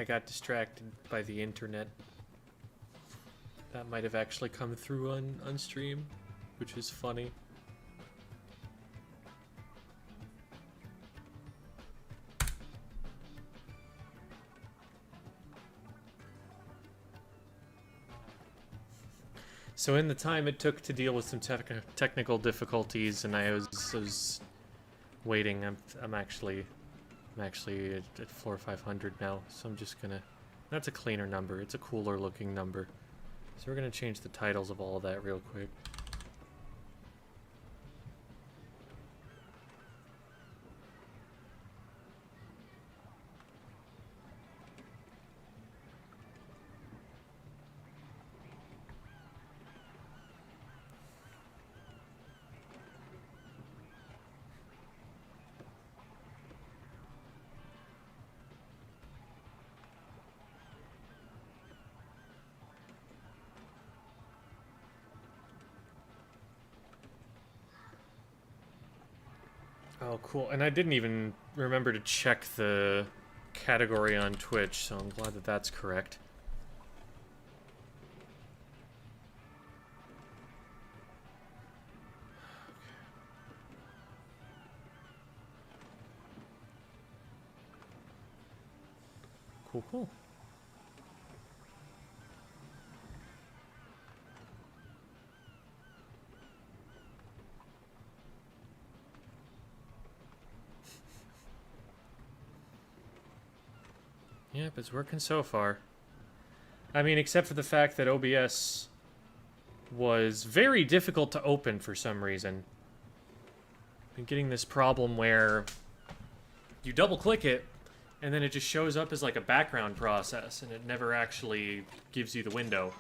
I got distracted by the internet. That might have actually come through on stream, which is funny. So in the time it took to deal with some technical difficulties, and I was waiting. I'm actually at floor 500 now, so I'm just gonna. That's a cleaner number. It's a cooler looking number. So we're gonna change the titles of all of that real quick. Oh, cool. And I didn't even remember to check the category on Twitch, so I'm glad that that's correct. Cool, cool. Yep, it's working so far. I mean, except for the fact that OBS was very difficult to open for some reason. Been getting this problem where you double-click it, and then it just shows up as like a background process, and it never actually gives you the window.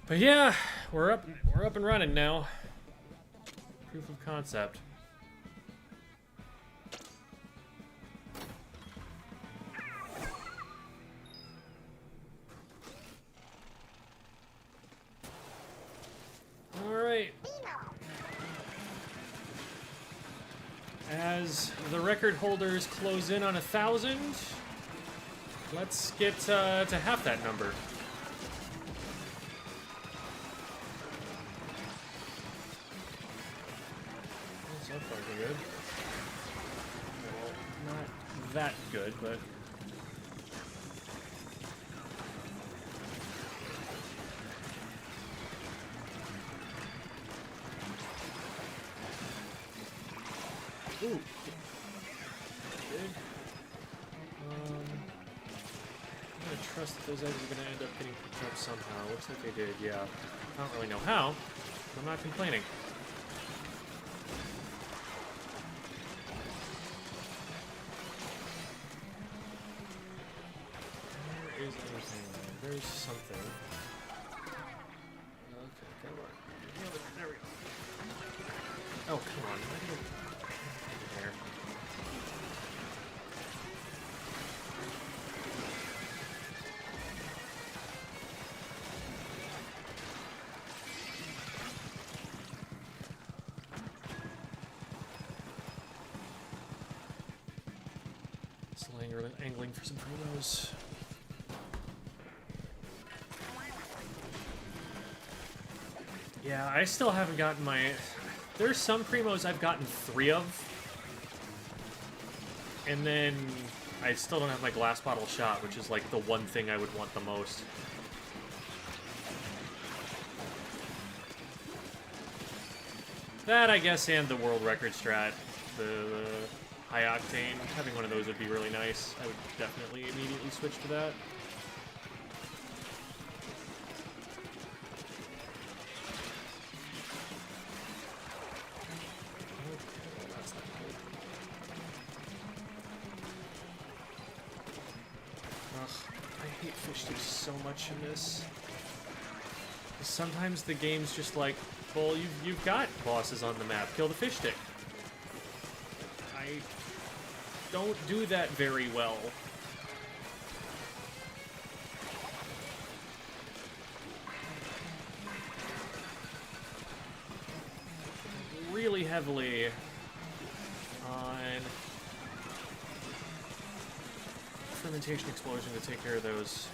But yeah, we're up and running now. Proof of concept. Alright. As the record holders close in on 1,000, let's get to half that number. So far, so good. Well, not that good, but... Ooh. Good. I'm gonna trust that those eggs are gonna end up getting picked up somehow. Looks like they did, yeah. I don't really know how, but I'm not complaining. There is anything there. There's something. Okay, come on. There we go. Oh, come on. There. Still angling for some promos. Yeah, I still haven't gotten my... There's some primos I've gotten 3 of. And then I still don't have my glass bottle shot, which is like the one thing I would want the most. That, I guess, and the world record strat. The high octane. Having one of those would be really nice. I would definitely immediately switch to that. So much in this. Sometimes the game's just like, well, you've got bosses on the map. Kill the fish stick. I don't do that very well. Really heavily on can. Fermentation explosion to take care of those.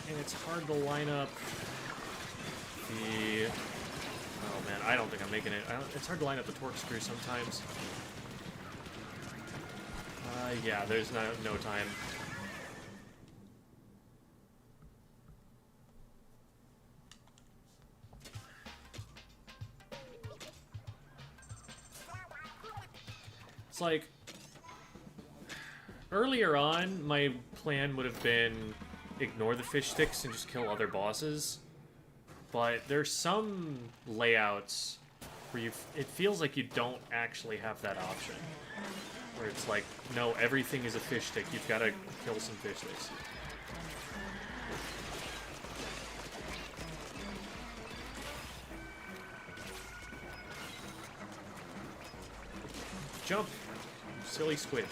And it's hard to line up the... Oh man, I don't think I'm making it. It's hard to line up the torque screw sometimes. Yeah, there's no time. It's like, earlier on, my plan would have been ignore the fish sticks and just kill other bosses. But there's some layouts where it feels like you don't actually have that option. Where it's like, no, everything is a fish stick. You've got to kill some fish sticks. Jump, silly squid.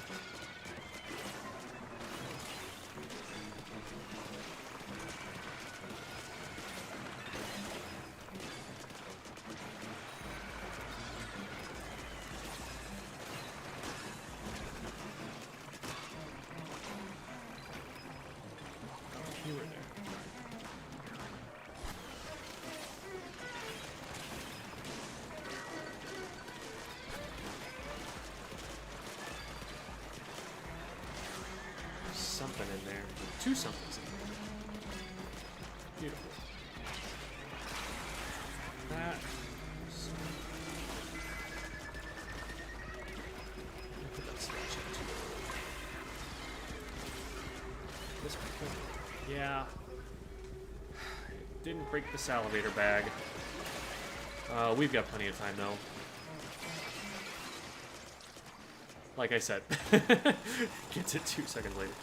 Something in there. Two somethings in there. Beautiful. That. Put that switch in too. This one. Yeah. Didn't break the salivator bag. We've got plenty of time though. Like I said. Gets it 2 seconds later.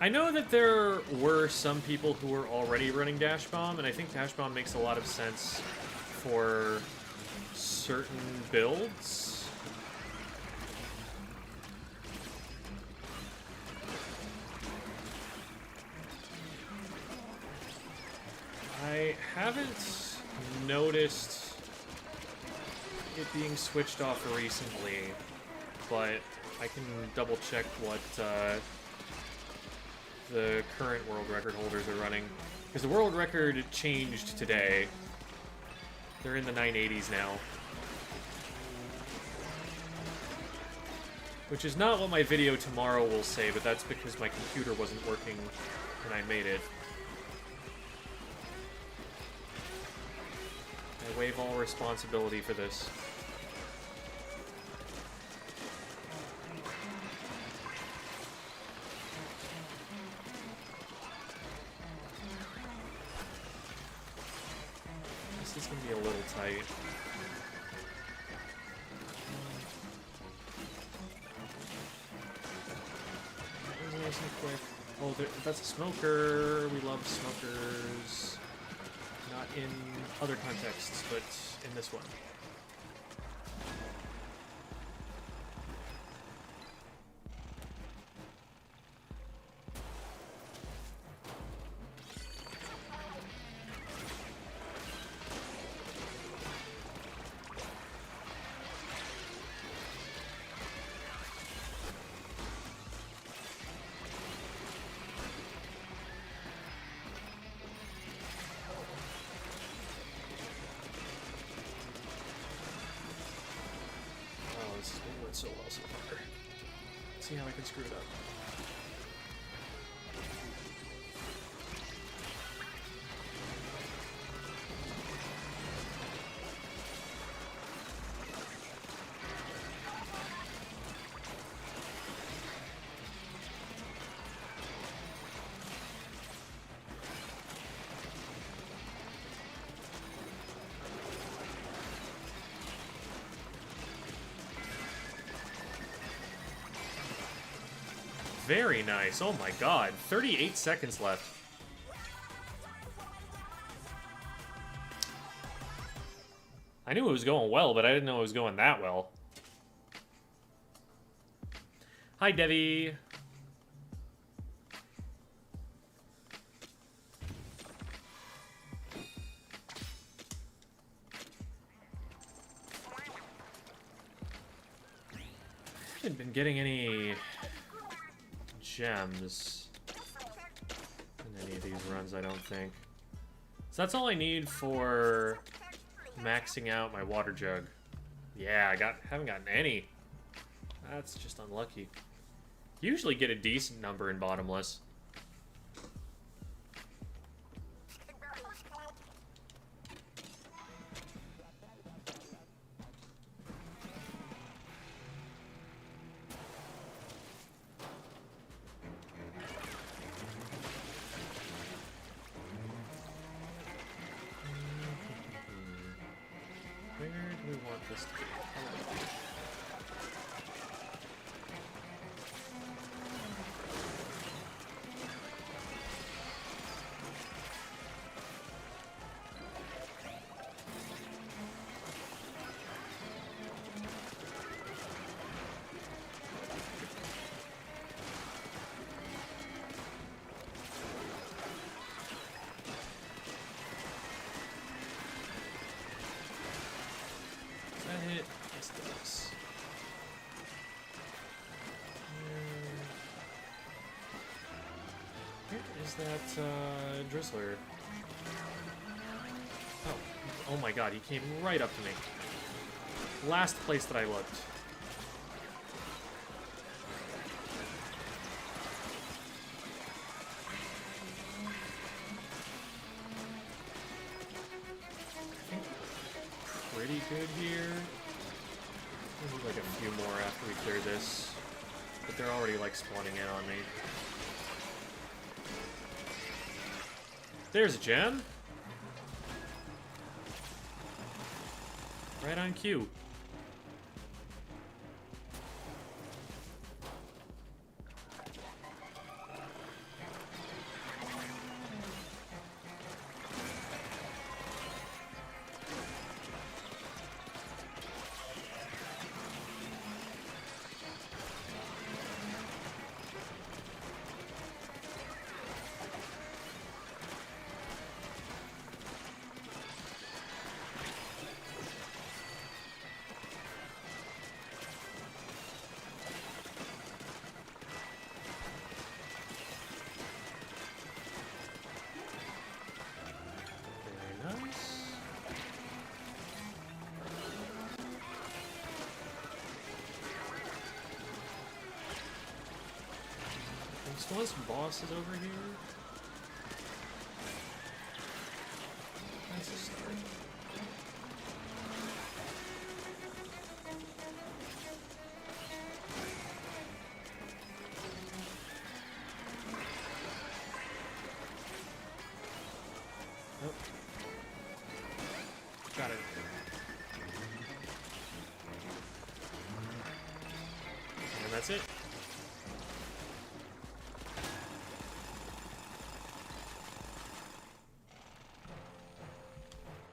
I know that there were some people who were already running Dash Bomb, and I think Dash Bomb makes a lot of sense for certain builds. I haven't noticed it being switched off recently, but I can double check what the current world record holders are running. Because the world record changed today. They're in the 980s now. Which is not what my video tomorrow will say, but that's because my computer wasn't working when I made it. I waive all responsibility for this. This is going to be a little tight. That was nice and quick. Oh, that's a smoker. We love smokers. Not in other contexts, but in this one. So well so far. Let's see how I can screw it up. Very nice. Oh my god. 38 seconds left. I knew it was going well, but I didn't know it was going that well. Hi, Debbie. I haven't been getting any gems in any of these runs, I don't think. So that's all I need for maxing out my water jug. Yeah, haven't gotten any. That's just unlucky. Usually get a decent number in Bottomless. Where do we want this to be? That Drizzler. Oh my god, he came right up to me. Last place that I looked. I think pretty good here. I need like a few more after we clear this. But they're already like spawning in on me. There's a gem. Right on cue. Still has some bosses over here. That's a start. Nope. Got it. And that's it.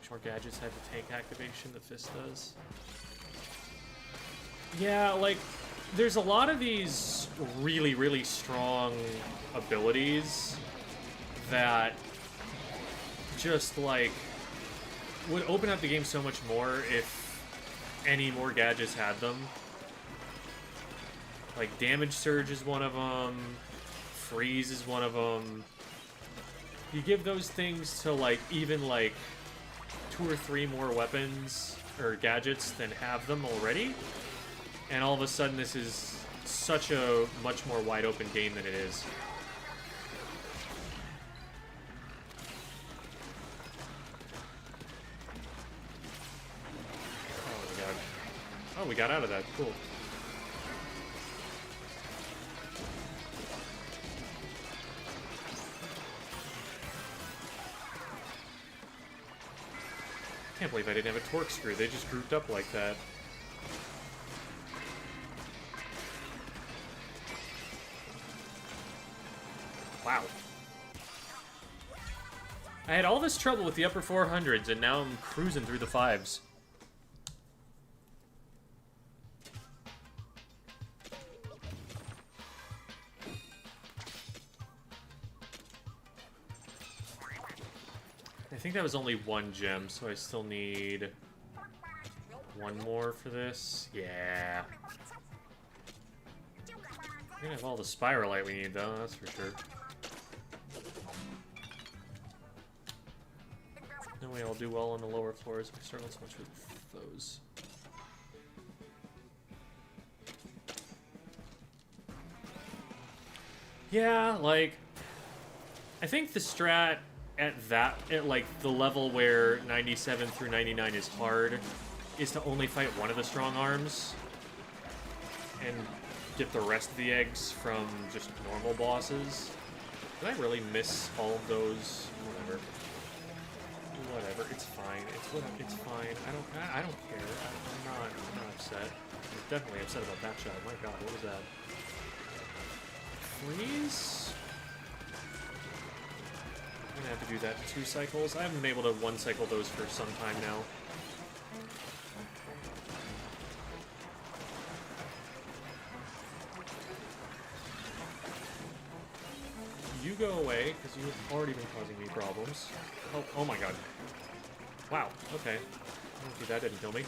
More gadgets have the tank activation, the fist does. Yeah, like, there's a lot of these really, really strong abilities that just, like, would open up the game so much more if any more gadgets had them. Like, Damage Surge is one of them, Freeze is one of them. You give those things to, like, even, like, 2 or 3 more weapons or gadgets than have them already, and all of a sudden this is such a much more wide open game than it is. Oh my god. Oh, we got out of that. Cool. I can't believe I didn't have a torque screw. They just grouped up like that. Wow. I had all this trouble with the upper 400s, and now I'm cruising through the 5s. I think that was only one gem, so I still need one more for this. Yeah. We're gonna have all the spiralite we need, though, that's for sure. Then we all do well on the lower floors. We struggle so much with those. Yeah, like, I think the strat at like the level where 97 through 99 is hard is to only fight one of the strong arms and get the rest of the eggs from just normal bosses. Did I really miss all of those? Whatever. Whatever. It's fine. It's fine. I don't care. I'm not upset. I'm definitely upset about that shot. My God, what was that? Freeze? I'm gonna have to do that 2 cycles. I haven't been able to 1 cycle those for some time now. You go away, because you've already been causing me problems. Oh my God. Wow, okay. Lucky that didn't kill me.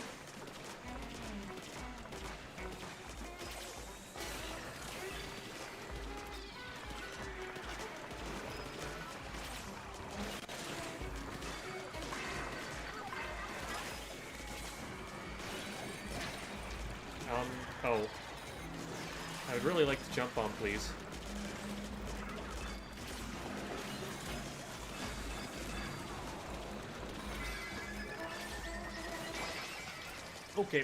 Oh. I would really like to jump bomb, please. Okay.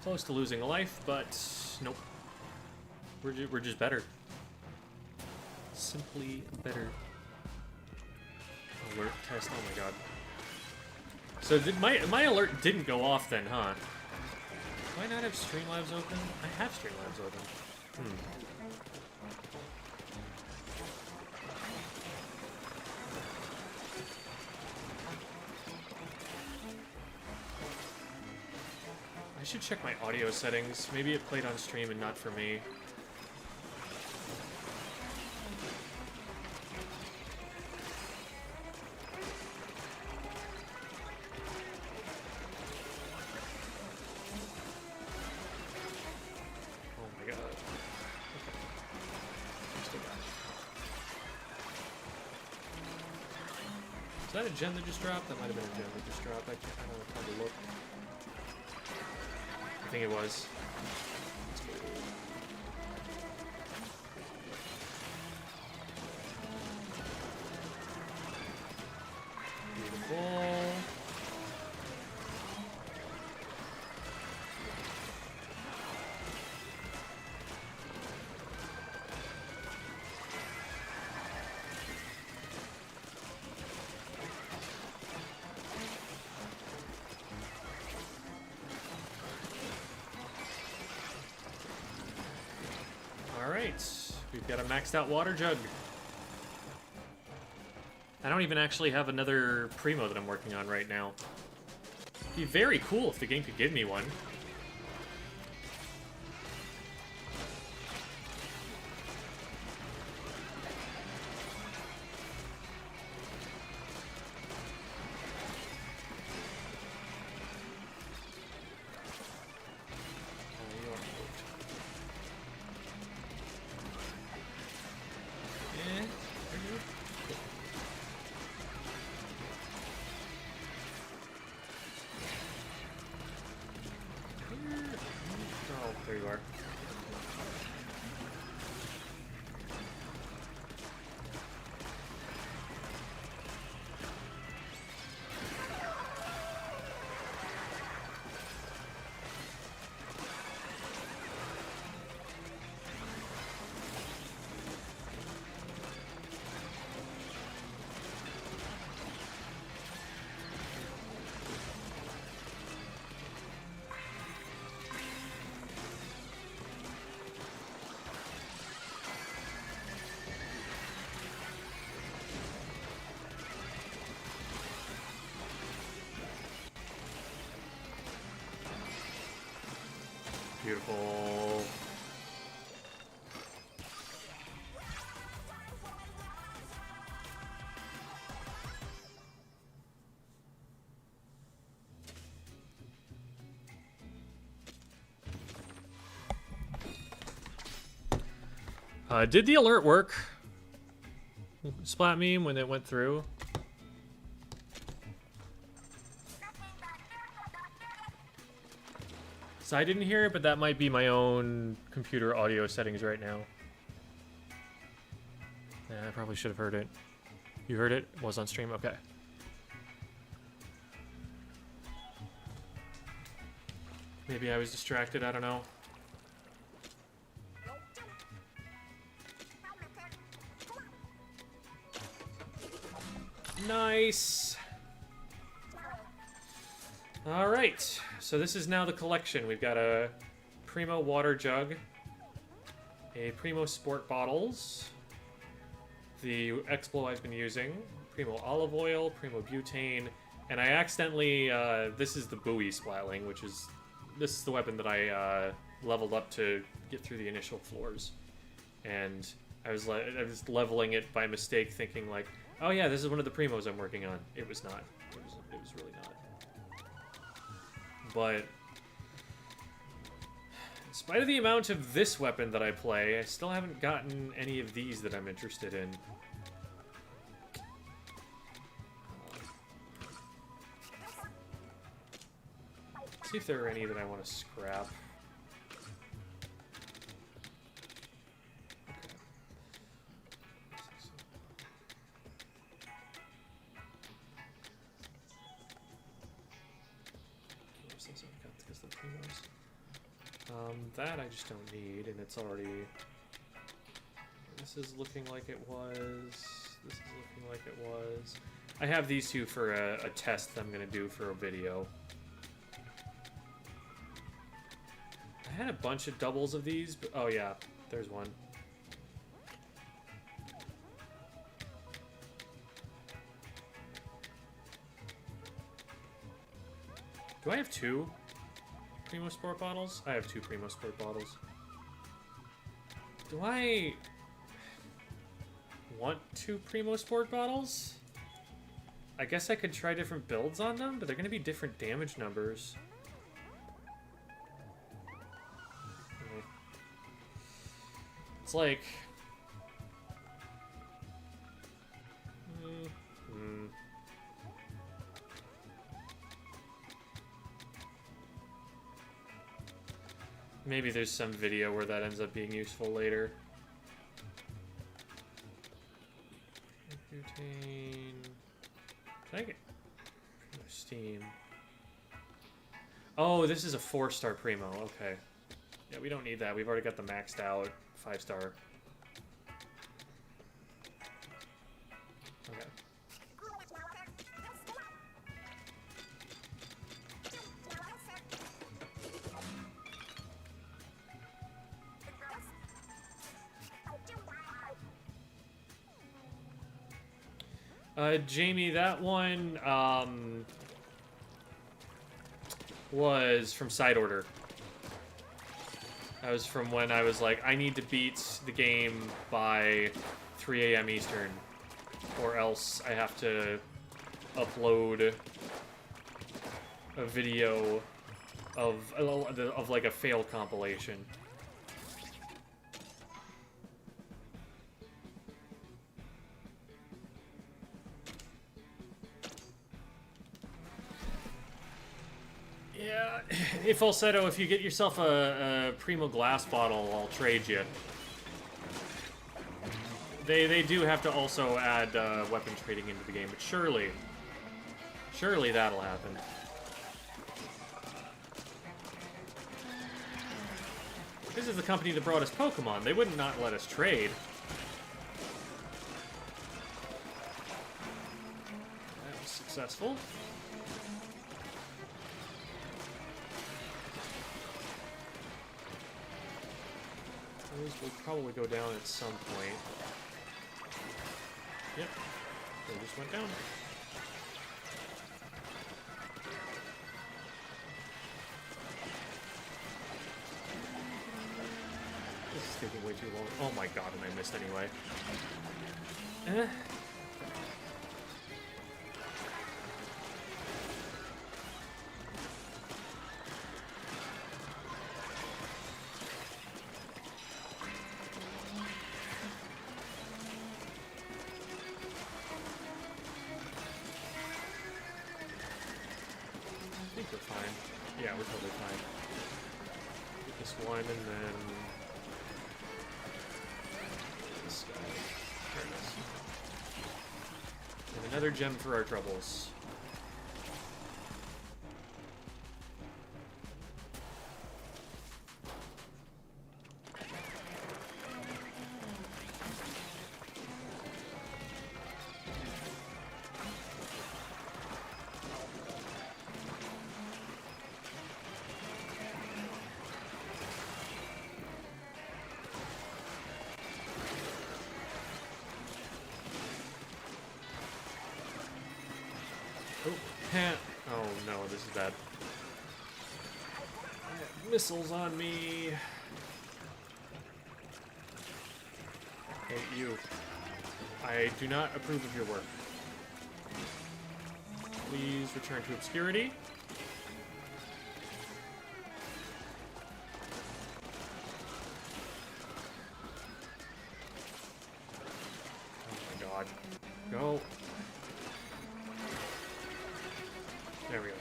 Close to losing a life, but nope. We're just better. Simply better. Alert test. Oh my God. So did my alert didn't go off then, huh? Do I not have Streamlabs open? I have Streamlabs open. I should check my audio settings. Maybe it played on stream and not for me. Oh my God. Okay. Still got it. Is that a gem that just dropped? That might have been a gem that just dropped. I don't know how to look. I think it was. Beautiful. We've got a maxed out water jug. I don't even actually have another Primo that I'm working on right now. It'd be very cool if the game could give me one. There you are. Beautiful. Did the alert work? Splat meme when it went through? So I didn't hear it, but that might be my own computer audio settings right now. Yeah, I probably should have heard it. You heard it? Was on stream? Okay. Maybe I was distracted, I don't know. Nice! Alright, so this is now the collection. We've got a Primo water jug, a Primo sport bottles, the Explo I've been using, Primo olive oil, Primo butane, and I accidentally, this is the buoy splatling, which is, this is the weapon that I leveled up to get through the initial floors. And I was leveling it by mistake, thinking like, oh yeah, this is one of the Primos I'm working on. It was not. It was really not. But in spite of the amount of this weapon that I play, I still haven't gotten any of these that I'm interested in. See if there are any that I want to scrap. That I just don't need, and it's already... This is looking like it was. This is looking like it was. I have these two for a test that I'm going to do for a video. I had a bunch of doubles of these, but... Oh yeah, there's one. Do I have two Primo Sport bottles? I have two Primo Sport bottles. Do I want two Primo Sport bottles? I guess I could try different builds on them, but they're going to be different damage numbers. It's like... Maybe there's some video where that ends up being useful later. Butane. Can I get Steam? Oh, this is a 4-star Primo. Okay. Yeah, we don't need that. We've already got the maxed out 5-star. Okay. Jamie, that one, was from Side Order. That was from when I was like, I need to beat the game by 3 a.m. Eastern, or else I have to upload a video of like a fail compilation. Yeah, hey Falsetto, if you get yourself a Primo glass bottle, I'll trade you. They do have to also add weapon trading into the game, but surely that'll happen. This is the company that brought us Pokemon. They wouldn't not let us trade. That was successful. Those will probably go down at some point. Yep. They just went down. This is taking way too long. Oh my god, and I missed anyway. think we're fine. Yeah, we're totally fine. Get this one, and then... this guy. There it is. And another gem for our troubles. Oh no, this is bad. I have missiles on me. Hey, you. I do not approve of your work. Please return to obscurity. Oh my god. Go. There we go.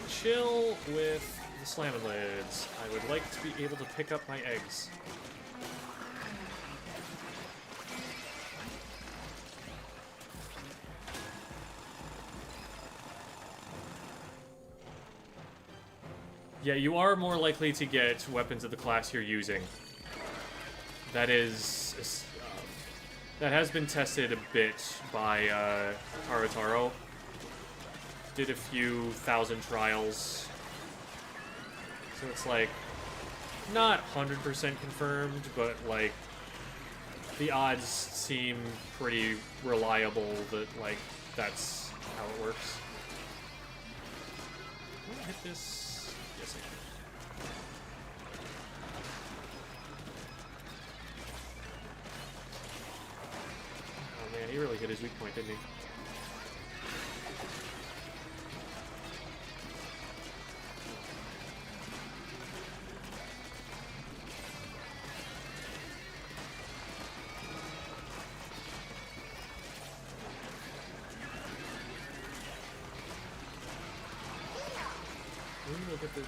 Chill with the slamming lids. I would like to be able to pick up my eggs. Yeah, you are more likely to get weapons of the class you're using. That is... that has been tested a bit by Taro. Did a few thousand trials. So it's like, not 100% confirmed, but like, the odds seem pretty reliable that like, that's how it works. Can I hit this? Yes, I can. Oh man, he really hit his weak point, didn't he?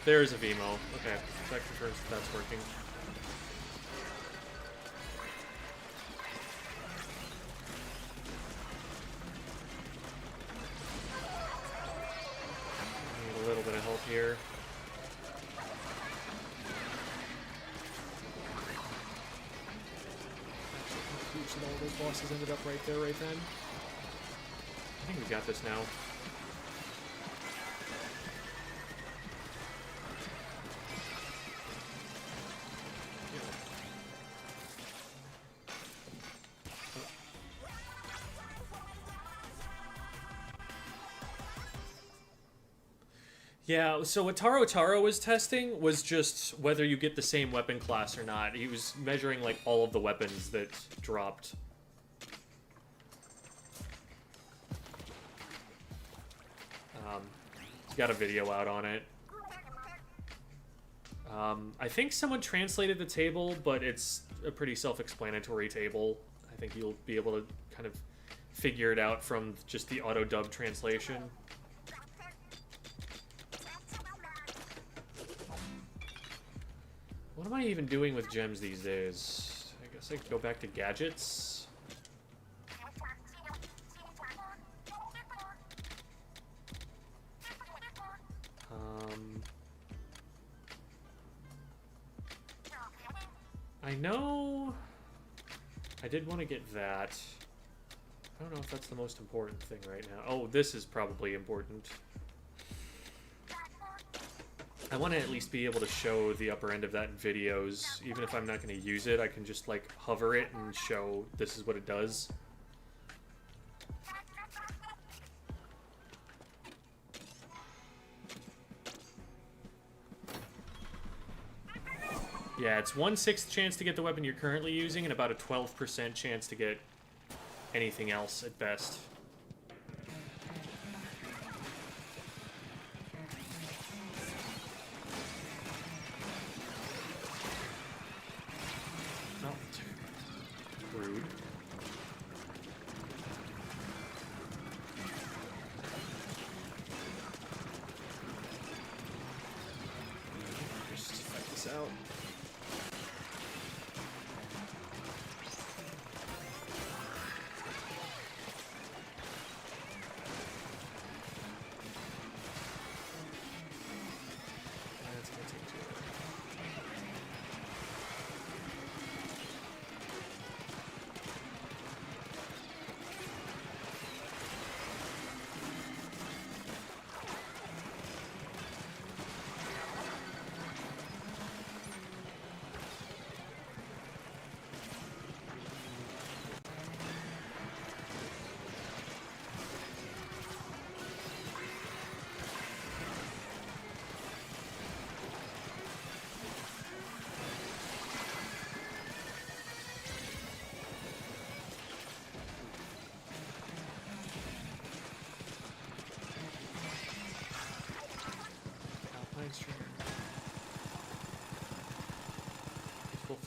There's a Vimo. Okay, that confirms that that's working. Need a little bit of help here. Oops, and all those bosses ended up right there, right then. I think we got this now. Yeah, so what Taro was testing was just whether you get the same weapon class or not. He was measuring, like, all of the weapons that dropped. He's got a video out on it. I think someone translated the table, but it's a pretty self-explanatory table. I think you'll be able to kind of figure it out from just the auto-dub translation. What am I even doing with gems these days? I guess I could go back to gadgets. I know I did want to get that. I don't know if that's the most important thing right now. Oh, this is probably important. I want to at least be able to show the upper end of that in videos. Even if I'm not going to use it, I can just, like, hover it and show this is what it does. Yeah, it's 1/6 chance to get the weapon you're currently using and about a 12% chance to get anything else at best.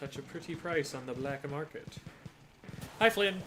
fetch a pretty price on the black market. Hi, Flynn.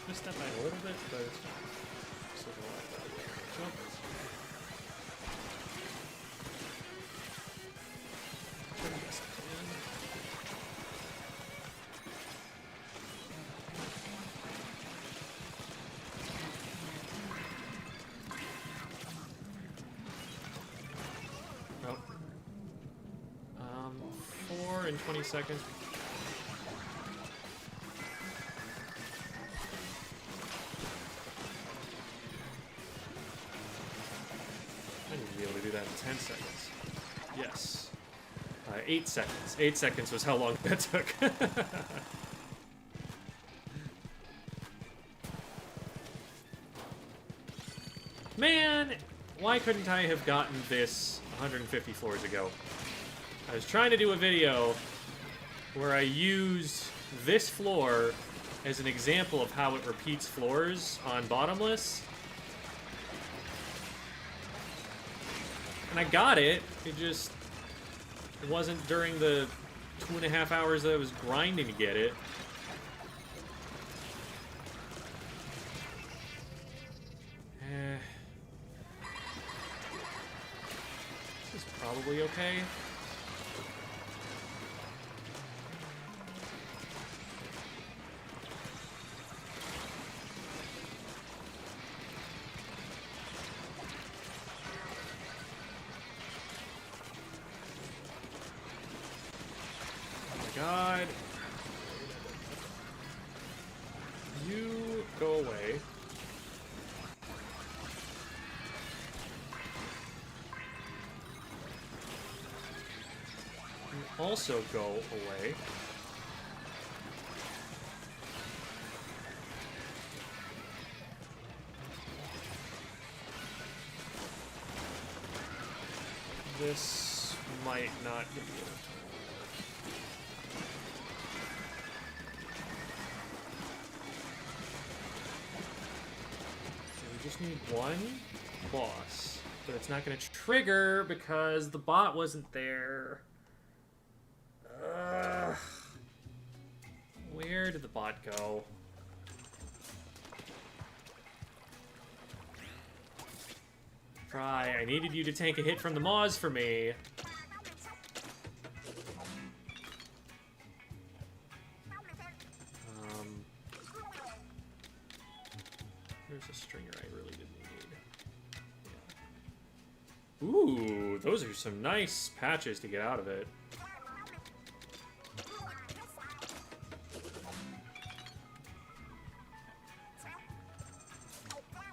Just step back a little bit, but it's fine. Just look a lot better. Jump. Yes, I can. Nope. 4 and 20 seconds. I need to be able to do that in 10 seconds. Yes. 8 seconds. 8 seconds was how long that took. Man, why couldn't I have gotten this 150 floors ago? I was trying to do a video where I use this floor as an example of how it repeats floors on Bottomless. And I got it. It wasn't during the 2.5 hours that I was grinding to get it. This is probably okay. God. You go away. You also go away. This might not be enough time. Just need one boss, but it's not going to trigger because the bot wasn't there. Where did the bot go? Try. I needed you to tank a hit from the Maws for me. There's a stringer I really didn't need. Yeah. Ooh, those are some nice patches to get out of it.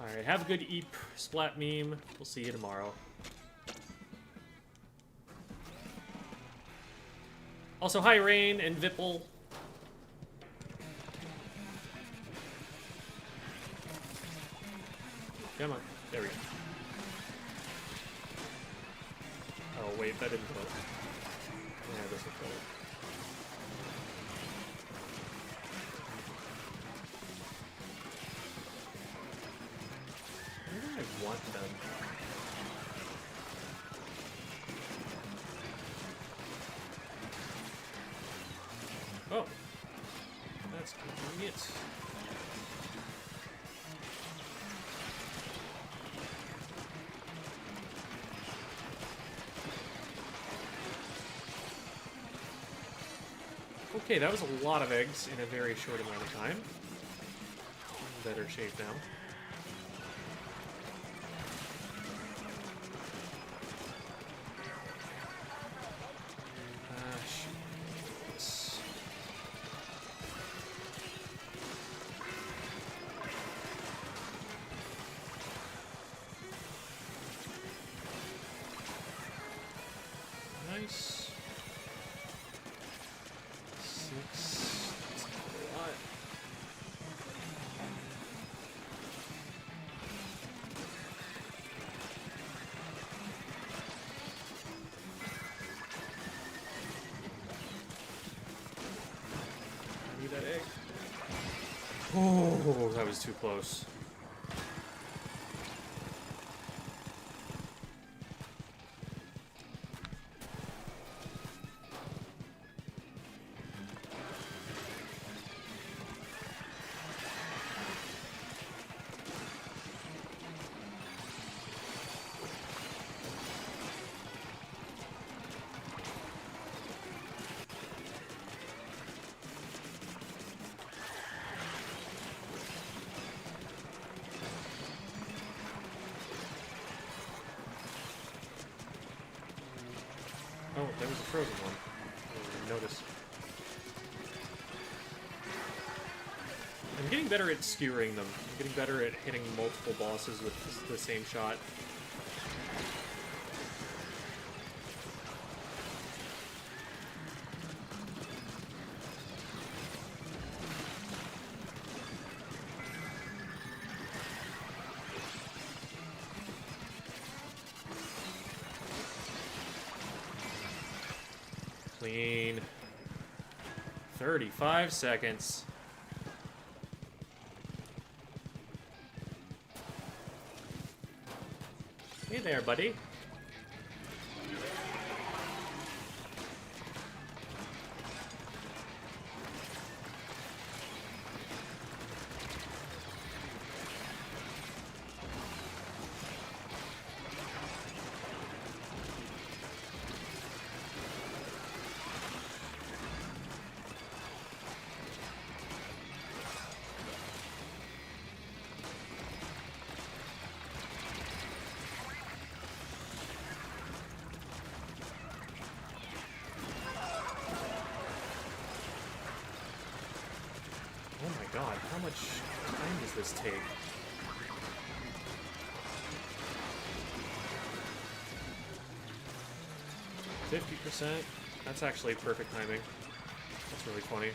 Alright, have a good Eep Splat meme. We'll see you tomorrow. Also, hi Rain and Vipple. Come on. There we go. Oh, wait, that didn't vote. Yeah, this will vote. Where do I want them? Oh. That's convenient. Okay, that was a lot of eggs in a very short amount of time. Better shape now. Shoot. Oh, that was too close. Oh, there was a frozen one. I didn't even notice. I'm getting better at skewering them. I'm getting better at hitting multiple bosses with the same shot. Clean. 35 seconds. Hey there, buddy. Oh my god, how much time does this take? %? That's actually perfect timing. That's really funny.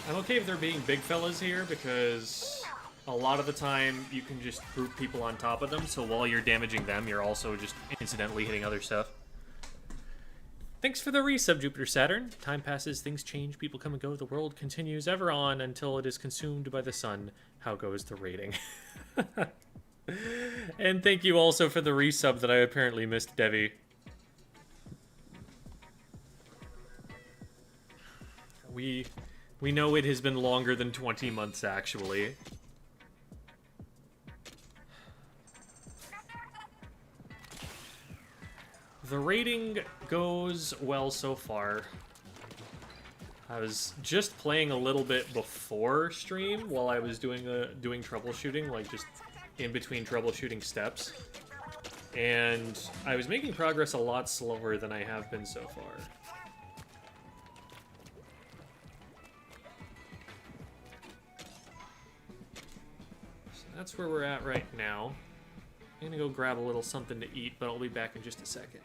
I'm okay with there being big fellas here because a lot of the time you can just group people on top of them, so while you're damaging them, you're also just incidentally hitting other stuff. Thanks for the resub, Jupiter Saturn. Time passes, things change, people come and go, the world continues ever on until it is consumed by the sun. How goes the rating? And thank you also for the resub that I apparently missed, Devi. We know it has been longer than 20 months, actually. The rating goes well so far. I was just playing a little bit before stream while I was doing troubleshooting, like just in between troubleshooting steps. And I was making progress a lot slower than I have been so far. That's where we're at right now. I'm gonna go grab a little something to eat, but I'll be back in just a second.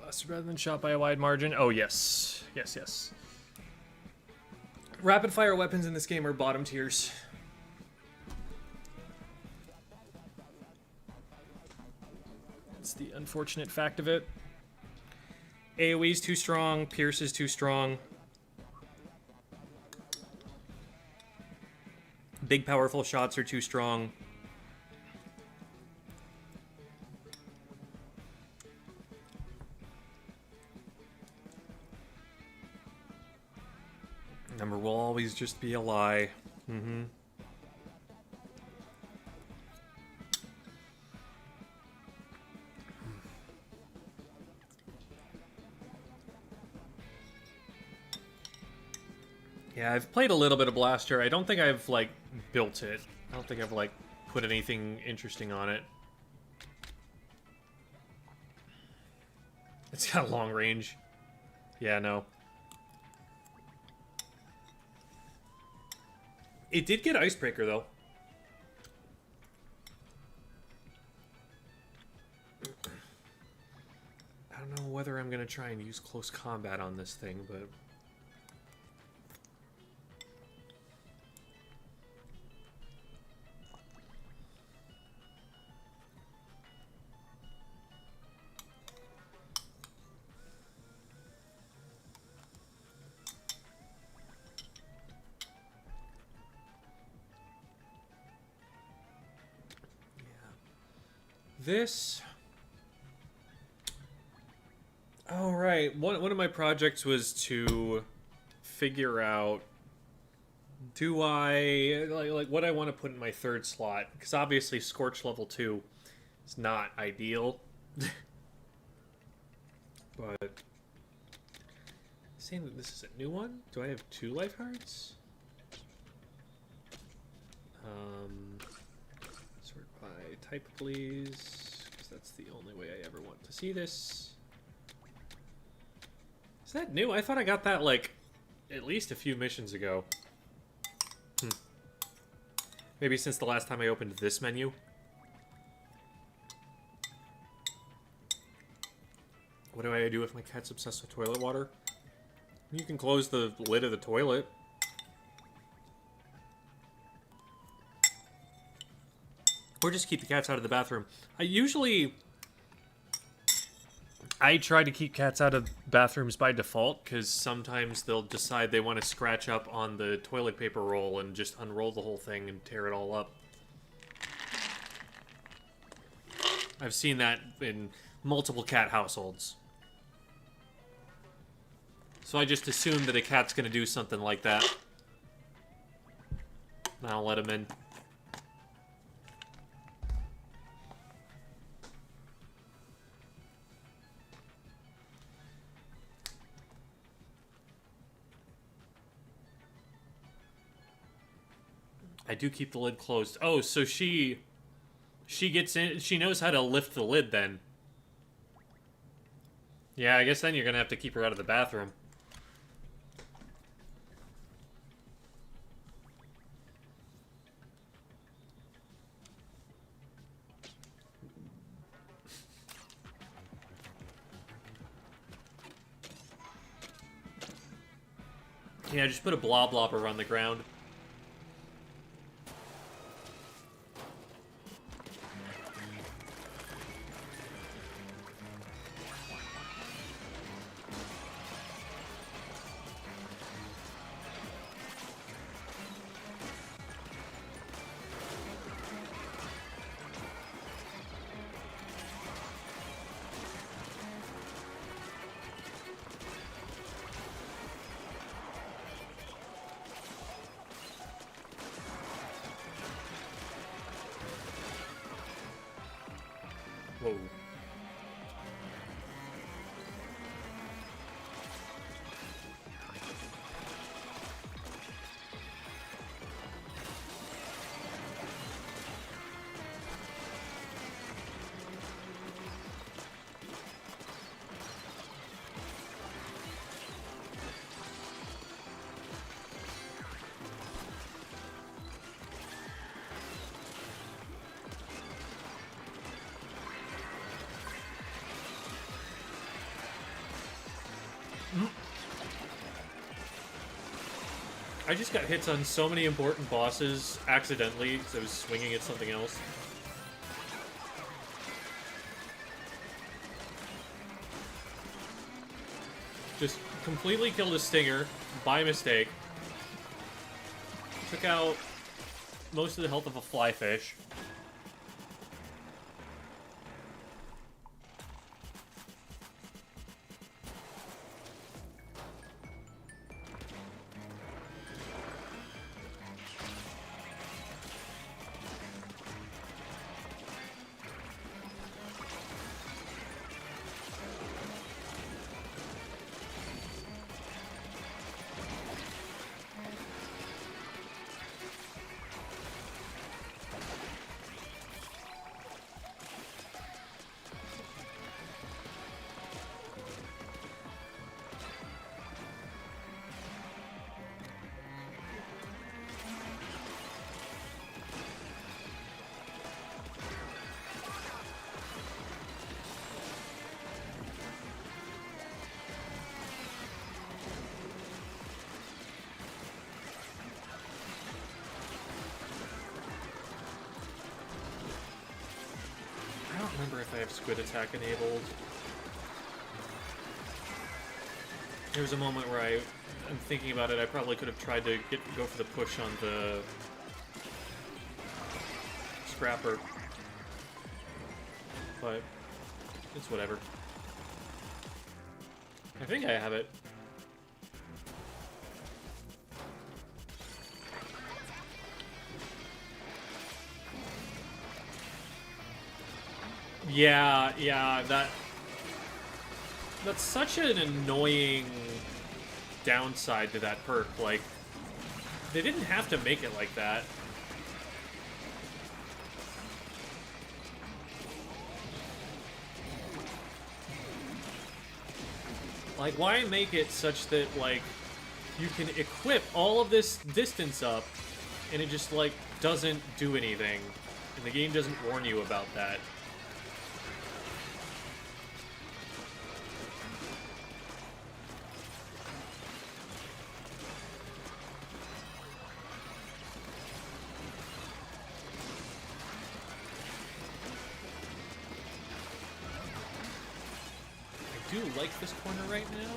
Blasted rather than shot by a wide margin. Oh, yes. Yes, yes. Rapid fire weapons in this game are bottom tiers. That's the unfortunate fact of it. AoE's too strong, Pierce is too strong. Big powerful shots are too strong. Number will always just be a lie. Mm-hmm. Yeah, I've played a little bit of Blaster. I don't think I've, like, built it. I don't think I've, like, put anything interesting on it. It's got long range. Yeah, no. It did get Icebreaker, though. I don't know whether I'm going to try and use close combat on this thing, but... This... Oh, right. One of my projects was to figure out, do I... Like what I want to put in my third slot. Because obviously Scorch level 2 is not ideal. But... Saying that this is a new one? Do I have 2 life hearts? Sort by type, please. Because that's the only way I ever want to see this. Is that new? I thought I got that, like, at least a few missions ago. Maybe since the last time I opened this menu. What do I do if my cat's obsessed with toilet water? You can close the lid of the toilet. Or just keep the cats out of the bathroom. I try to keep cats out of bathrooms by default, because sometimes they'll decide they want to scratch up on the toilet paper roll and just unroll the whole thing and tear it all up. I've seen that in multiple cat households. So I just assume that a cat's going to do something like that. And I'll let him in. I do keep the lid closed. Oh, so she gets in. She knows how to lift the lid then. Yeah, I guess then you're gonna have to keep her out of the bathroom. Yeah, just put a blob blobber on the ground. Whoa. I just got hits on so many important bosses accidentally because I was swinging at something else. Just completely killed a stinger by mistake. Took out most of the health of a flyfish. I don't remember if I have squid attack enabled. There was a moment where I'm thinking about it, I probably could have tried to go for the push on the scrapper. But it's whatever. I think I have it. Yeah, that's such an annoying downside to that perk. Like, they didn't have to make it like that. Like, why make it such that, like, you can equip all of this distance up, and it just, like, doesn't do anything, and the game doesn't warn you about that? I do like this corner right now.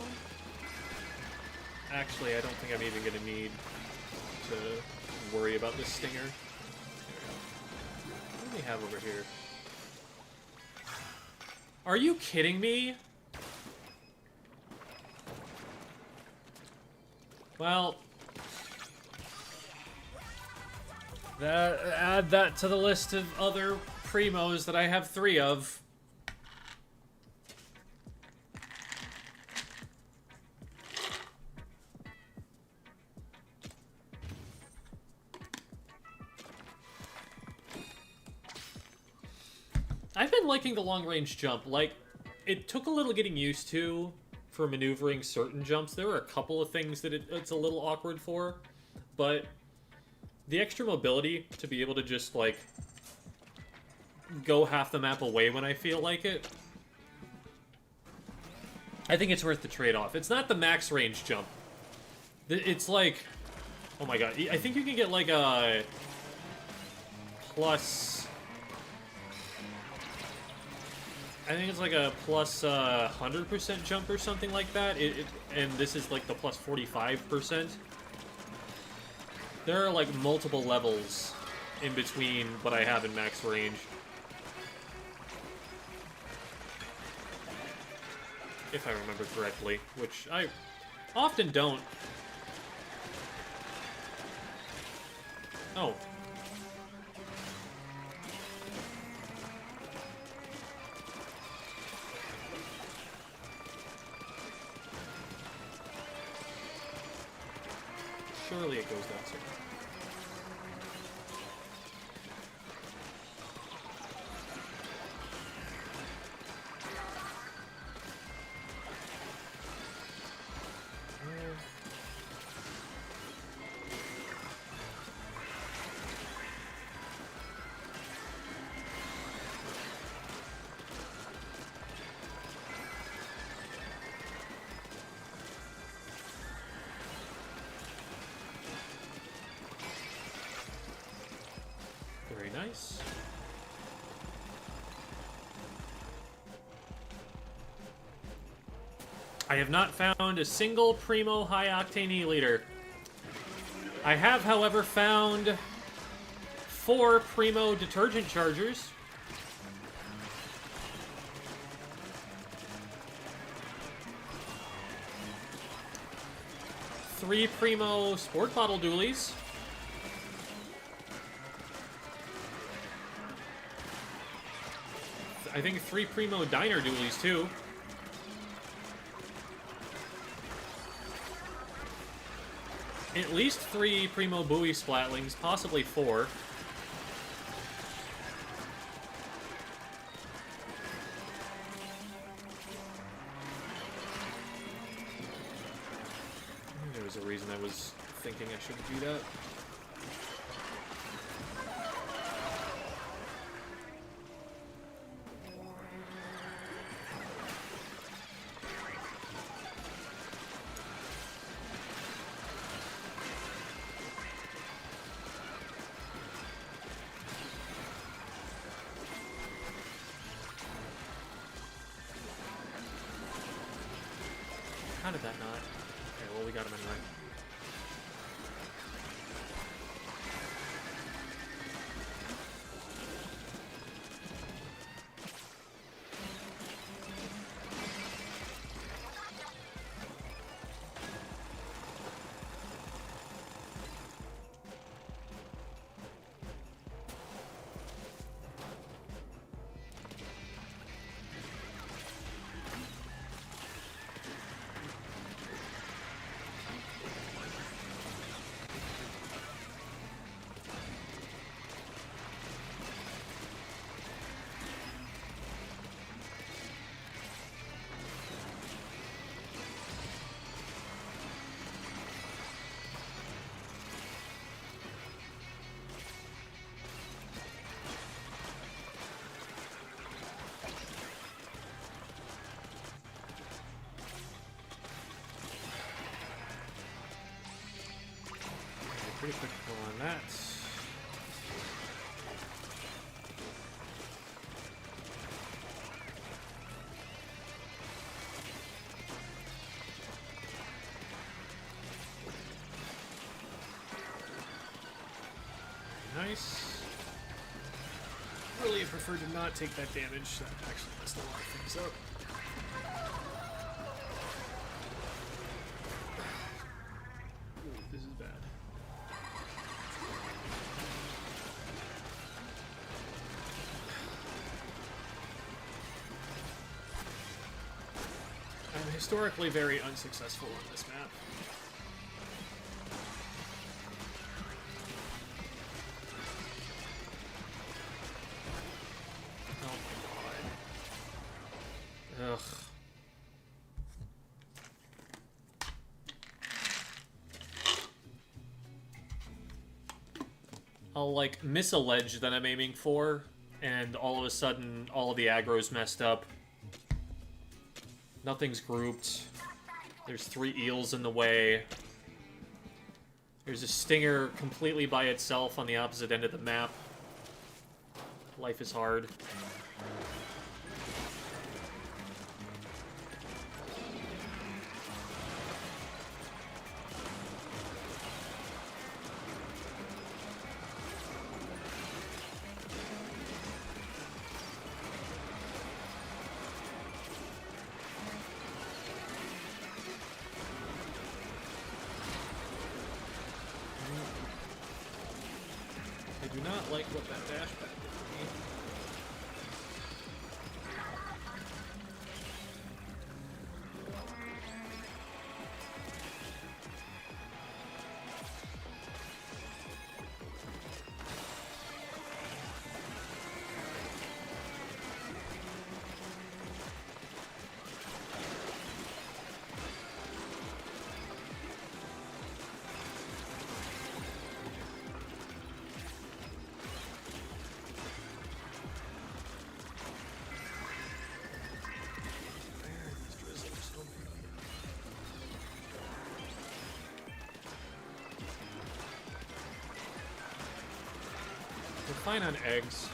Actually, I don't think I'm even gonna need to worry about this stinger. What do we have over here? Are you kidding me? Well, add that to the list of other primos that I have 3 of. I've been liking the long-range jump. Like, it took a little getting used to for maneuvering certain jumps. There were a couple of things that it's a little awkward for, but the extra mobility to be able to just, like, go half the map away when I feel like it, I think it's worth the trade-off. It's not the max range jump. It's like, oh my god, I think you can get, like, a plus... I think it's like a plus 100% jump or something like that, and this is like the plus 45%. There are like multiple levels in between what I have in max range. If I remember correctly, which I often don't. Oh. Surely it goes that soon. I have not found a single Primo high-octane E-liter. I have, however, found 4 Primo detergent chargers. Three Primo sport bottle dualies. I think 3 Primo diner dualies, too. At least 3 Primo buoy splatlings, possibly 4. There was a reason I was thinking I should do that. How did that not? Okay, well, we got him anyway. Pretty quick pull on that. Nice. Really prefer to not take that damage. That actually messed a lot of things up. Ooh, this is bad. I'm historically very unsuccessful on this map. Oh my god. Ugh. I'll, like, miss a ledge that I'm aiming for, and all of a sudden, all of the aggro's messed up. Nothing's grouped. There's 3 eels in the way. There's a stinger completely by itself on the opposite end of the map. Life is hard. I do not like what that dash back did for me. We're fine on eggs.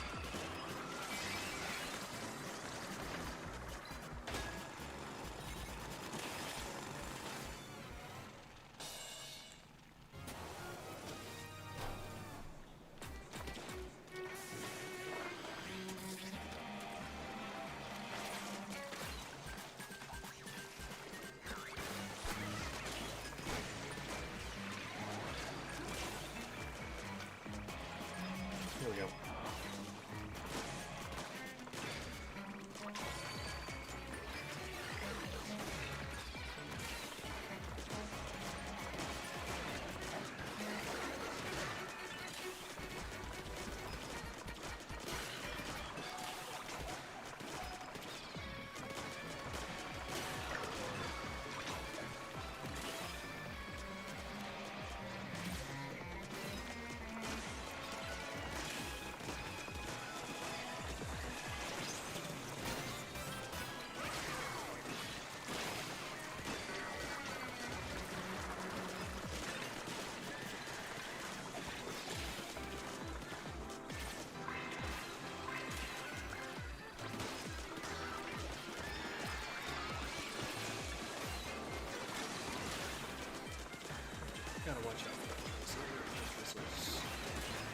watch out for those other missiles.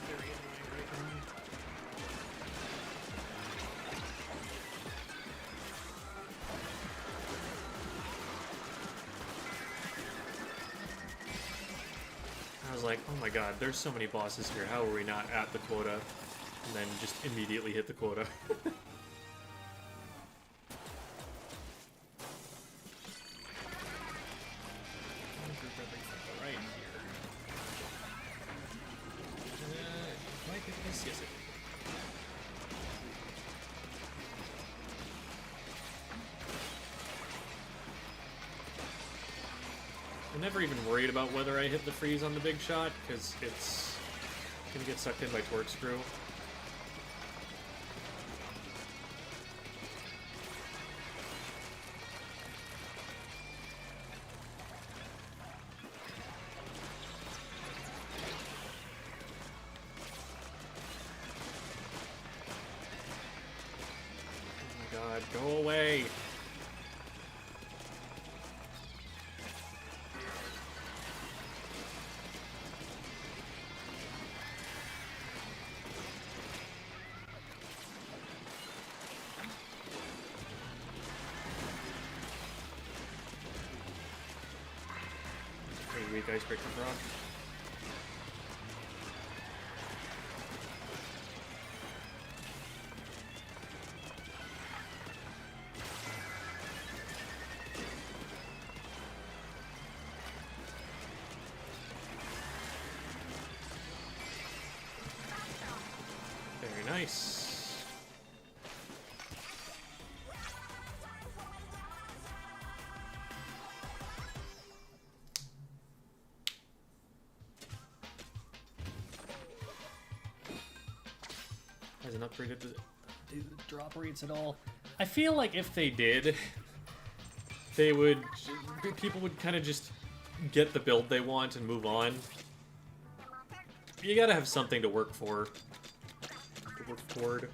Very annoying right now. I was like, oh my god, there's so many bosses here. How are we not at the quota? And then just immediately hit the quota. I'm never even worried about whether I hit the freeze on the big shot, because it's gonna get sucked in by torque screw. Oh my god, go away! Weak icebreaker rock. Very nice. Hasn't upgraded the drop rates at all. I feel like if they did, they would... people would kind of just get the build they want and move on. You gotta have something to work for. To work toward.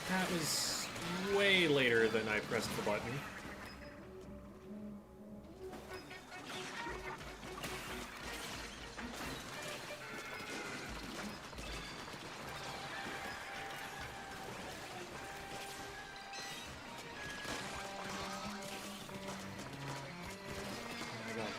That was way later than I pressed the button. Oh my god.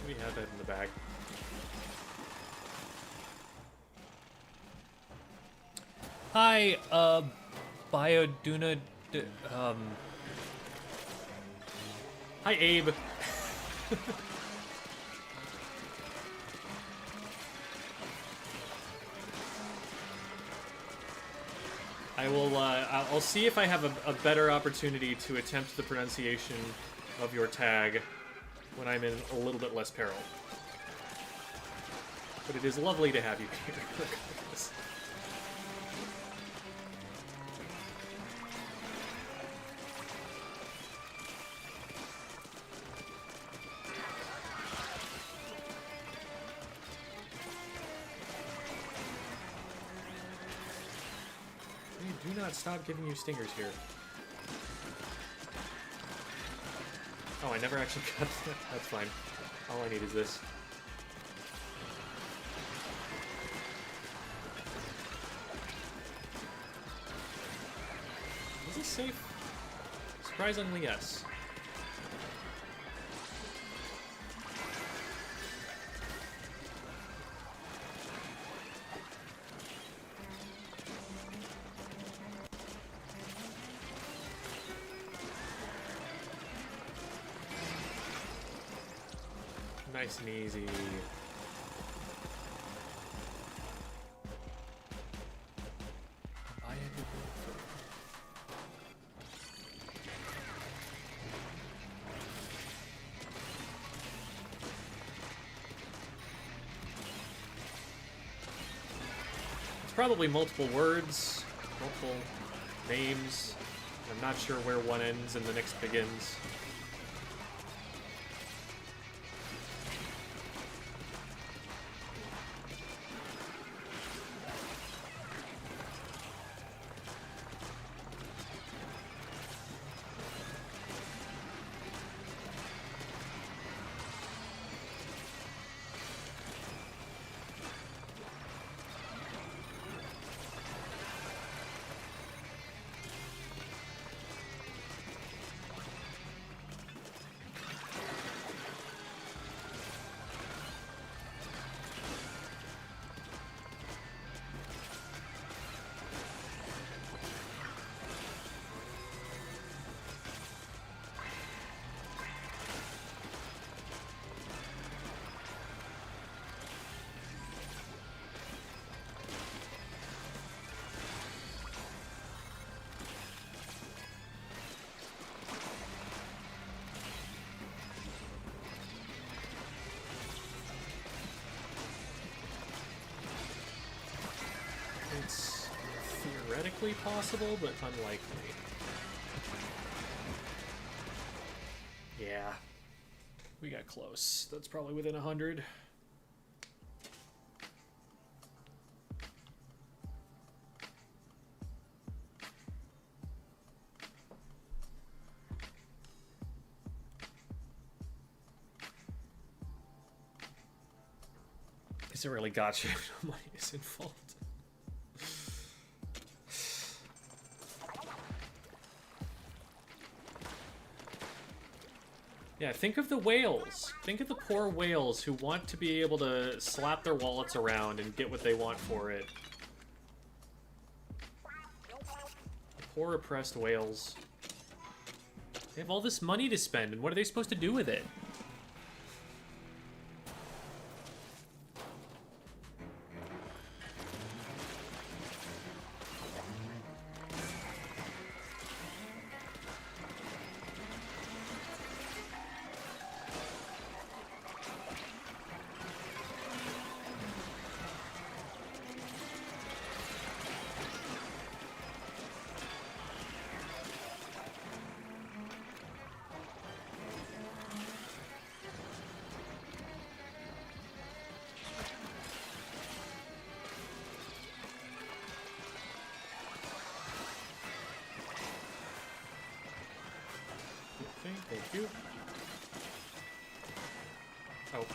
We have that in the bag. Hi, Bioduna, Hi, Abe. I will, I'll see if I have a better opportunity to attempt the pronunciation of your tag when I'm in a little bit less peril. But it is lovely to have you here, regardless. not stop giving you stingers here? Oh, I never actually got that. That's fine. All I need is this. Is this safe? Surprisingly, yes. Nice and easy. It's probably multiple words, multiple names. I'm not sure where one ends and the next begins. It's theoretically possible, but unlikely. Yeah. We got close. That's probably within 100. Guess it really got you. Money is involved. Yeah, think of the whales. Think of the poor whales who want to be able to slap their wallets around and get what they want for it. The poor oppressed whales. They have all this money to spend, and what are they supposed to do with it? Thank you. Oh.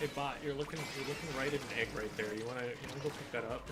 Hey bot, you're looking right at an egg right there. You wanna go pick that up?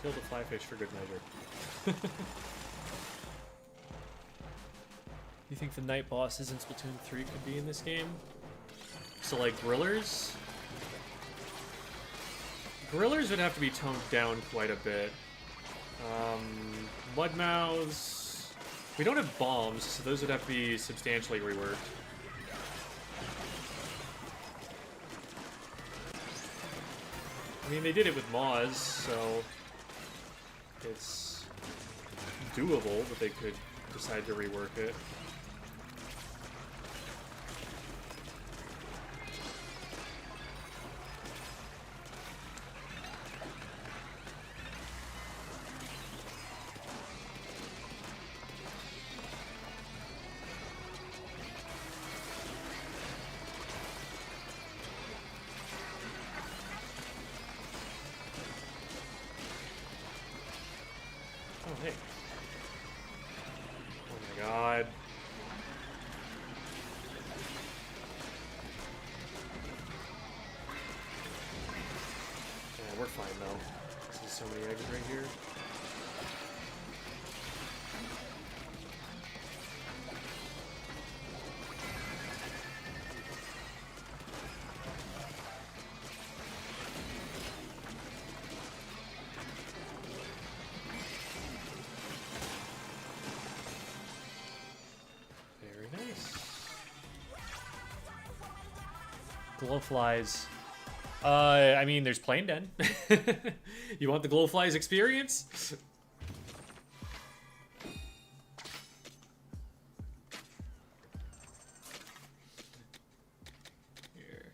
Killed a flyfish for good measure. You think the night bosses in Splatoon 3 could be in this game? So, like, grillers? Grillers would have to be toned down quite a bit. Mudmouths... We don't have bombs, so those would have to be substantially reworked. I mean, they did it with Moz, so... It's doable, but they could decide to rework it. Oh, hey. Oh my god. Yeah, we're fine though. There's so many eggs right here. Glowflies. I mean, there's Plain Den. You want the Glowflies experience? Here.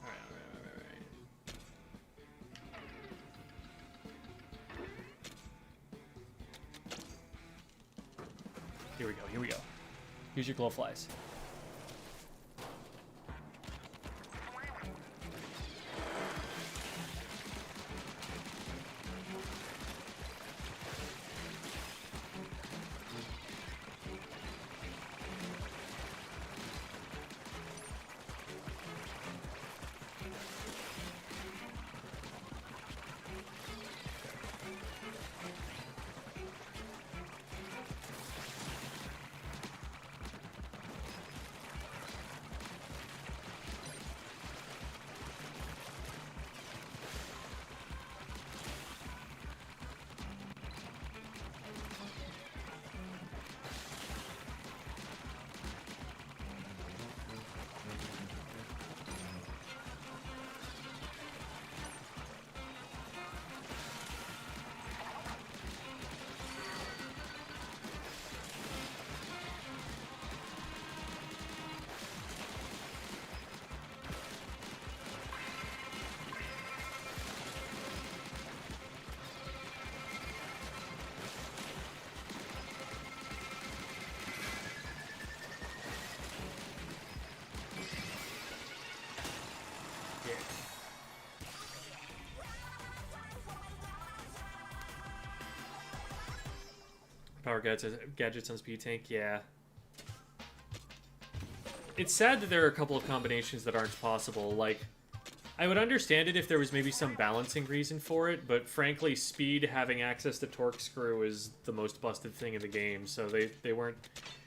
All right. Here we go. Here's your glowflies. Power gadgets on Speed Tank, yeah. It's sad that there are a couple of combinations that aren't possible. Like, I would understand it if there was maybe some balancing reason for it, but frankly, Speed having access to Torque Screw is the most busted thing in the game, so they weren't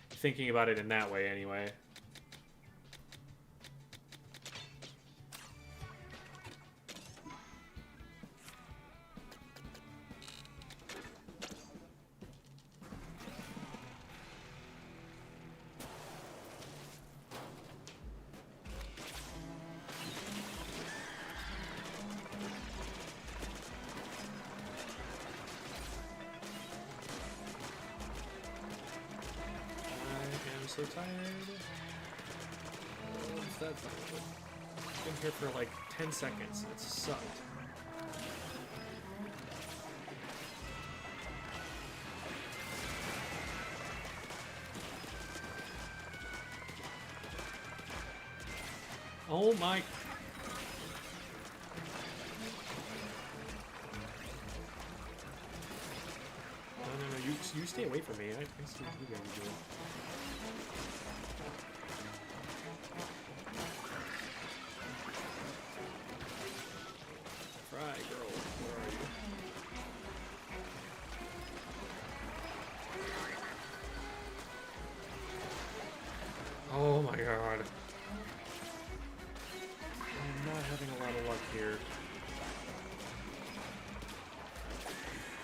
thinking about it in that way anyway. So tired. What's that thing? I've been here for like 10 seconds. It sucked. Oh my. No, you stay away from me. I see what you guys are doing. Try, girl. Where are you? Oh my god. I'm not having a lot of luck here.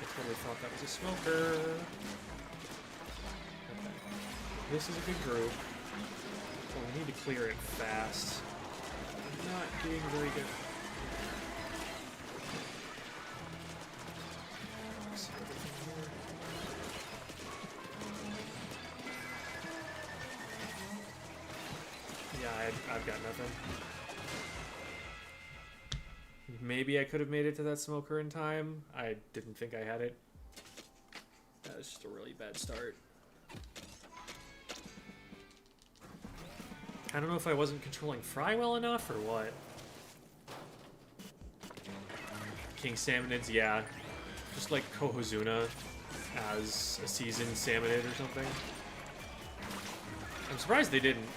I totally thought that was a smoker. Okay. This is a good group. Well, we need to clear it fast. I'm not being very good. Yeah, I've got nothing. Maybe I could have made it to that smoker in time. I didn't think I had it. That was just a really bad start. I don't know if I wasn't controlling Fry well enough or what. King Salmonids, yeah. Just like Kohozuna as a seasoned Salmonid or something. I'm surprised they didn't.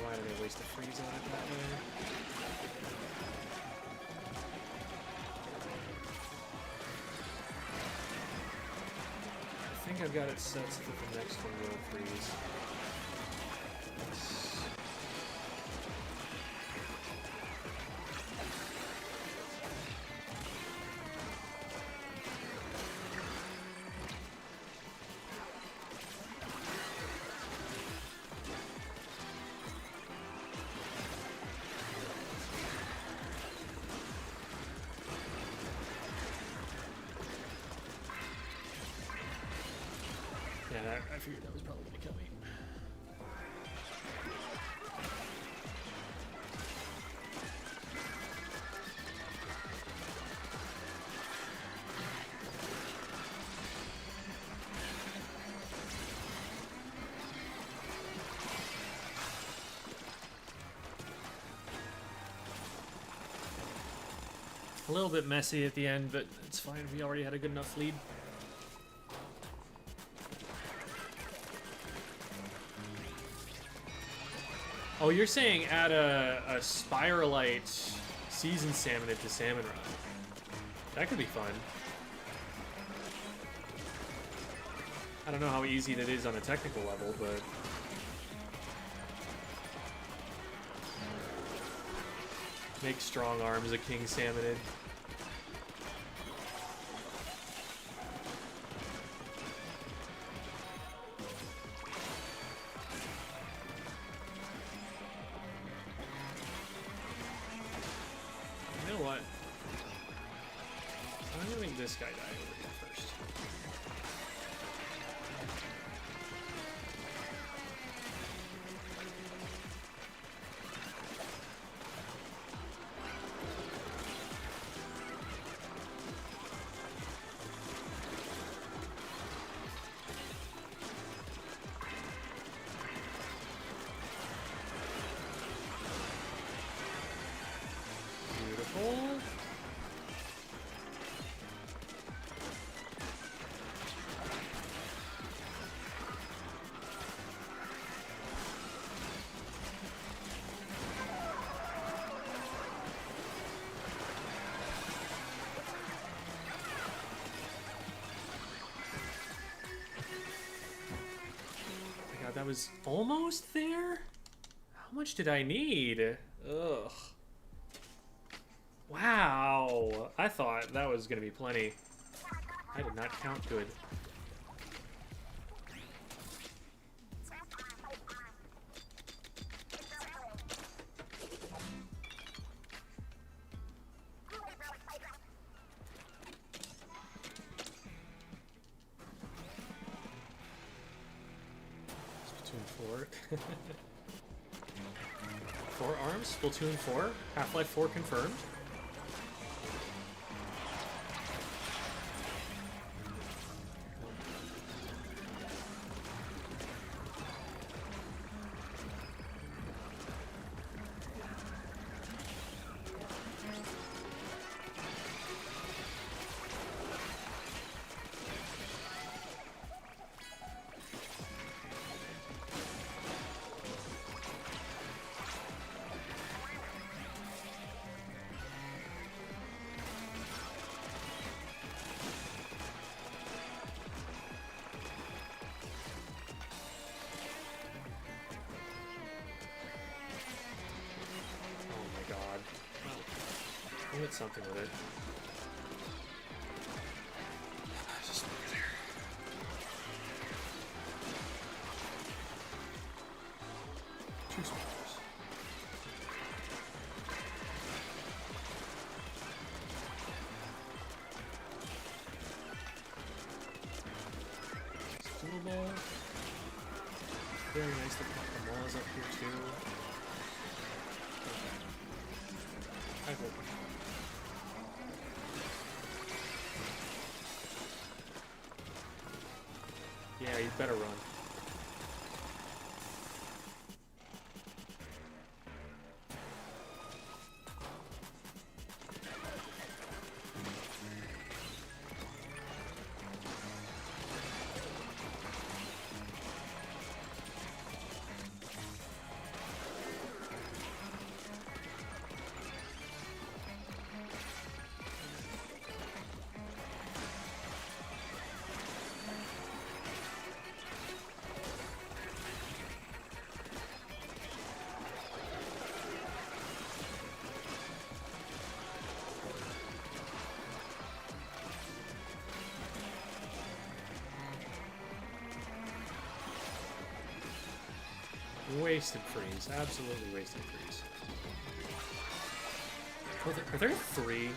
Why did I waste a freeze on it that way? I think I've got it set so that the next one will freeze. Yeah, I figured that was probably going to kill me. A little bit messy at the end, but it's fine. We already had a good enough lead. Oh, you're saying add a Spiralite Season Salmonid to Salmon Run. That could be fun. I don't know how easy that is on a technical level, but... Make Strong Arms a King Salmonid. You know what? I'm gonna make this guy die over here first. Beautiful. Oh my god, that was almost there? How much did I need? Ugh. Wow, I thought that was gonna be plenty. I did not count good. Splatoon 4. 4 arms? Splatoon 4? Half-Life 4 confirmed? hit something with it. Just look there. Two spiders. Ball. Very nice to pop the balls up here too. I hope. Yeah, you better run. Wasted freeze. Absolutely wasted freeze. Are there three?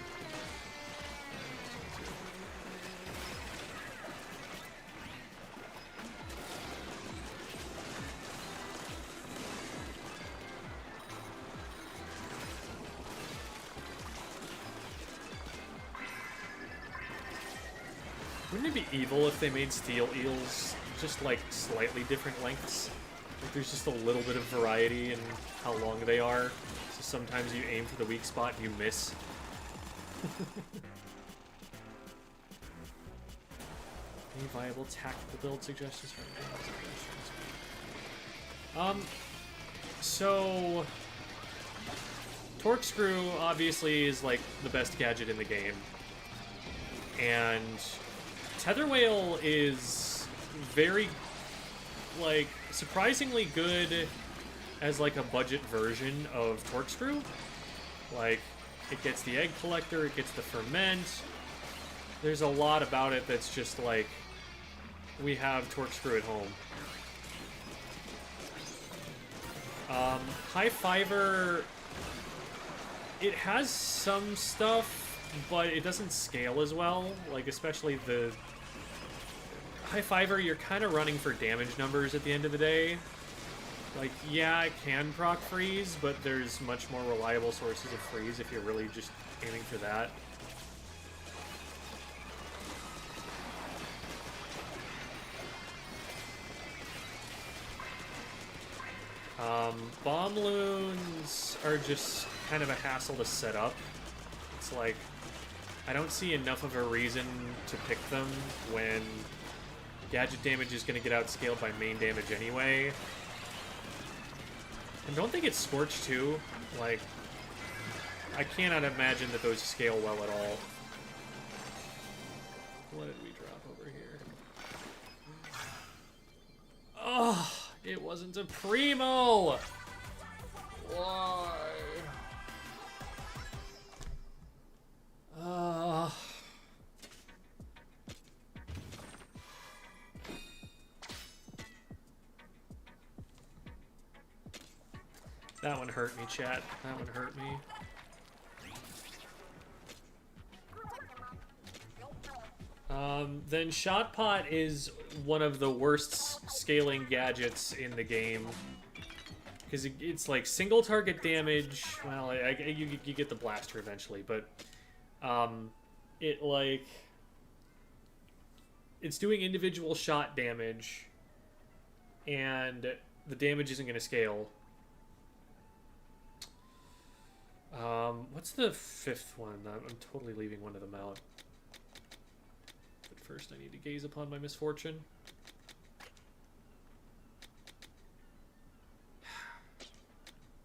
Wouldn't it be evil if they made steel eels just like slightly different lengths? Like there's just a little bit of variety in how long they are. So sometimes you aim for the weak spot and you miss. Any viable tactical build suggestions for so Torque-Screw obviously is like the best gadget in the game. And Tether Whale is very like surprisingly good as like a budget version of Torque-Screw. Like it gets the egg collector, it gets the ferment. There's a lot about it that's just like we have Torque-Screw at home. High Fiver, it has some stuff, but it doesn't scale as well. Like especially the High Fiver, you're kind of running for damage numbers at the end of the day. Like, yeah, it can proc freeze, but there's much more reliable sources of freeze if you're really just aiming for that. Bomb loons are just kind of a hassle to set up. It's like, I don't see enough of a reason to pick them when gadget damage is going to get outscaled by main damage anyway. And don't they get Scorch too? Like, I cannot imagine that those scale well at all. What did we drop over here? Oh, it wasn't a Primo! Why? That one hurt me, chat. That one hurt me. Then Shot Pot is one of the worst scaling gadgets in the game. Because it's like single target damage. Well, you get the blaster eventually, but it like it's doing individual shot damage, and the damage isn't going to scale. What's the fifth one? I'm totally leaving one of them out. But first I need to gaze upon my misfortune.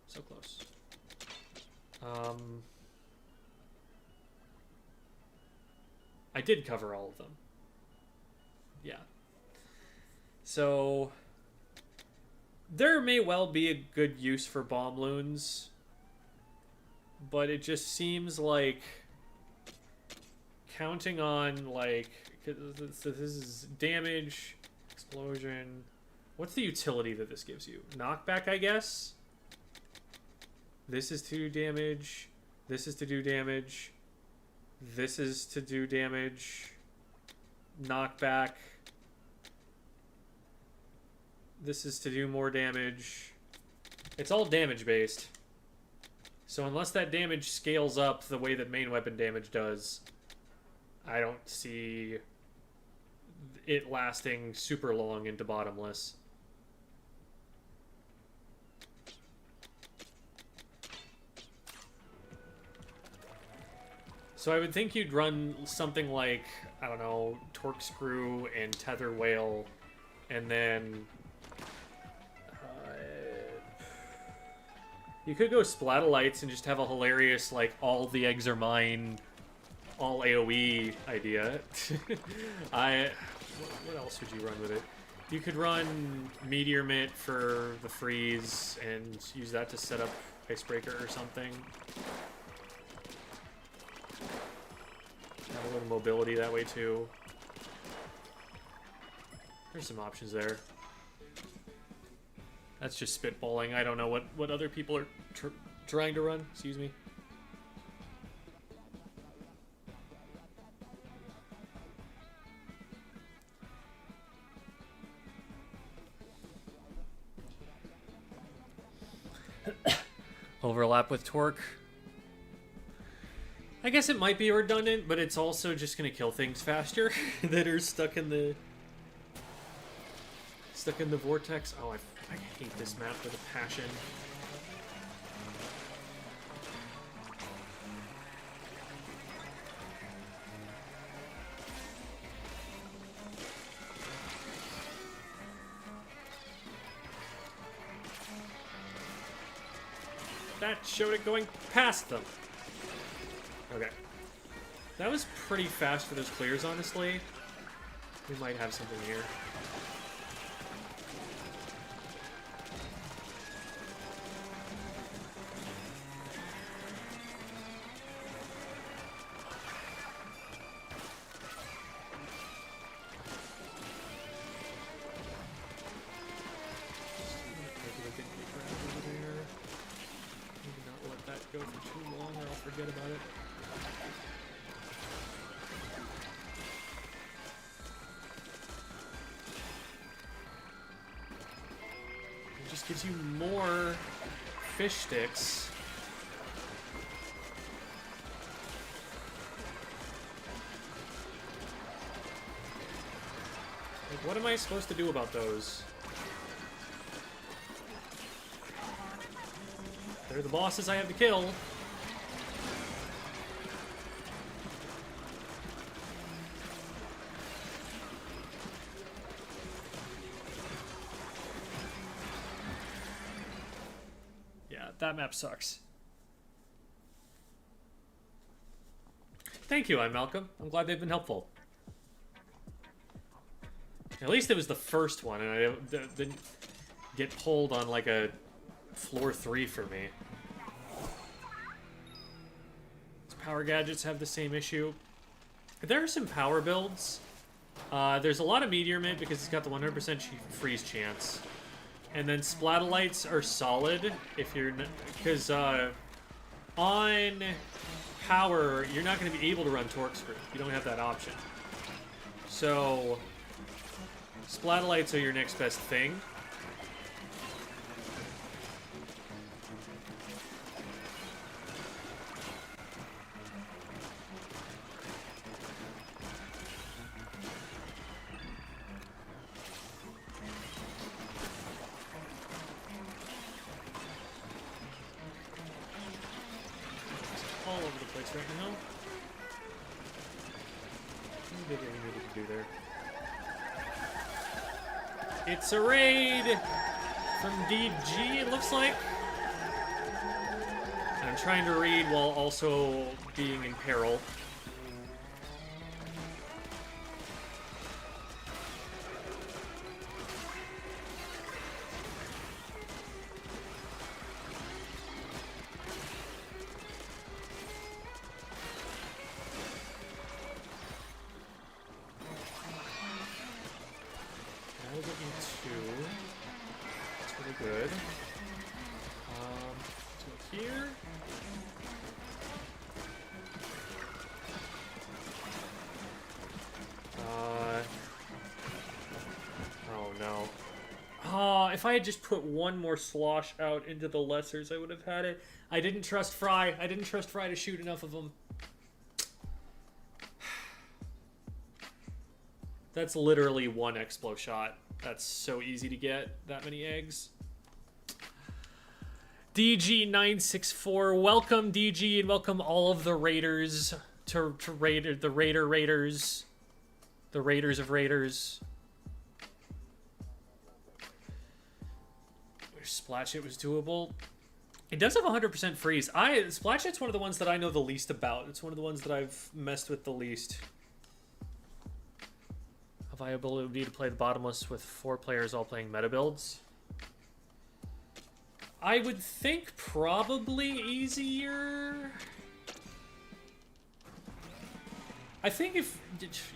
So close. I did cover all of them. Yeah. So there may well be a good use for bomb loons. but it just seems like counting on, like, so this is damage, explosion. What's the utility that this gives you? Knockback, I guess? This is to do damage. This is to do damage. This is to do damage. Knockback. This is to do more damage. It's all damage based. So unless that damage scales up the way that main weapon damage does, I don't see it lasting super long into Bottomless. So I would think you'd run something like, I don't know, Torque Screw and Tether Whale, and then you could go Splatalites and just have a hilarious, like, all the eggs are mine, all AoE idea. What else would you run with it? You could run Meteor Mitt for the freeze and use that to set up Icebreaker or something. Have a little mobility that way too. There's some options there. That's just spitballing. I don't know what other people are trying to run. Excuse me. Overlap with Torque. I guess it might be redundant, but it's also just going to kill things faster that are stuck in the vortex. Oh, I hate this map with a passion. That showed it going past them. Okay. That was pretty fast for those clears, honestly. We might have something here. Go for too long or I'll forget about it. It just gives you more fish sticks. Like, what am I supposed to do about those? They're the bosses I have to kill. Yeah, that map sucks. Thank you, I'm Malcolm. I'm glad they've been helpful. At least it was the first one, and I didn't get pulled on like a floor 3 for me. Power gadgets have the same issue. There are some power builds. There's a lot of Meteor Mitt because it's got the 100% freeze chance. And then Splatalites are solid if you're... Because on power, you're not going to be able to run Torque Screw. You don't have that option. So Splatalites are your next best thing. All over the place right now. What did we need to do there? It's a raid from DG, it looks like. I'm trying to read while also being in peril. good. To here. Oh no. Oh, if I had just put one more slosh out into the lessers, I would have had it. I didn't trust Fry. I didn't trust Fry to shoot enough of them. That's literally one Explo shot. That's so easy to get, that many eggs. DG964, welcome DG, and welcome all of the Raiders to the Raiders. The Raiders of Raiders. Splat Shit was doable. It does have 100% freeze. Splat Shit's one of the ones that I know the least about. It's one of the ones that I've messed with the least. A viable would be to play the Bottomless with 4 players all playing meta builds. I would think probably easier. I think if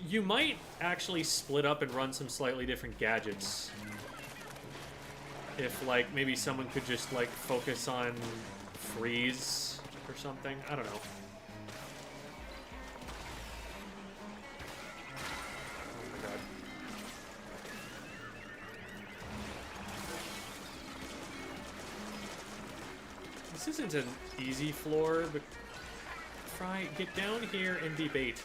you might actually split up and run some slightly different gadgets. If, like, maybe someone could just, like, focus on freeze or something. I don't know. Oh my god. This isn't an easy floor, but Fry, get down here and be bait.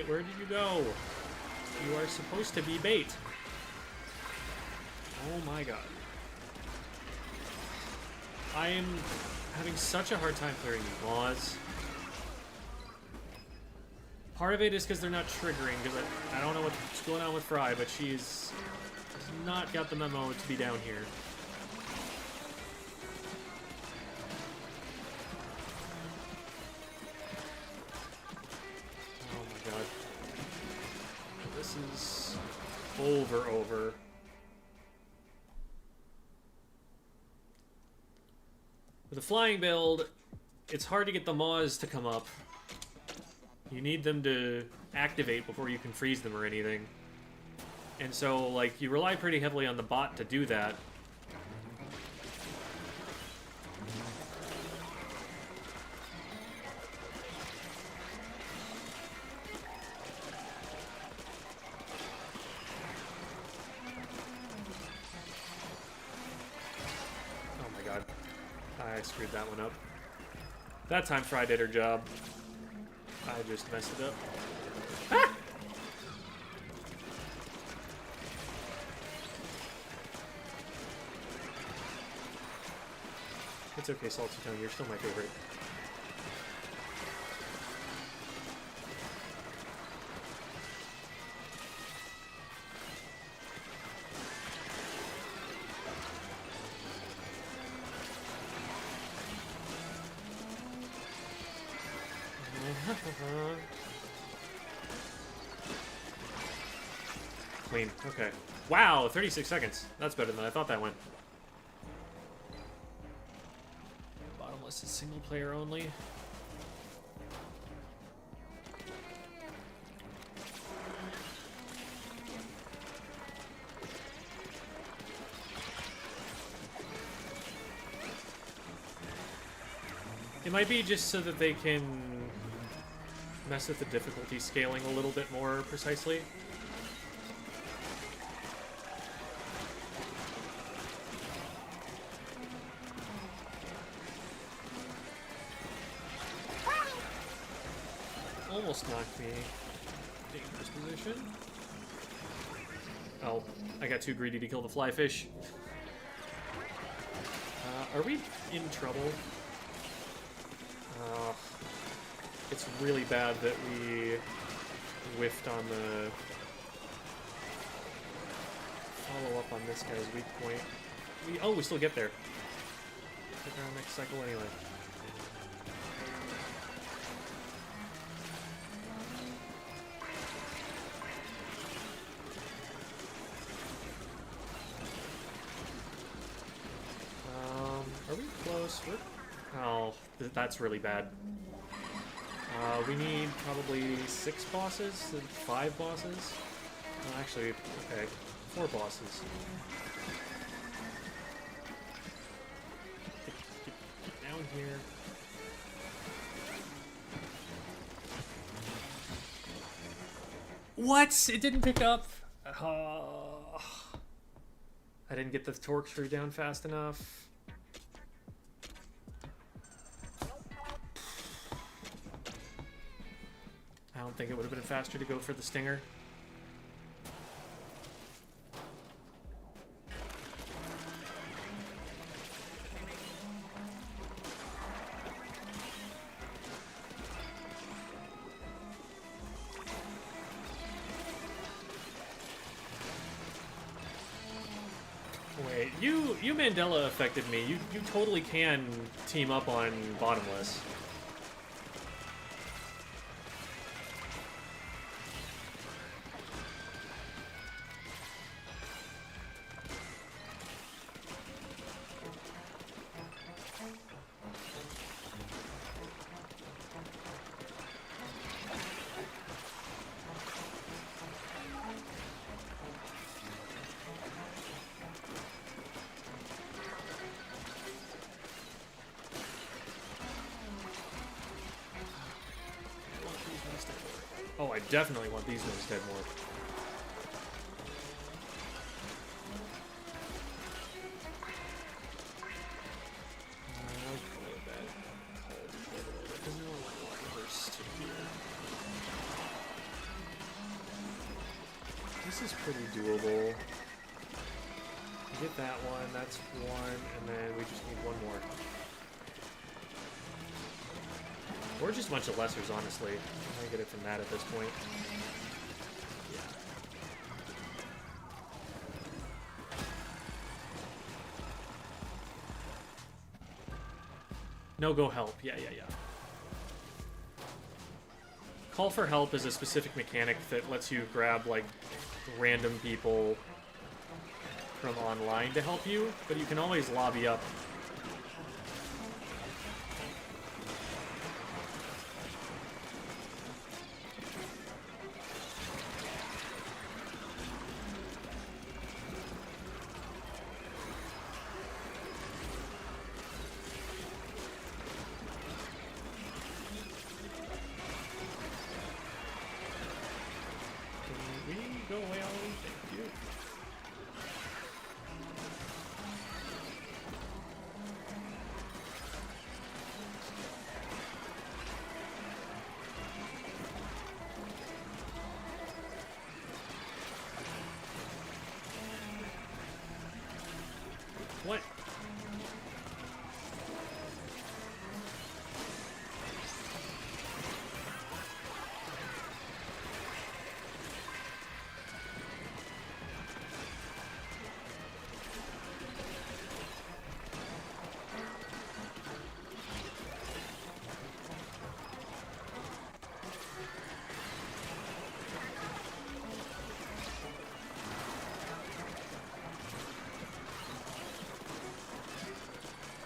Where did you go? You are supposed to be bait. Oh my god. I am having such a hard time clearing these laws. Part of it is because they're not triggering, because I don't know what's going on with Fry, but she's not got the memo to be down here. Over. With a flying build, it's hard to get the Maws to come up. You need them to activate before you can freeze them or anything. And so, like, you rely pretty heavily on the bot to do that. I screwed that one up. That time Fry did her job. I just messed it up. Ah! It's okay, Salty Tongue, you're still my favorite. Clean. Okay. Wow, 36 seconds. That's better than I thought that went. Bottomless is single player only. It might be just so that they can mess with the difficulty scaling a little bit more precisely. Almost knocked me. Dangerous position. Oh, I got too greedy to kill the fly fish. Are we in trouble? It's really bad that we whiffed on the follow up on this guy's weak point. We still get there. Take our next cycle anyway. Are we close? Oh, that's really bad. We need probably 6 bosses, 5 bosses. Oh, actually, okay, 4 bosses. Get down here. What? It didn't pick up. Oh. I didn't get the torque screw down fast enough. I don't think it would have been faster to go for the stinger. Wait, you Mandela affected me. You totally can team up on Bottomless. Oh, I definitely want these ones dead more. This is pretty doable. Get that one, that's one, and then we just need one more. Or just a bunch of lessers, honestly. I'm gonna get it from that at this point. Yeah. No go help. Yeah. Call for help is a specific mechanic that lets you grab, like, random people from online to help you, but you can always lobby up. Go away already? Thank you. What?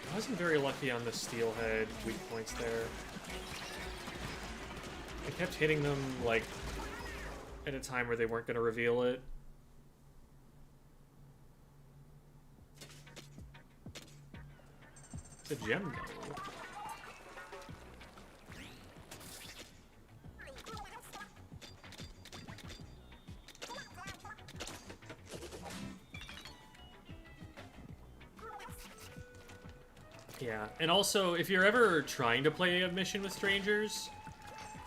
I wasn't very lucky on the steelhead weak points there. I kept hitting them, like, at a time where they weren't going to reveal it. It's a gem, though. Yeah, and also, if you're ever trying to play a mission with strangers,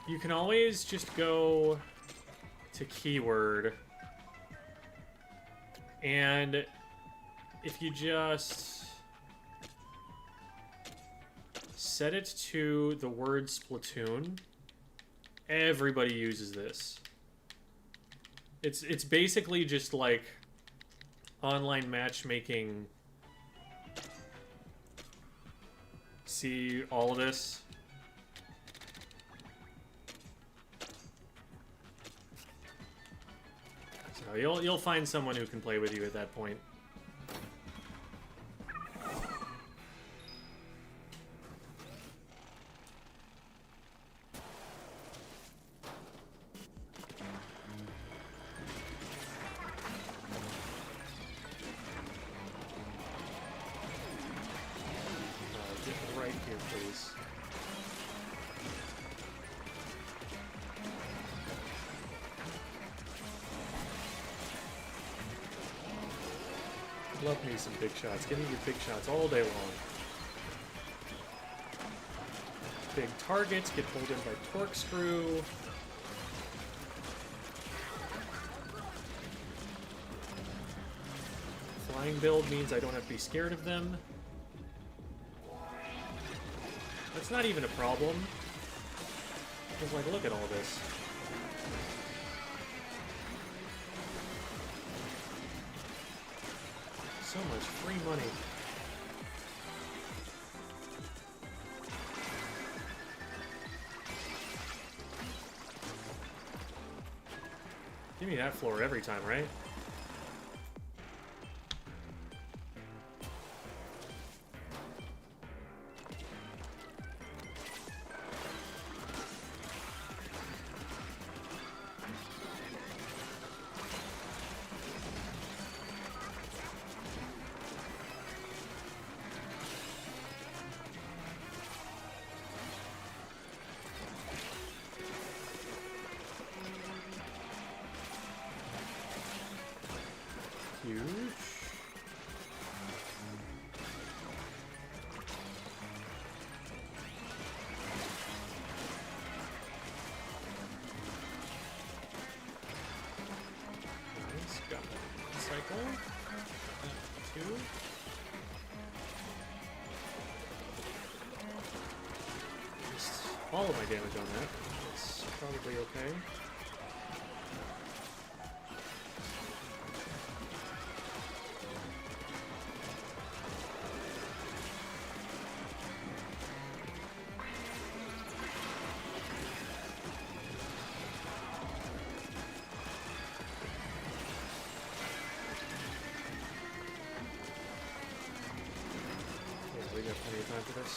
you can always just go to keyword, and if you just set it to the word Splatoon, everybody uses this. It's basically just like online matchmaking see all of this? So you'll find someone who can play with you at that point. Love me some big shots. Give me your big shots all day long. Big targets get pulled in by corkscrew. Flying build means I don't have to be scared of them. That's not even a problem. Because, like, look at all this. So much free money. Give me that floor every time, right? Huge. Nice. Got that cycle. Two. Just all of my damage on that. That's probably okay. We got plenty of time for this.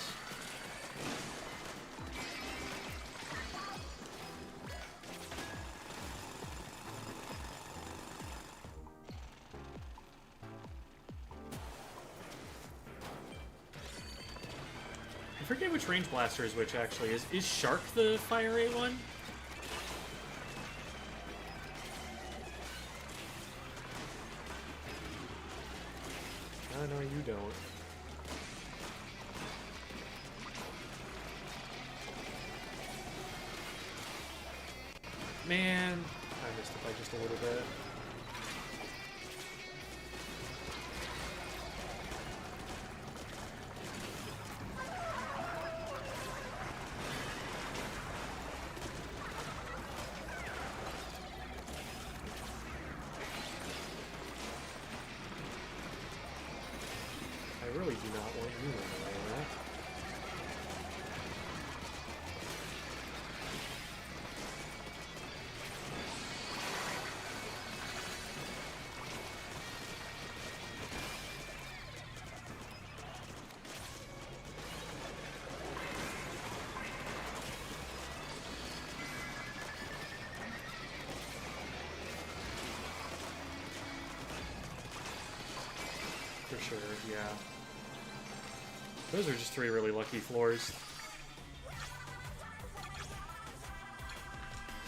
I forget which range blaster is which, actually. Is Shark the fire rate one? Oh, no, you don't. Man, I missed it by just a little bit. I really do not want you in the way of that. For sure, yeah. Those are just three really lucky floors.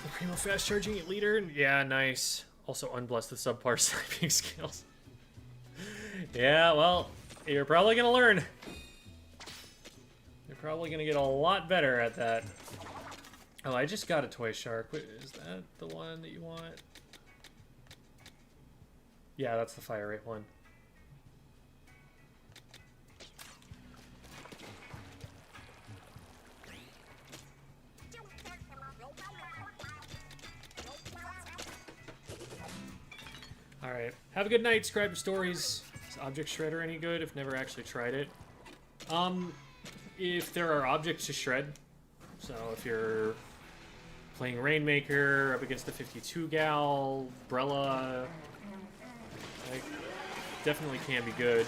The Primo fast charging it leader, yeah, nice. Also unblessed with subpar sniping skills. Yeah, well, you're probably gonna learn. You're probably gonna get a lot better at that. Oh, I just got a toy shark. Wait, is that the one that you want? Yeah, that's the fire rate one. Alright. Have a good night, Scribe of Stories. Is Object Shredder any good? I've never actually tried it. If there are objects to shred, so if you're playing Rainmaker up against the 52 gal, Brella, like, definitely can be good.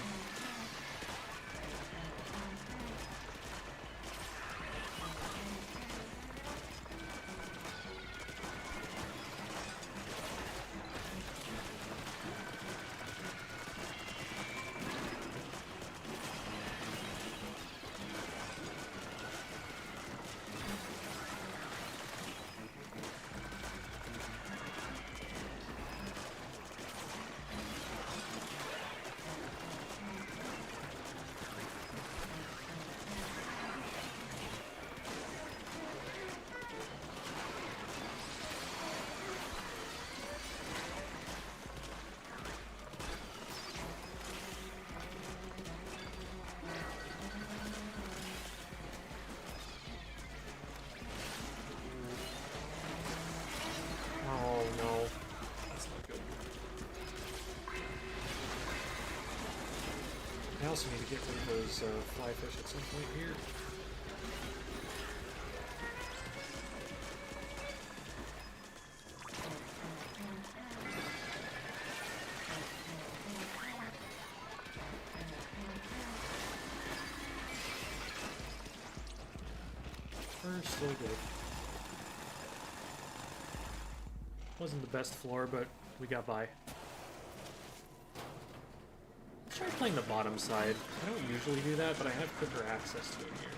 I also need to get rid of those fly fish at some point here. We're still good. Wasn't the best floor, but we got by. Try playing the bottom side. I don't usually do that, but I have quicker access to it here.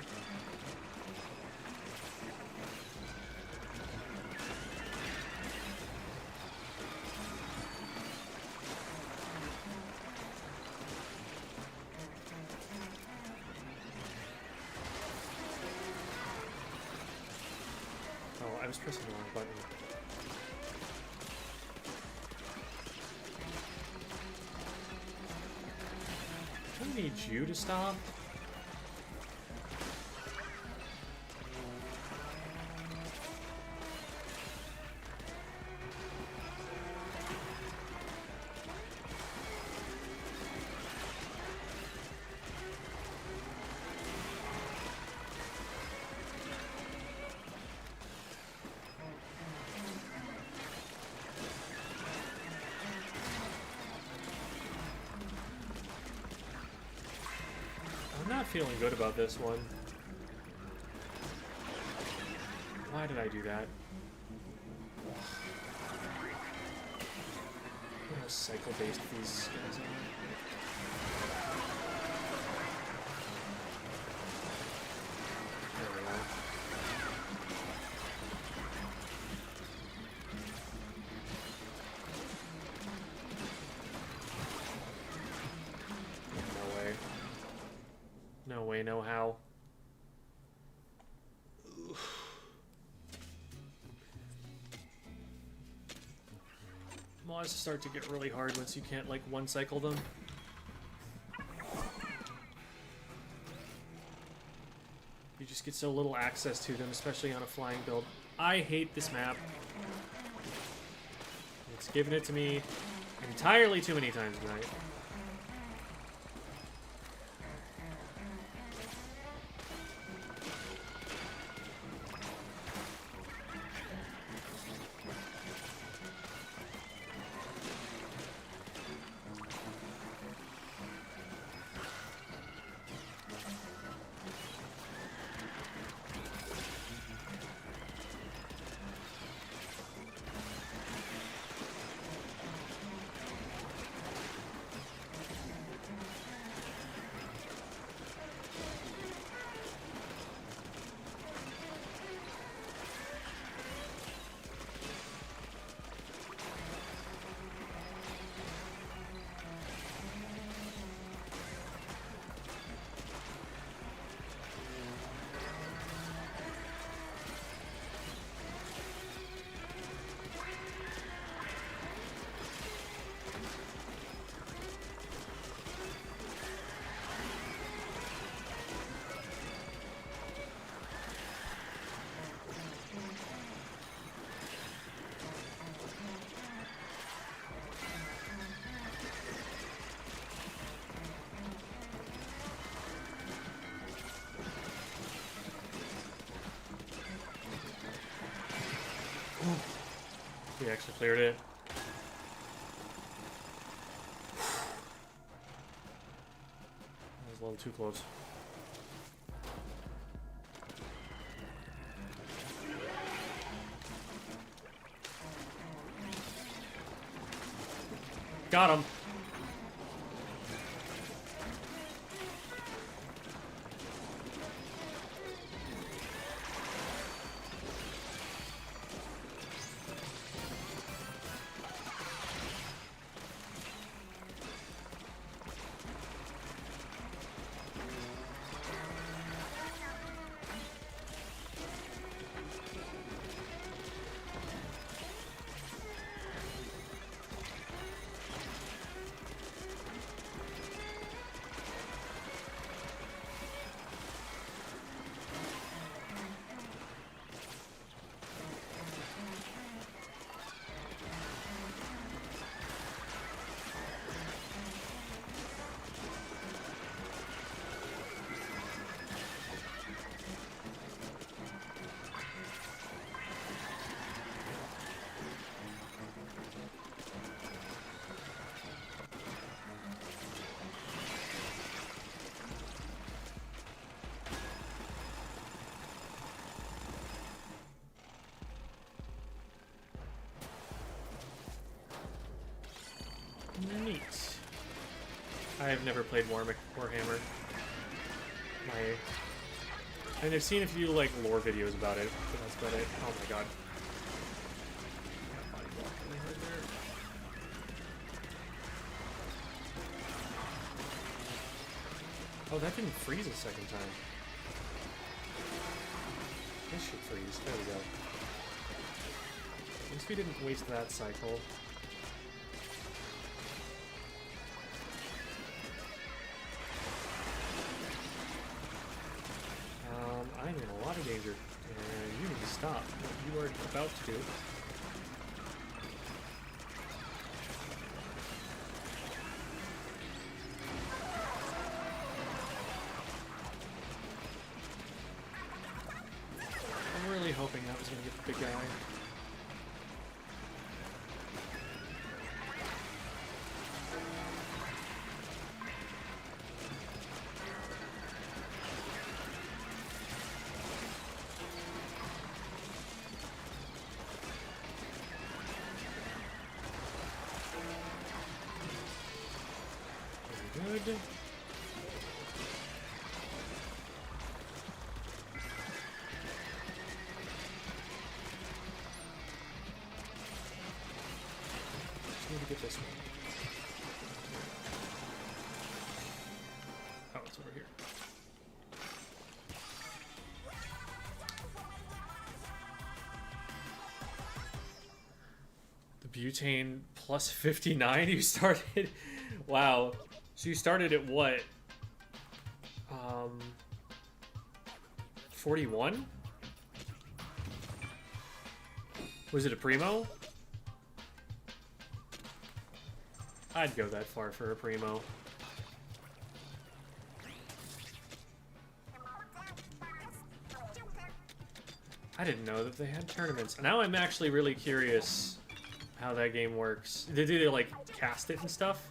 Oh, I was pressing the wrong button. I need you to stop. I'm not feeling good about this one. Why did I do that? How cycle-based these guys are. There we go. No way. No way, no how. Mods start to get really hard once you can't, like, one-cycle them. You just get so little access to them, especially on a flying build. I hate this map. It's given it to me entirely too many times tonight. We actually cleared it. That was a little too close. Got him. Neat. I have never played Warhammer. And I've seen a few like lore videos about it, but that's about it. Oh my god. Got body block really hard there. Oh, that didn't freeze a second time. This should freeze. There we go. At least we didn't waste that cycle. I'm in a lot of danger, and you need to stop what you are about to do. I'm really hoping that was going to get the big guy. Good. Just need to get this one. Oh, it's over here. The butane plus 59 you started? Wow. So you started at what? 41? Was it a primo? I'd go that far for a primo. I didn't know that they had tournaments. Now I'm actually really curious how that game works. Do they like cast it and stuff?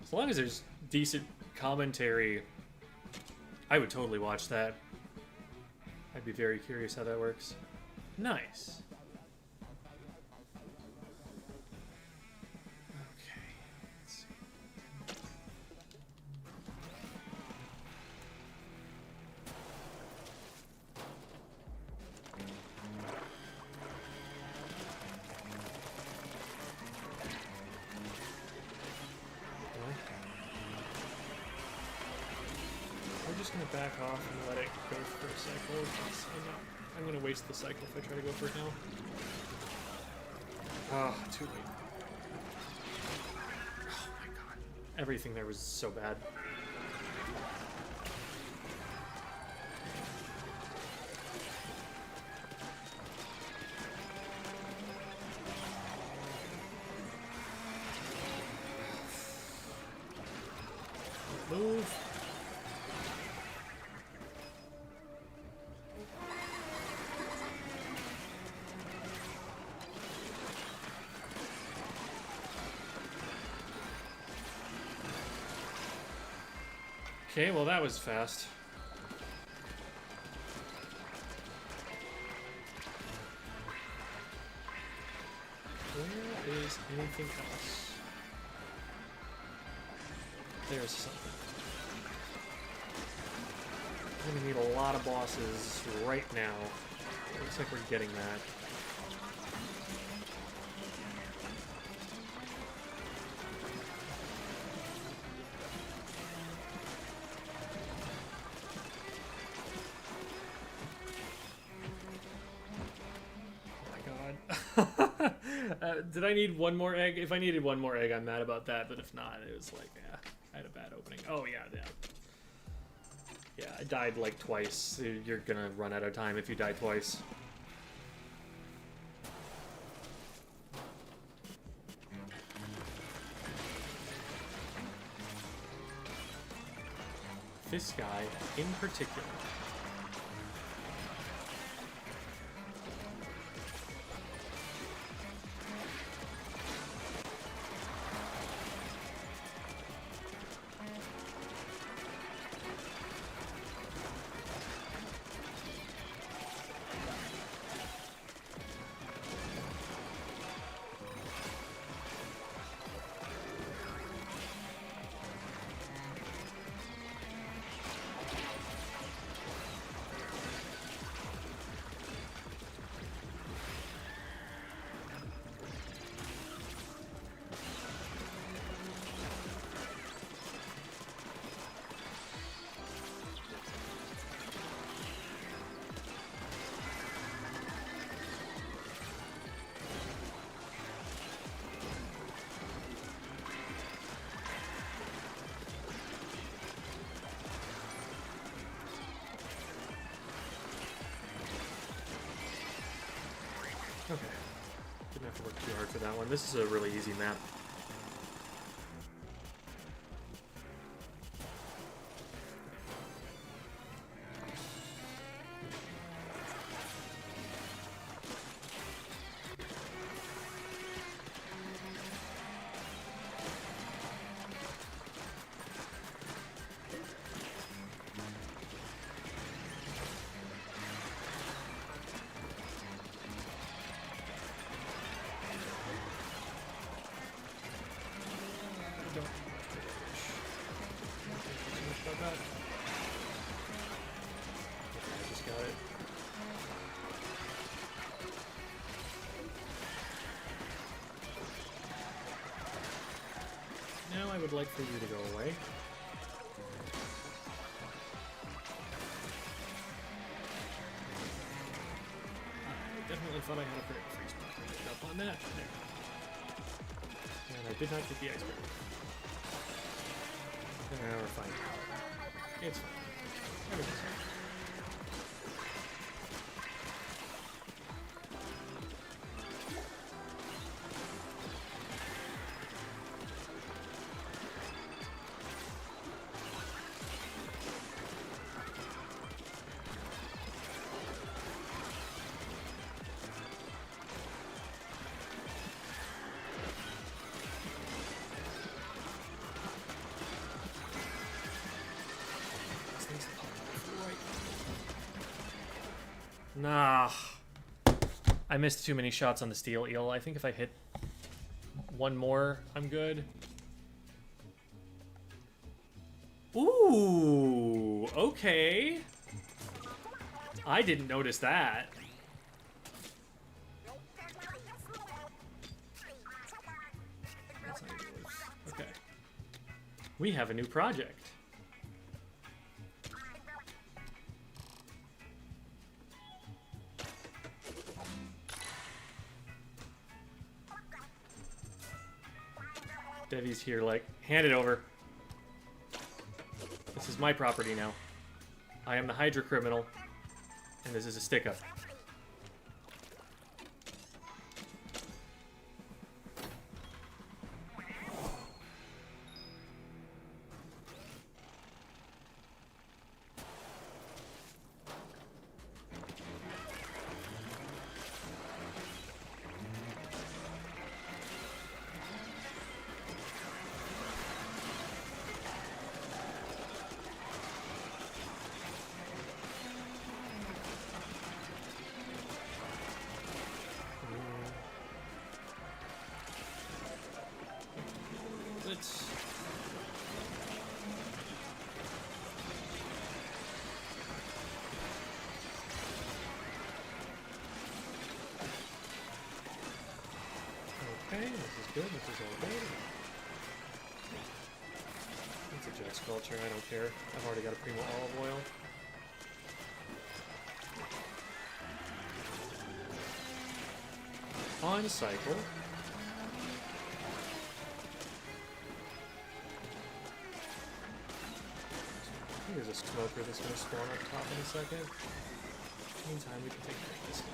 As long as there's decent commentary, I would totally watch that. I'd be very curious how that works. Nice. Okay, let's see. I'm just gonna back off and let it go for a cycle. I'm gonna waste the cycle if I try to go for it now. Ah, too late. Oh my god. Everything there was so bad. Move. Okay, well that was fast. Where is anything else? There's something. I'm gonna need a lot of bosses right now. Looks like we're getting that. Did I need one more egg? If I needed one more egg, I'm mad about that. But if not, it was like, yeah, I had a bad opening. Oh, yeah, yeah. Yeah, I died like twice. You're gonna run out of time if you die twice. This guy in particular. Okay. Didn't have to work too hard for that one. This is a really easy map. Now I would like for you to go away. I definitely thought I had a freeze block. I picked up on that. There. And I did not get the expert. We're fine. It's fine. Everything's fine. Nah. I missed too many shots on the steel eel. I think if I hit one more, I'm good. Ooh, okay. I didn't notice that. That's not even worse. Okay. We have a new project. Devi's here, like, hand it over. This is my property now. I am the Hydra criminal, and this is a stick-up. it. Okay, this is good. This is all good. It's a jet sculpture. I don't care. I've already got a Primo olive oil. On cycle. There's a smoker that's going to spawn up top in a second. Meantime, we can take care of this guy.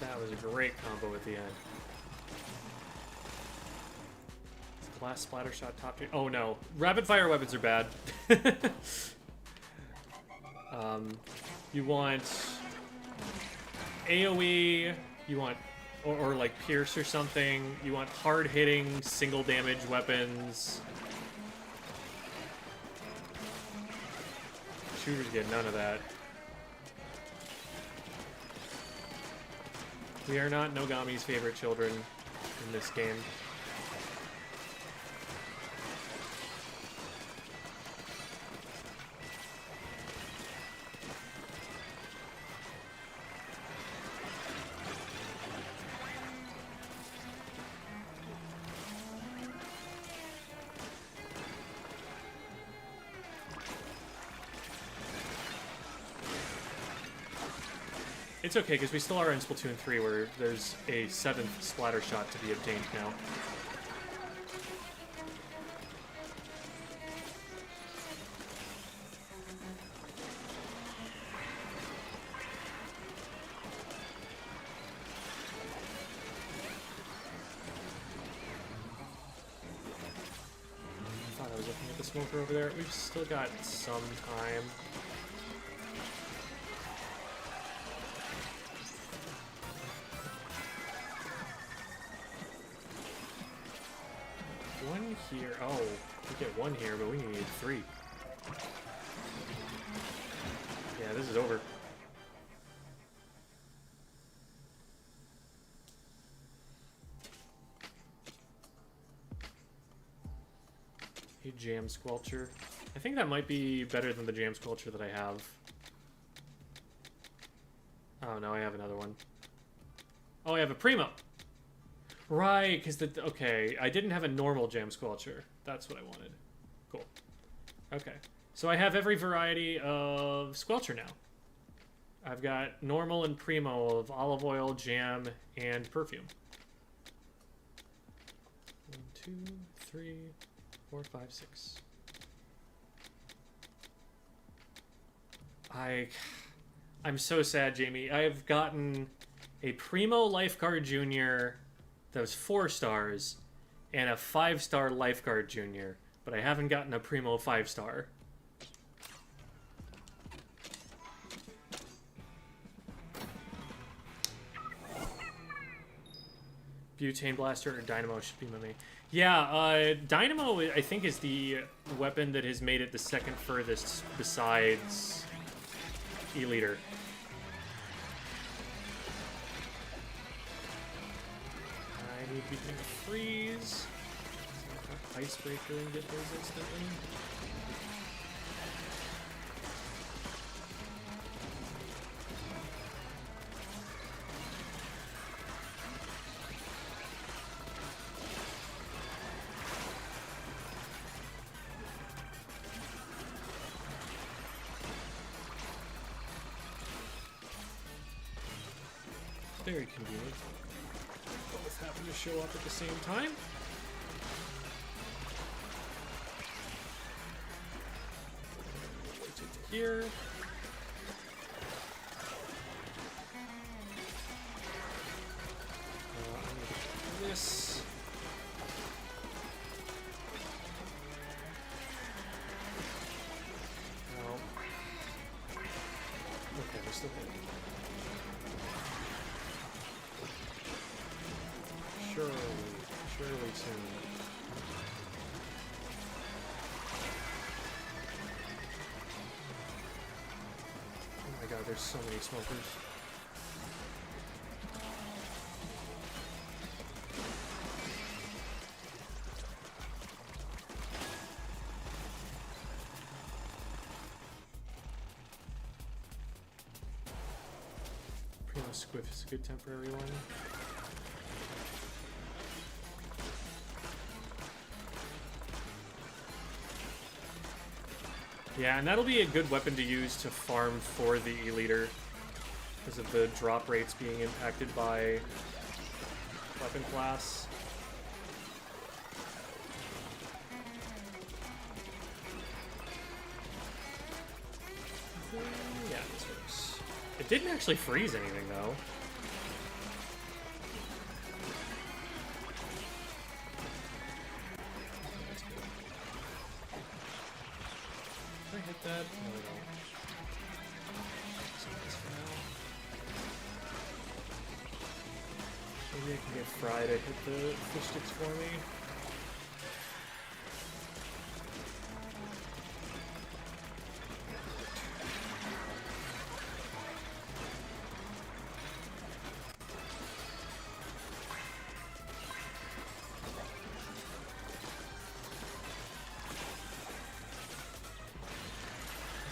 That was a great combo at the end. Glass splatter shot top tier. Oh no, rapid fire weapons are bad. You want AoE, you want, or like pierce or something. You want hard hitting single damage weapons. Shooters get none of that. We are not Nogami's favorite children in this game. It's okay, because we still are in Splatoon 3, where there's a 7th splatter shot to be obtained now. I thought I was looking at the smoker over there. We've still got some time. One here. Oh, we get one here, but we need 3. Yeah, this is over. A jam squelcher. I think that might be better than the jam squelcher that I have. Oh no, I have another one. Oh, I have a Primo. Right, because okay, I didn't have a normal jam squelcher. That's what I wanted. Cool. Okay, so I have every variety of squelcher now. I've got normal and primo of olive oil, jam, and perfume. 1, 2, 3, 4, 5, 6. I'm so sad, Jamie. I have gotten a Primo Lifeguard Junior that was 4 stars and a 5-star Lifeguard Junior, but I haven't gotten a Primo 5-star. Butane Blaster or Dynamo should be my main. Yeah, Dynamo, I think, is the weapon that has made it the second furthest besides E-Liter. I need to be doing a freeze. Icebreaker and get those instantly. Very convenient. Both happen to show up at the same time. Take it here. I'm gonna do this. No. Okay, we're still holding. Surely soon. Oh my god, there's so many smokers. Primo Squiff is a good temporary one. Yeah, and that'll be a good weapon to use to farm for the E-Leader because of the drop rates being impacted by weapon class. Yeah, this works. It didn't actually freeze anything, though. Did I hit that? No, I don't. Maybe I can get Fry to hit the fish sticks for me.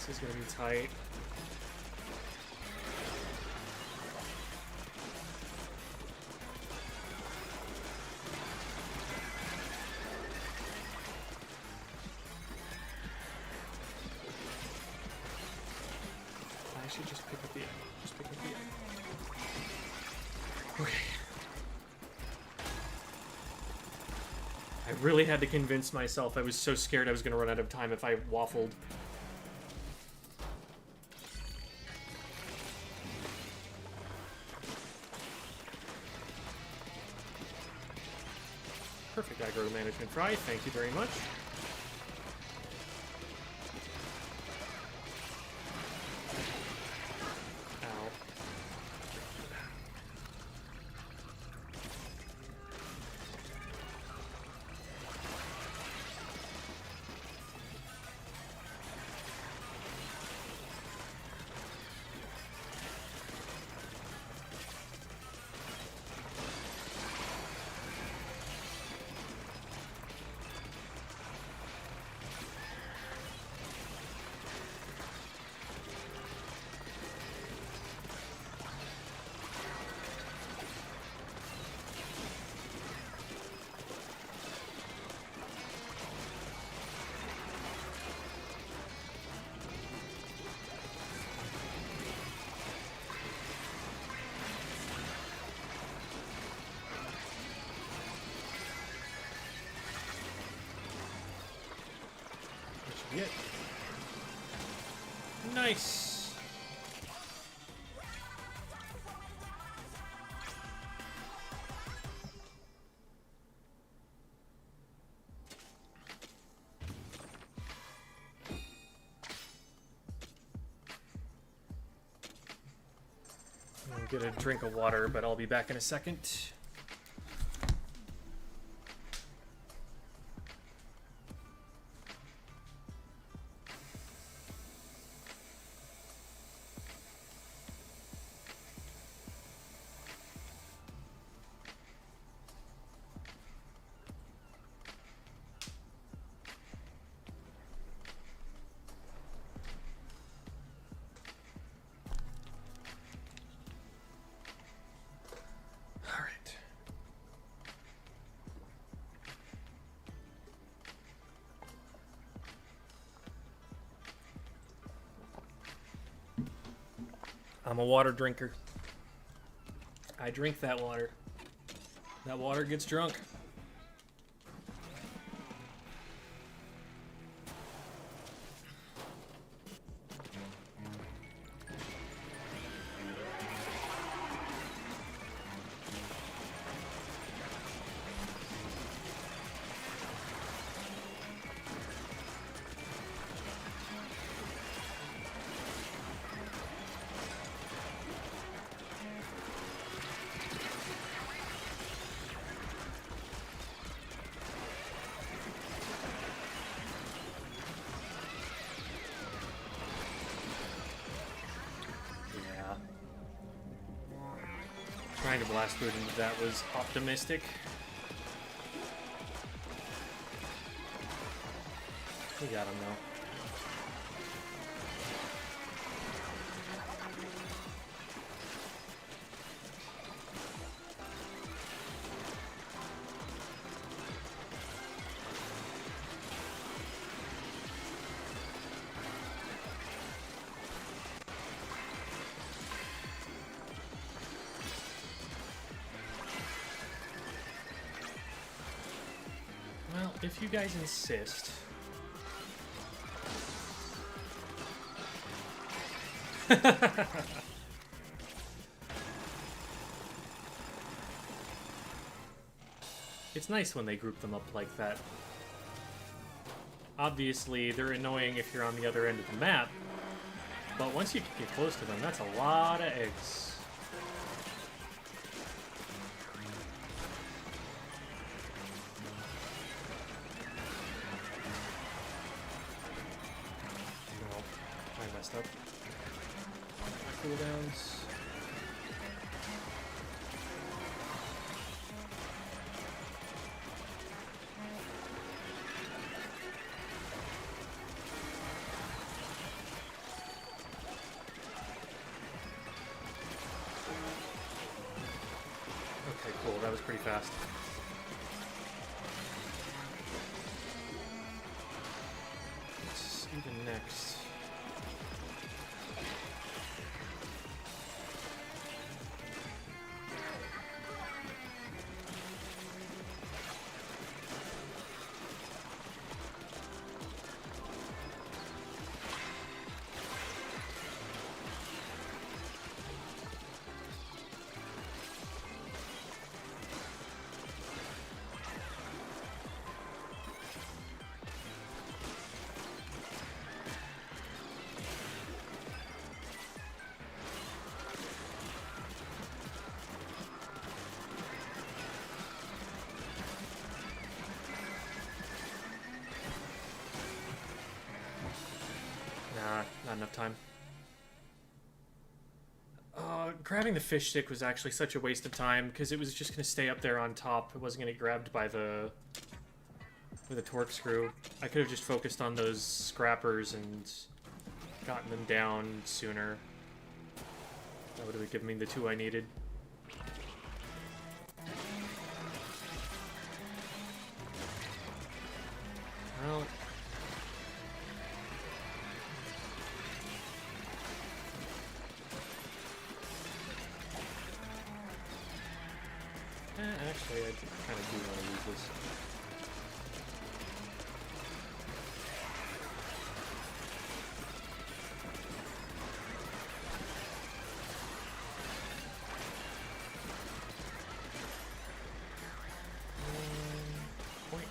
This is gonna be tight. I should just pick up the egg. Just pick up the egg. Okay. I really had to convince myself. I was so scared I was gonna run out of time if I waffled. Perfect aggro management, Fry. Thank you very much. Ow. That should be it. Nice. I'll get a drink of water, but I'll be back in a second. All right. I'm a water drinker. I drink that water. That water gets drunk. Trying to blast food into that was optimistic. We got him though. Well, if you guys insist. It's nice when they group them up like that. Obviously, they're annoying if you're on the other end of the map, but once you get close to them, that's a lot of eggs. Up. Cooldowns. Okay, cool. That was pretty fast. What's even next? Not enough time. Grabbing the fish stick was actually such a waste of time because it was just going to stay up there on top. It wasn't going to get grabbed by the torque screw. I could have just focused on those scrappers and gotten them down sooner. That would have given me the 2 I needed. Well... actually, I kind of do want to use this. Boink.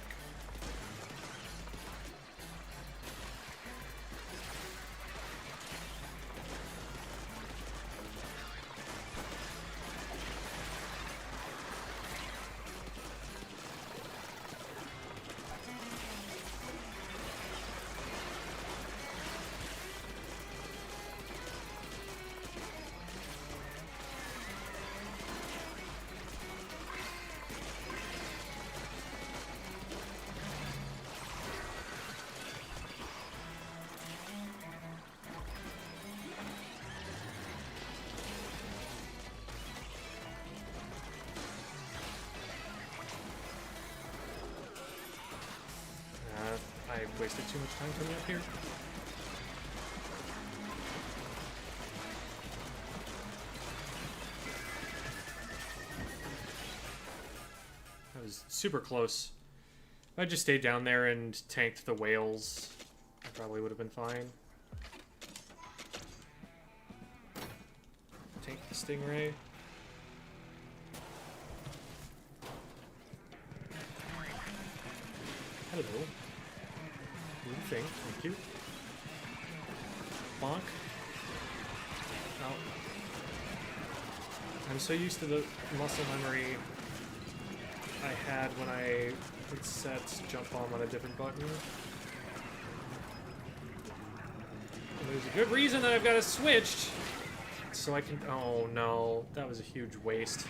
I wasted too much time coming up here. That was super close. If I just stayed down there and tanked the whales, I probably would have been fine. Tank the stingray. Hello. New thing, thank you. Bonk. Oh. I'm so used to the muscle memory I had when I would set jump bomb on a different button. And there's a good reason that I've got it switched. So I can... Oh no, that was a huge waste.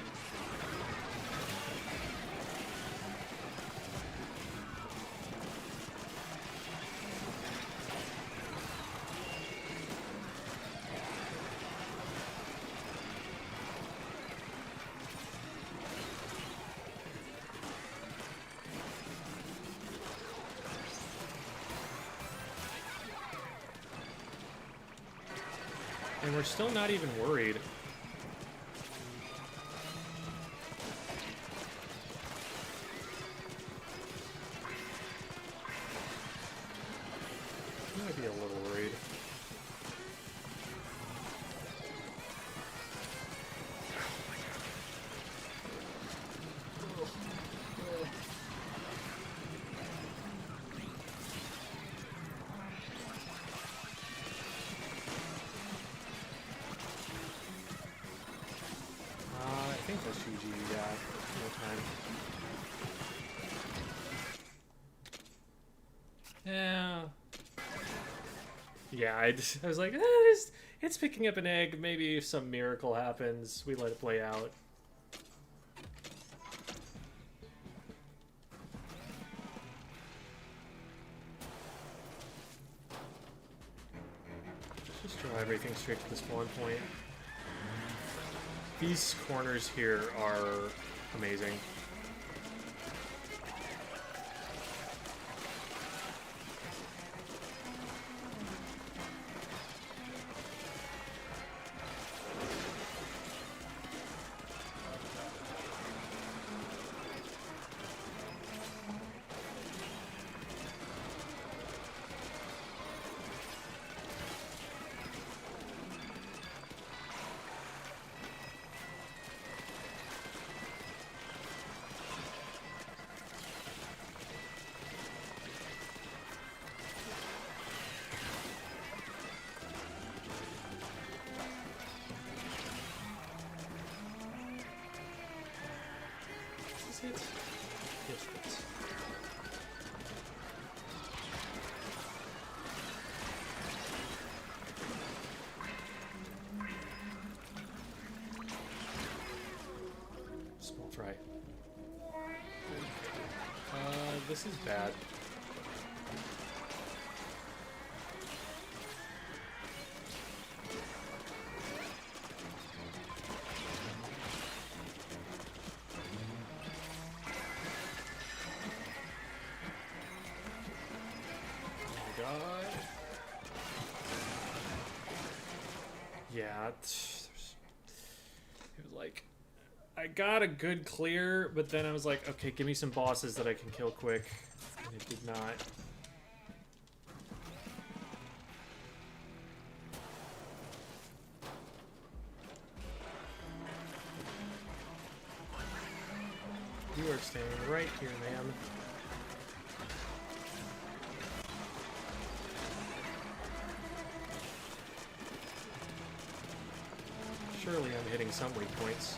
And we're still not even worried. Might be a little worried. I think that's GG, yeah. No time. Yeah. Yeah, I was like, it's picking up an egg. Maybe if some miracle happens, we let it play out. Just draw everything straight to the spawn point. These corners here are amazing. Is it? Yes, it is. Small fry. This is bad. God. Yeah, it was like, I got a good clear, but then I was like, okay, give me some bosses that I can kill quick. And it did not. You are staying right here, man. Surely I'm hitting some weak points.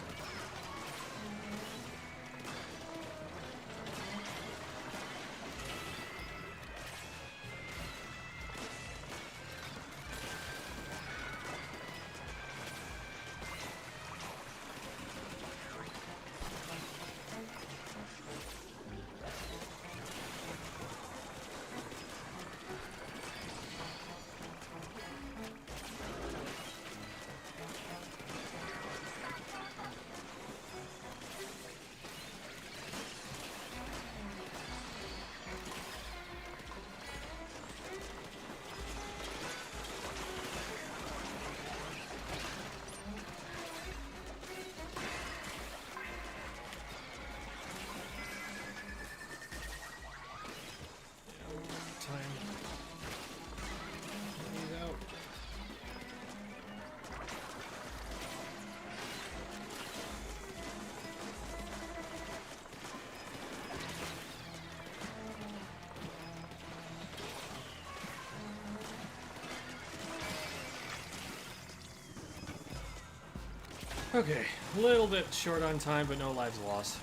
Okay, a little bit short on time, but no lives lost.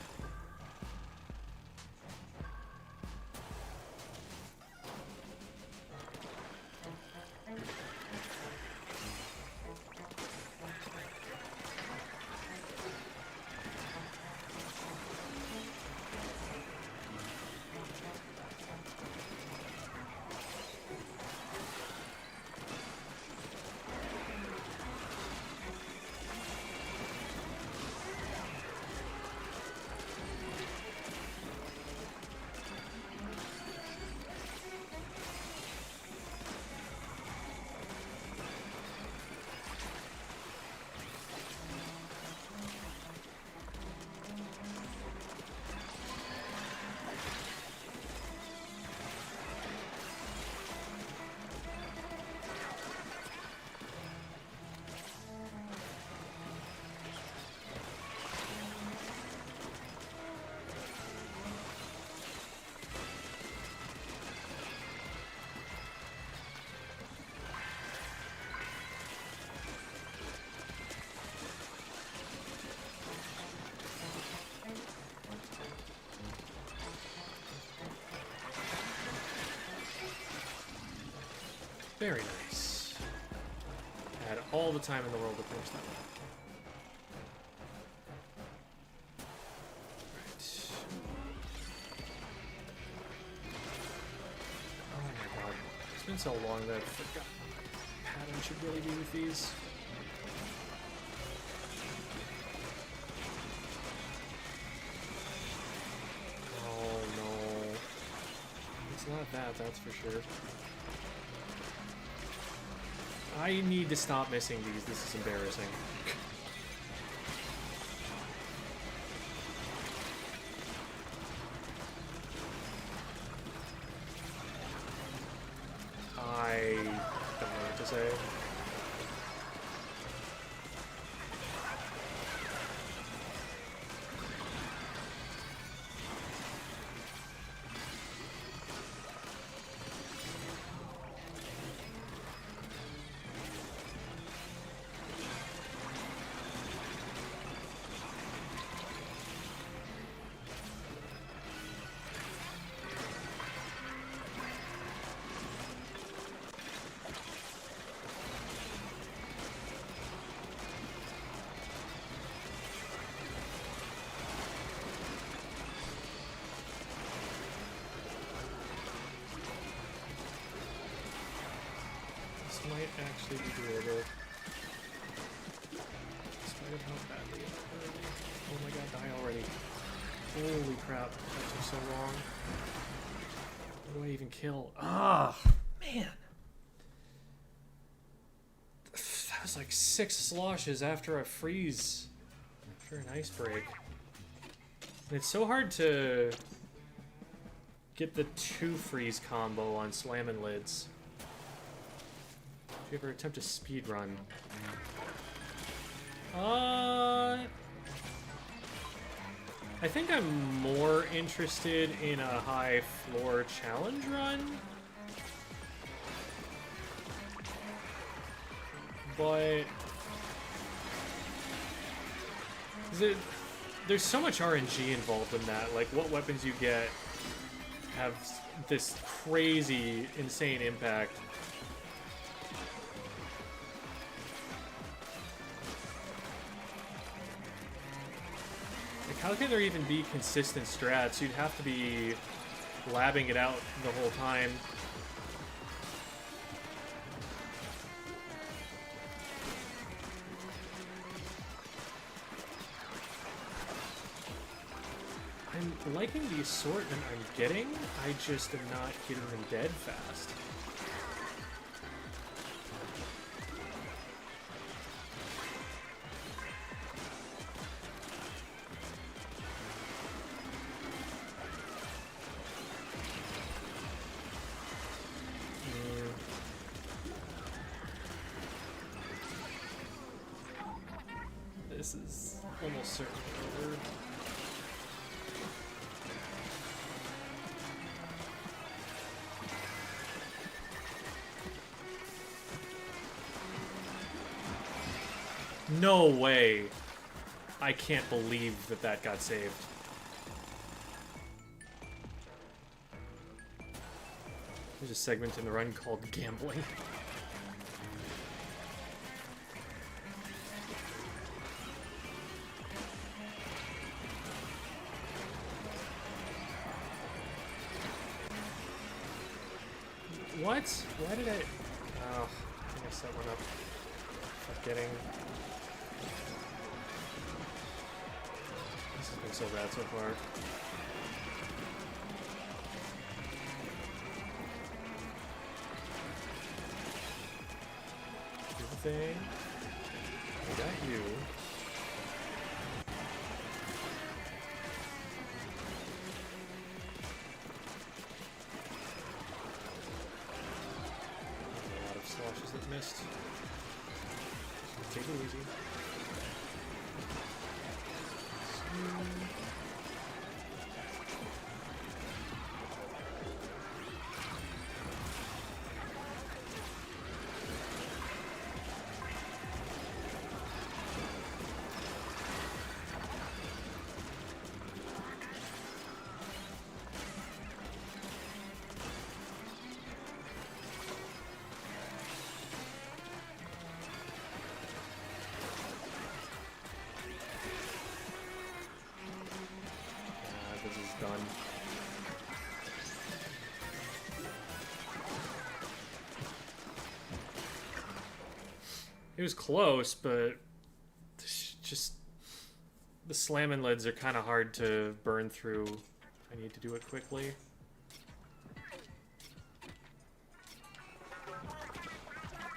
Very nice. I had all the time in the world to finish that one. It's been so long that I forgot what the pattern should really be with these. Oh no. It's not that, that's for sure. I need to stop missing these. This is embarrassing. I don't know what to say. Might actually be doable. Despite how badly it already. Oh my god, die already. Holy crap, that took so long. What do I even kill? Ah, man. That was like 6 sloshes after a freeze. After an ice break. And it's so hard to get the 2 freeze combo on slamming lids. If you ever attempt a speed run. I think I'm more interested in a high floor challenge run. But there's so much RNG involved in that. Like, what weapons you get have this crazy, insane impact. How can there even be consistent strats? You'd have to be labbing it out the whole time. I'm liking the assortment I'm getting, I just am not getting them dead fast. This is almost certainly over. No way! I can't believe that that got saved. There's a segment in the run called Gambling. What? Why did I... Oh, I think I set one up. Forgetting. This has been so bad so far. Do the thing. I got you. Sloshes that missed. Take it easy. done. It was close, but just the slamming lids are kind of hard to burn through. I need to do it quickly.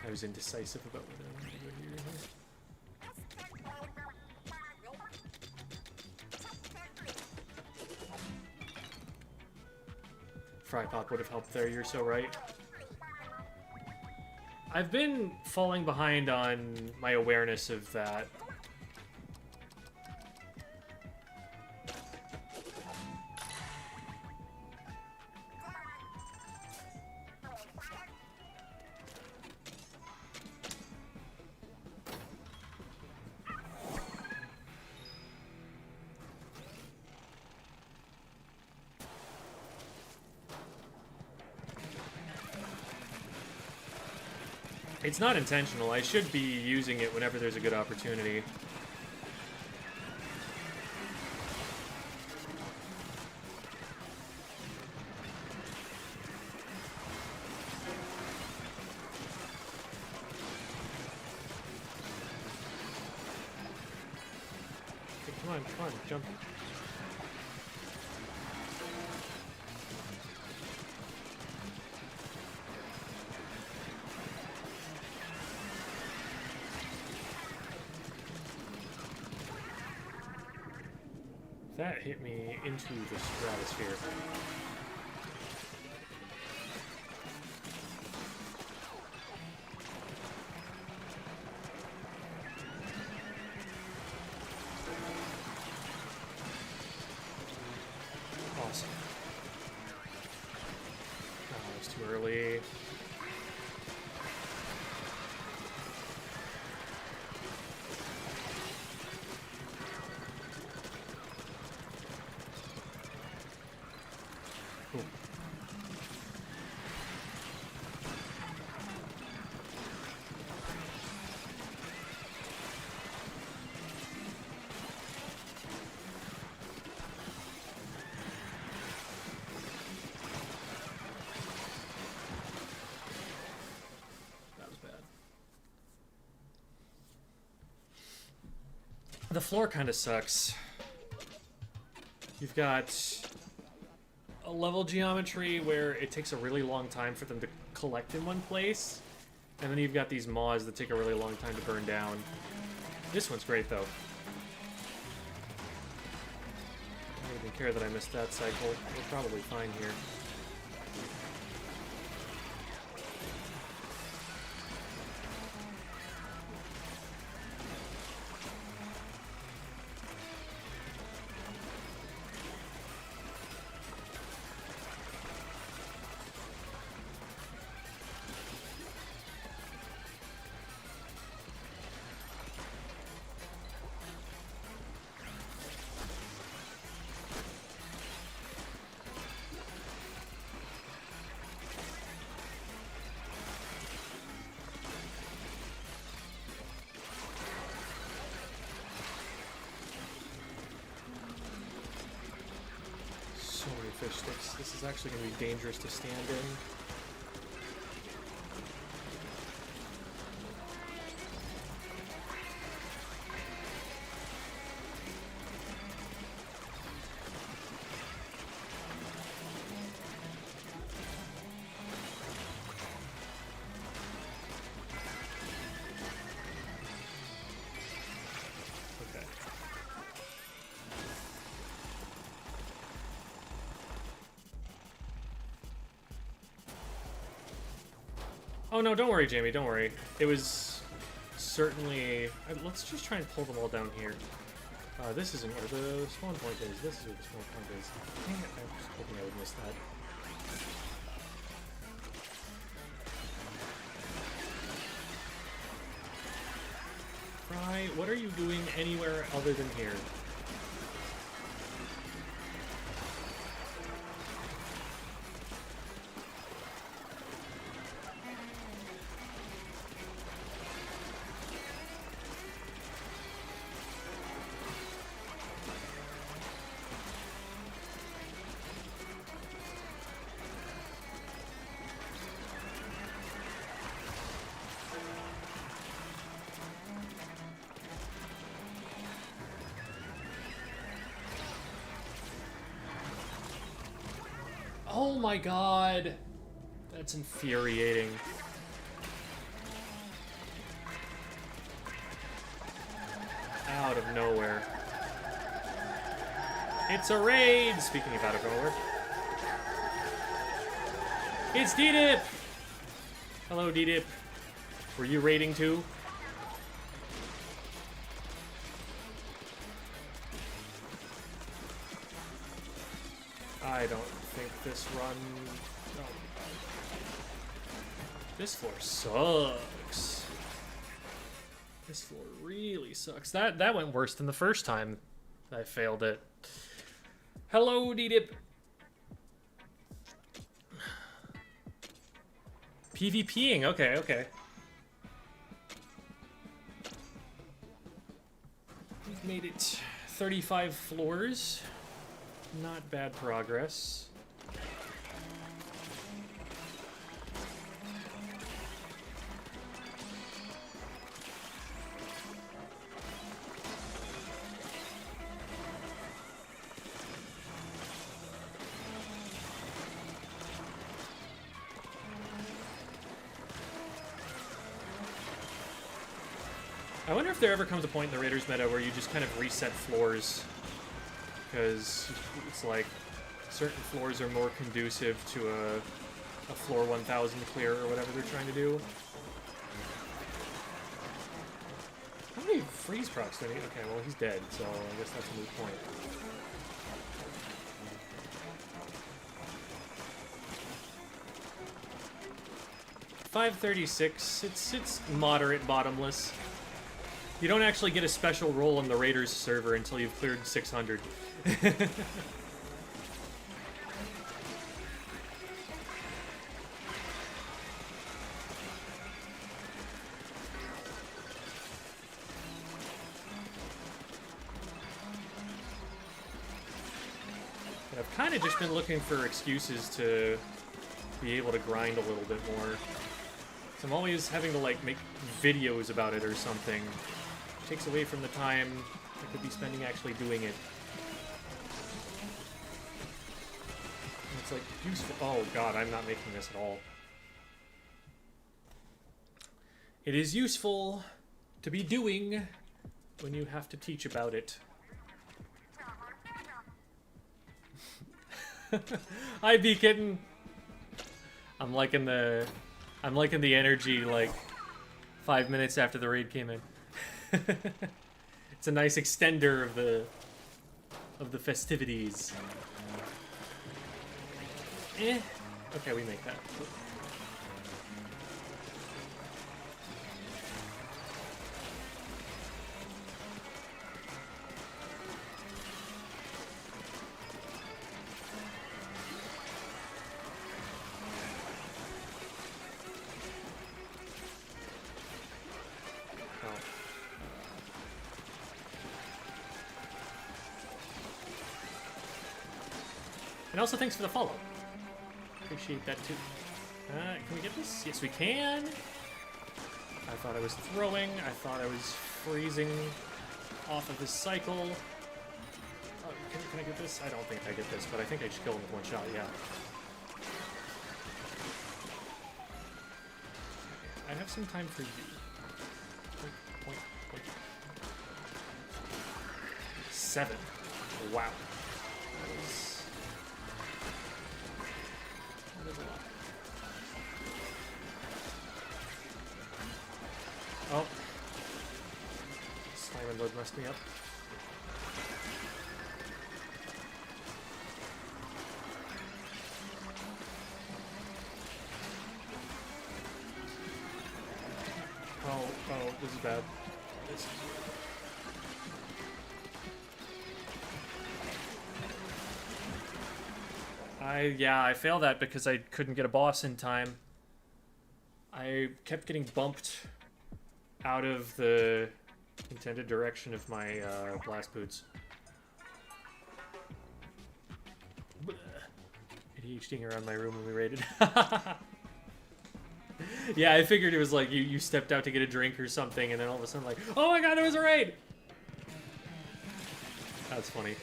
I was indecisive about whether I wanted to go here or not. Fry pop would have helped there, you're so right. I've been falling behind on my awareness of that. It's not intentional. I should be using it whenever there's a good opportunity. Okay, come on, jump. That hit me into the stratosphere. Awesome. Oh, it was too early. The floor kind of sucks. You've got a level geometry where it takes a really long time for them to collect in one place, and then you've got these maws that take a really long time to burn down. This one's great, though. I don't even care that I missed that cycle. We're probably fine here. Fish sticks. This is actually going to be dangerous to stand in. Oh no, don't worry, Jamie, don't worry. It was certainly... let's just try and pull them all down here. This isn't where the spawn point is. This is where the spawn point is. Dang it, I was hoping I would miss that. Fry, what are you doing anywhere other than here? Oh my god. That's infuriating. Out of nowhere. It's a raid! Speaking of out of nowhere. It's D-Dip! Hello, D-Dip. Were you raiding too? I don't think this run... Oh. This floor sucks. This floor really sucks. That went worse than the first time I failed it. Hello, D-Dip. PvPing, okay, okay. We've made it 35 floors. Not bad progress. I wonder if there ever comes a point in the Raiders meta where you just kind of reset floors. Because it's like certain floors are more conducive to a floor 1000 clear or whatever they're trying to do. How many freeze procs do I need? Okay, well he's dead, so I guess that's a moot point. $536. It's moderate bottomless. You don't actually get a special role in the Raiders server until you've cleared 600. But I've kind of just been looking for excuses to be able to grind a little bit more. So I'm always having to like make videos about it or something. It takes away from the time I could be spending actually doing it. And it's like useful. Oh god, I'm not making this at all. It is useful to be doing when you have to teach about it. Hi, B Kitten. I'm liking the energy like 5 minutes after the raid came in. It's a nice extender of the festivities. Eh. Okay, we make that. And also, thanks for the follow. Appreciate that, too. Can we get this? Yes, we can. I thought I was throwing. I thought I was freezing off of this cycle. Oh, can I get this? I don't think I get this, but I think I just kill him with one shot, yeah. I have some time for you. Point, point, point. 7. Wow. That was... Oh. Slam and load messed me up. Oh, this is bad. This is... I failed that because I couldn't get a boss in time. I kept getting bumped out of the intended direction of my blast boots. ADHDing around my room when we raided. Yeah, I figured it was like you stepped out to get a drink or something, and then all of a sudden like, oh my god, there was a raid! That's funny.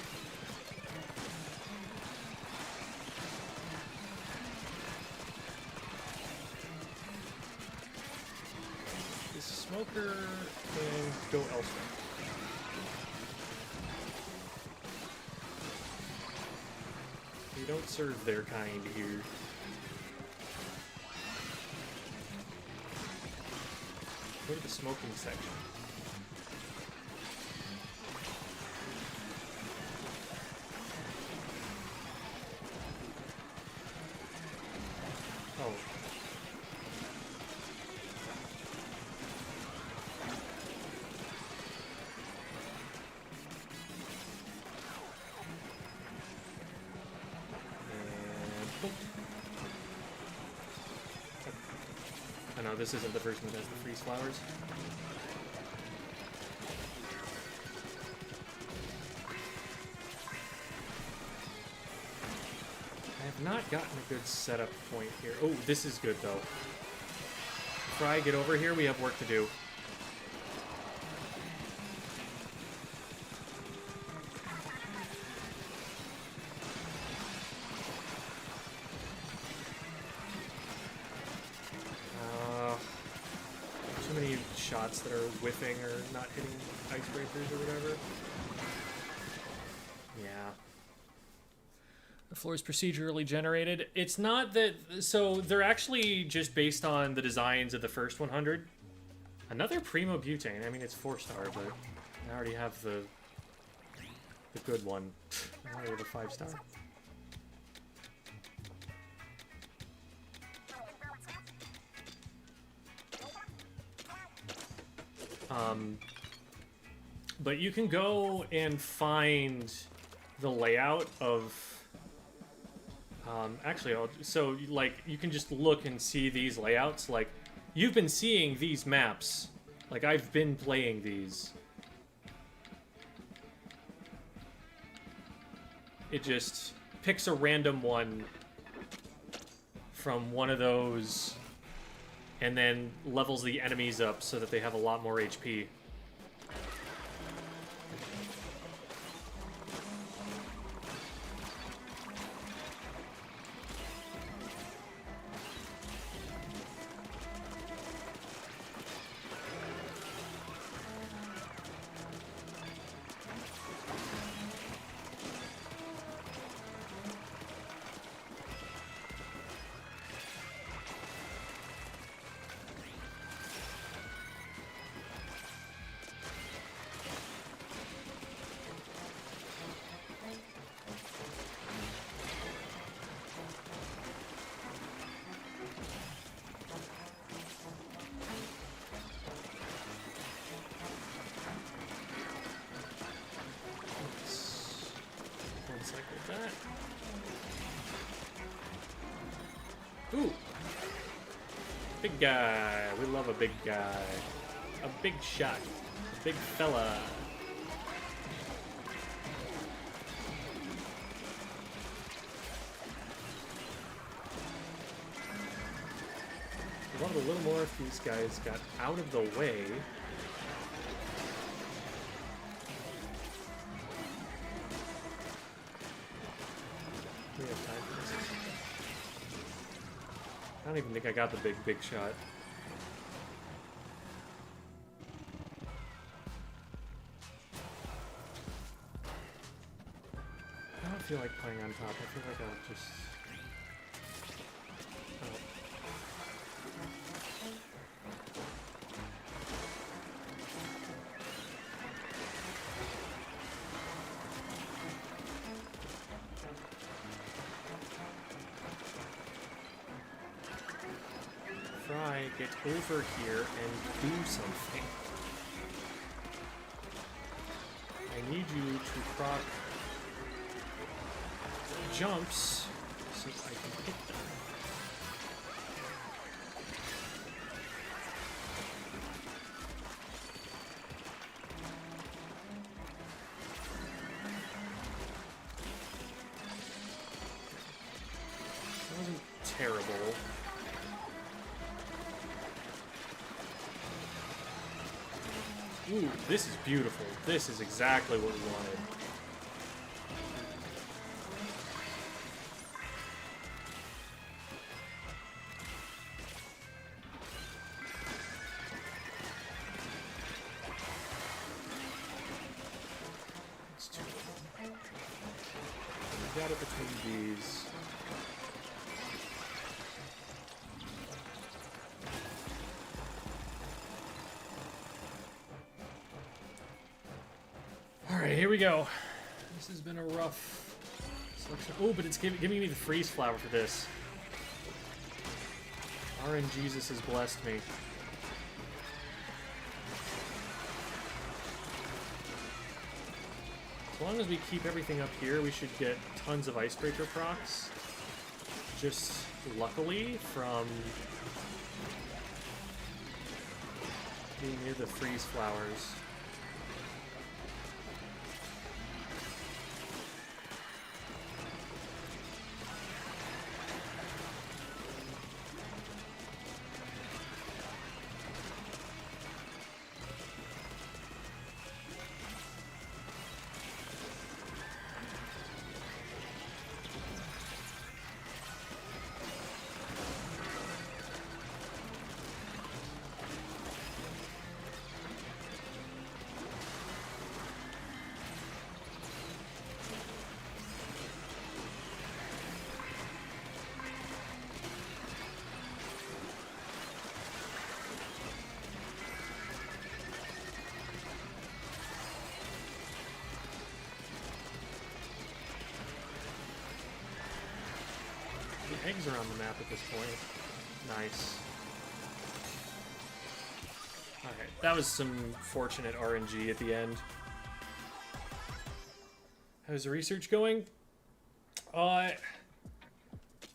smoker and go elsewhere. We don't serve their kind here. Go to the smoking section. Oh. I know this isn't the version that has the freeze flowers. I have not gotten a good setup point here. Oh, this is good though. Fry, get over here. We have work to do. Too many shots that are whiffing or not hitting icebreakers or whatever. Yeah. The floor is procedurally generated. It's not that... So they're actually just based on the designs of the first 100. Another Primo Butane. I mean, it's 4-star, but I already have the good one. I already have a 5-star. But you can go and find the layout of... actually, so, like, you can just look and see these layouts. Like, you've been seeing these maps. Like, I've been playing these. It just picks a random one from one of those and then levels the enemies up so that they have a lot more HP. Ooh! Big guy. We love a big guy. A big shot. A big fella. I wanted a little more if these guys got out of the way. Do we have time for this? I don't even think I got the big shot. I don't feel like playing on top. I feel like I'll just... Oh. Fry, get over here and do something. I need you to proc jumps so I can hit them. That wasn't terrible. Ooh, this is beautiful. This is exactly what we wanted. two of them. We got it between these. Alright, here we go. This has been a rough selection. Oh, but it's giving me the freeze flower for this. RNGesus has blessed me. As long as we keep everything up here, we should get tons of Icebreaker procs. Just luckily from being near the freeze flowers. Eggs are on the map at this point. Nice. Alright, that was some fortunate RNG at the end. How's the research going?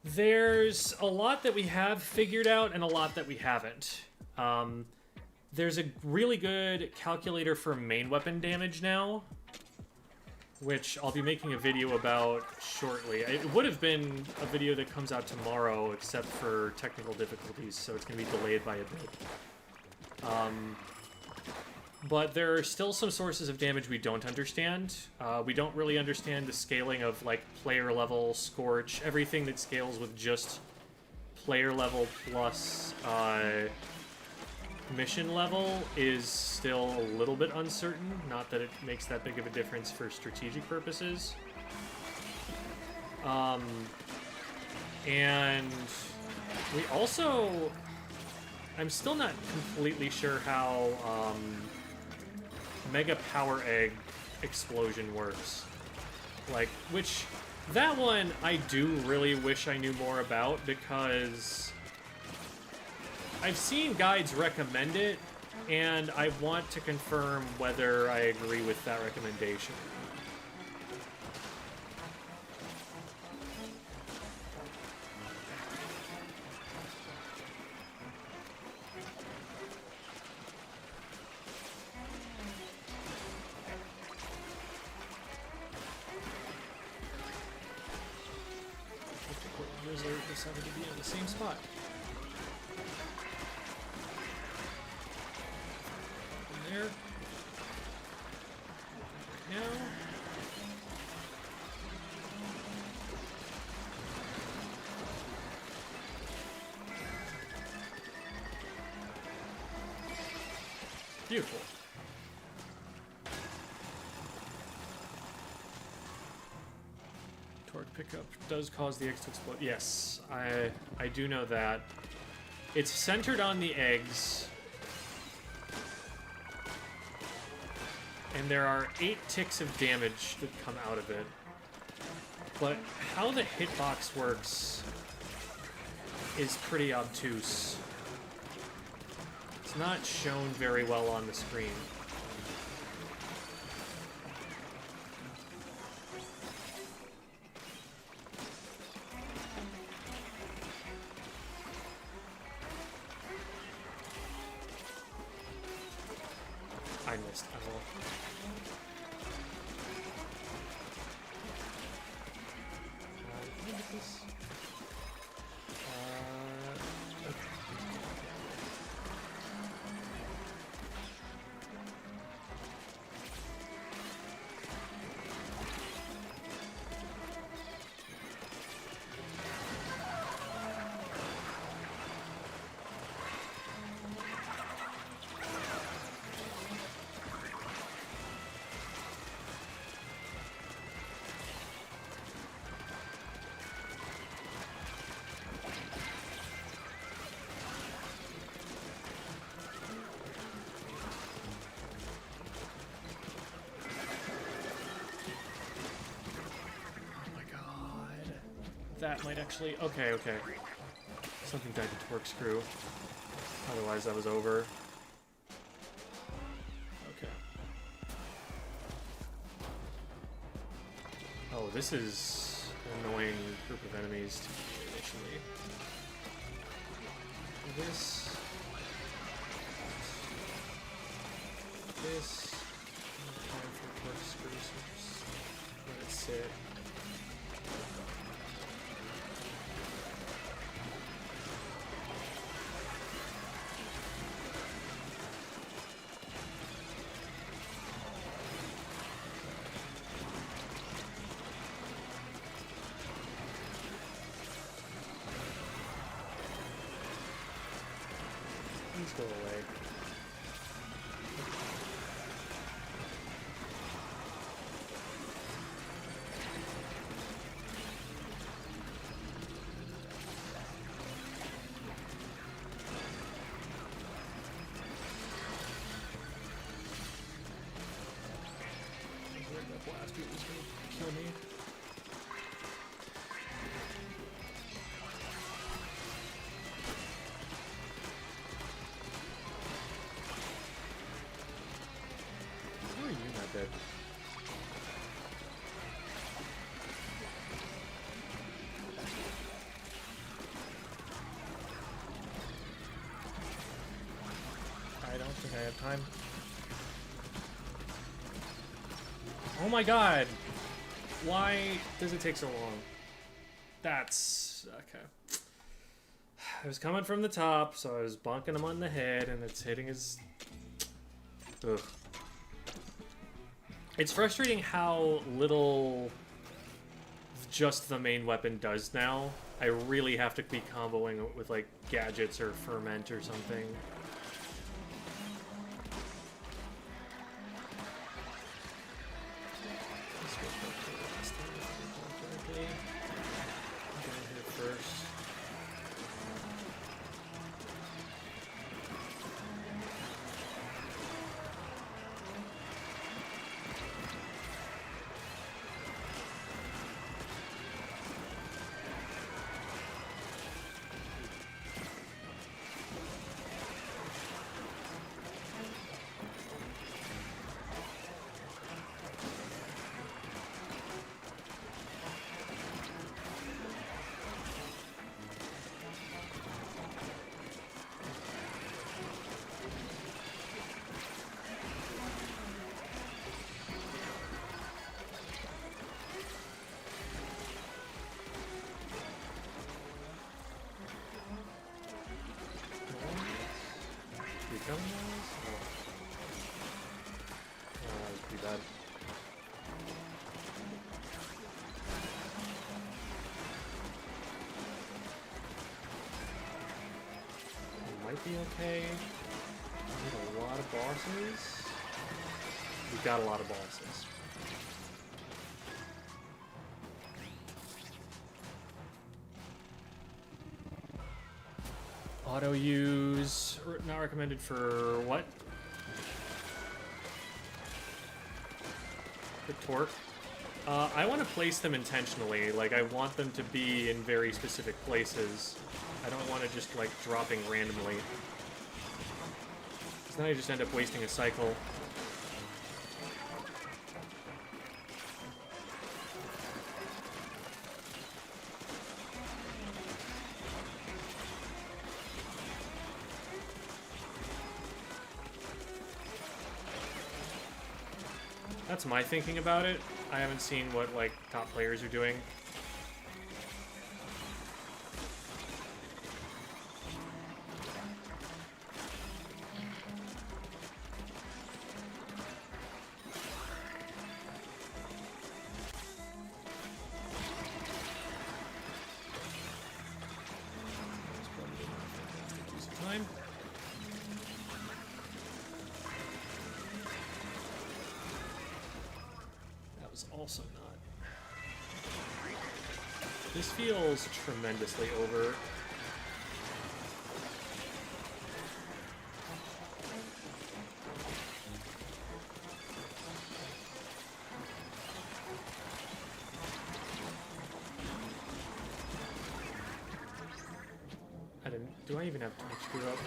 There's a lot that we have figured out and a lot that we haven't. There's a really good calculator for main weapon damage now, which I'll be making a video about shortly. It would have been a video that comes out tomorrow, except for technical difficulties, so it's going to be delayed by a bit. But there are still some sources of damage we don't understand. We don't really understand the scaling of, like, player level, Scorch, everything that scales with just player level plus mission level is still a little bit uncertain. Not that it makes that big of a difference for strategic purposes. And we also... I'm still not completely sure how Mega Power Egg Explosion works. Like, which... That one I do really wish I knew more about, because I've seen guides recommend it, and I want to confirm whether I agree with that recommendation. Wizard decided to be in the same spot. There. Right now. Beautiful. Torque pickup does cause the eggs to explode. Yes, I do know that. It's centered on the eggs. And there are 8 ticks of damage that come out of it. But how the hitbox works is pretty obtuse. It's not shown very well on the screen. I missed. I will. Can I get this? Okay. that might actually... Okay, okay. Something died to corkscrew. Otherwise, that was over. Okay. Oh, this is an annoying group of enemies to me initially. This... Time for corkscrews. Let it sit. Please go away. That blast dude was gonna kill me. Why are you not dead? I don't think I have time. Oh my god! Why does it take so long? That's... okay. I was coming from the top, so I was bonking him on the head, and it's hitting his... Ugh. It's frustrating how little just the main weapon does now. I really have to be comboing with, like, gadgets or ferment or something. Be okay. We need a lot of bosses. We've got a lot of bosses. Auto use not recommended for what? For torque. I want to place them intentionally. Like, I want them to be in very specific places. I don't want to just, like, dropping randomly. Because then I just end up wasting a cycle. That's my thinking about it. I haven't seen what, like, top players are doing. Also not. This feels tremendously over. Do I even have torque screw up?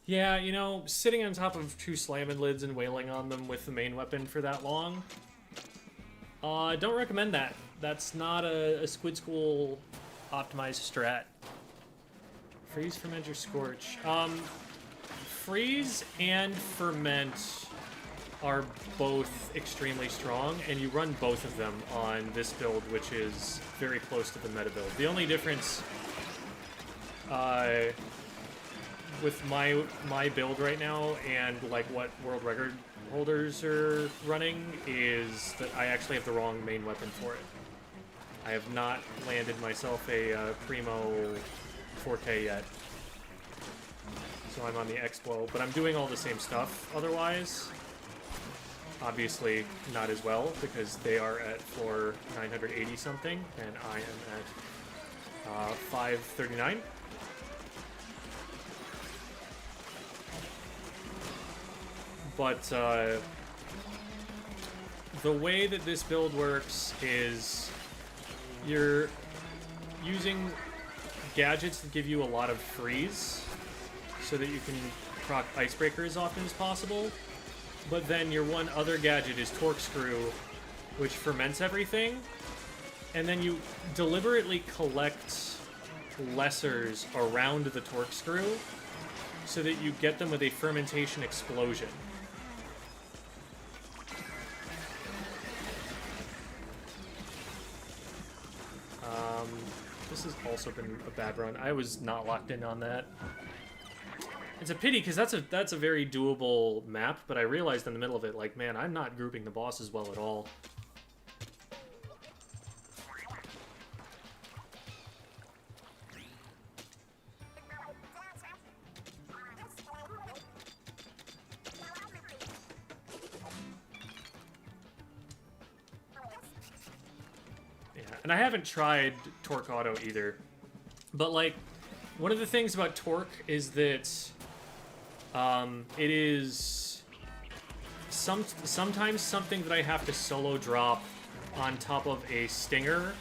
Yeah, you know, sitting on top of 2 slamming lids and wailing on them with the main weapon for that long, don't recommend that. That's not a Squid School optimized strat. Freeze, ferment, or scorch. Freeze and ferment are both extremely strong, and you run both of them on this build, which is very close to the meta build. The only difference with my build right now and like what world record holders are running is that I actually have the wrong main weapon for it. I have not landed myself a Primo 4K yet, so I'm on the X-Blow, but I'm doing all the same stuff otherwise. Obviously not as well, because they are at floor 980 something, and I am at 539. But the way that this build works is you're using gadgets that give you a lot of freeze so that you can proc Icebreaker as often as possible. But then your one other gadget is Torque Screw, which ferments everything. And then you deliberately collect lessers around the Torque Screw so that you get them with a fermentation explosion. This has also been a bad run. I was not locked in on that. It's a pity, because that's a very doable map, but I realized in the middle of it, like, man, I'm not grouping the bosses well at all. And I haven't tried Torque Auto either. But, like, one of the things about Torque is that it is sometimes something that I have to solo drop on top of a stinger,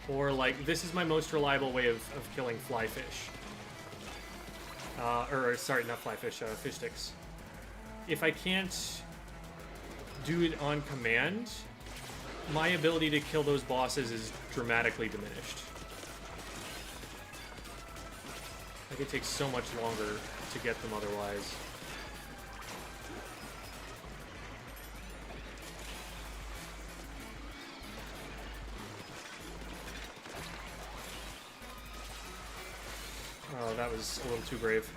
or, like, this is my most reliable way of killing flyfish. Sorry, not flyfish, fish sticks. If I can't do it on command, my ability to kill those bosses is dramatically diminished. Like, it takes so much longer to get them otherwise. Oh, that was a little too brave.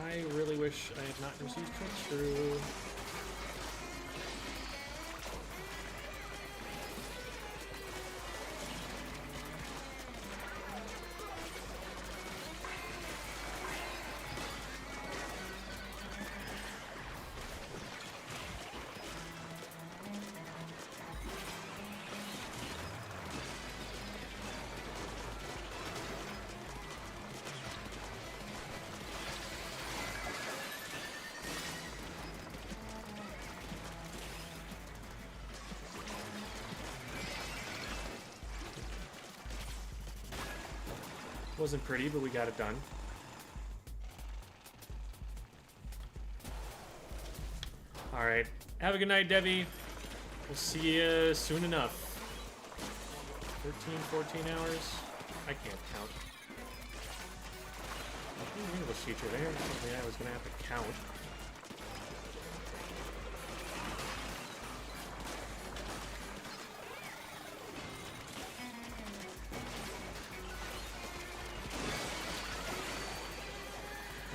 I really wish I had not just used Torque Screw. Wasn't pretty, but we got it done. Alright. Have a good night, Debbie. We'll see you soon enough. 13, 14 hours? I can't count. English teacher there. Something I was going to have to count.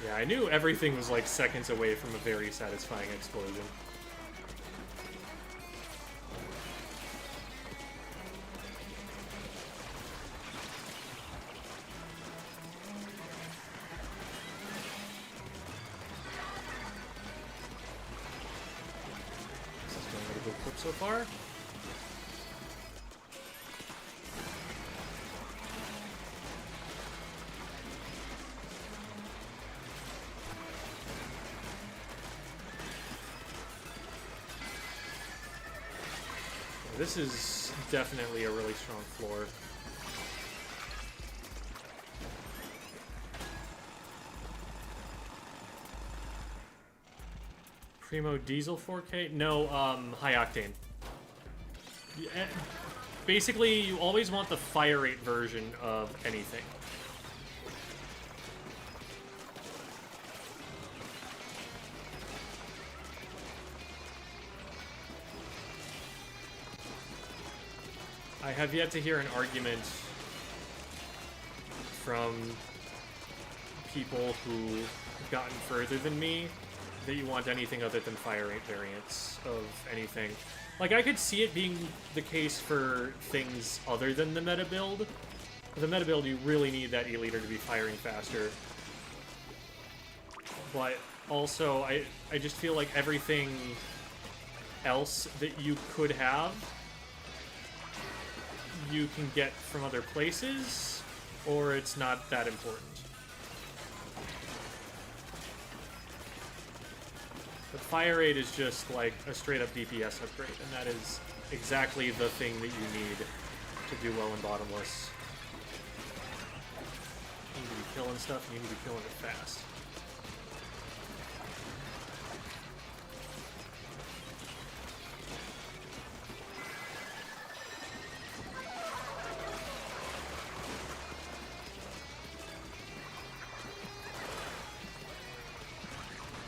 Yeah, I knew everything was like seconds away from a very satisfying explosion. This is going a good clip so far. this is definitely a really strong floor. Primo Diesel 4K? No, high octane. Yeah, basically, you always want the fire rate version of anything. I have yet to hear an argument from people who've gotten further than me that you want anything other than fire rate variants of anything. Like, I could see it being the case for things other than the meta build. For the meta build, you really need that E-liter to be firing faster. But also, I just feel like everything else that you could have, you can get from other places, or it's not that important. But fire rate is just like a straight up DPS upgrade, and that is exactly the thing that you need to do well in Bottomless. You need to be killing stuff, and you need to be killing it fast.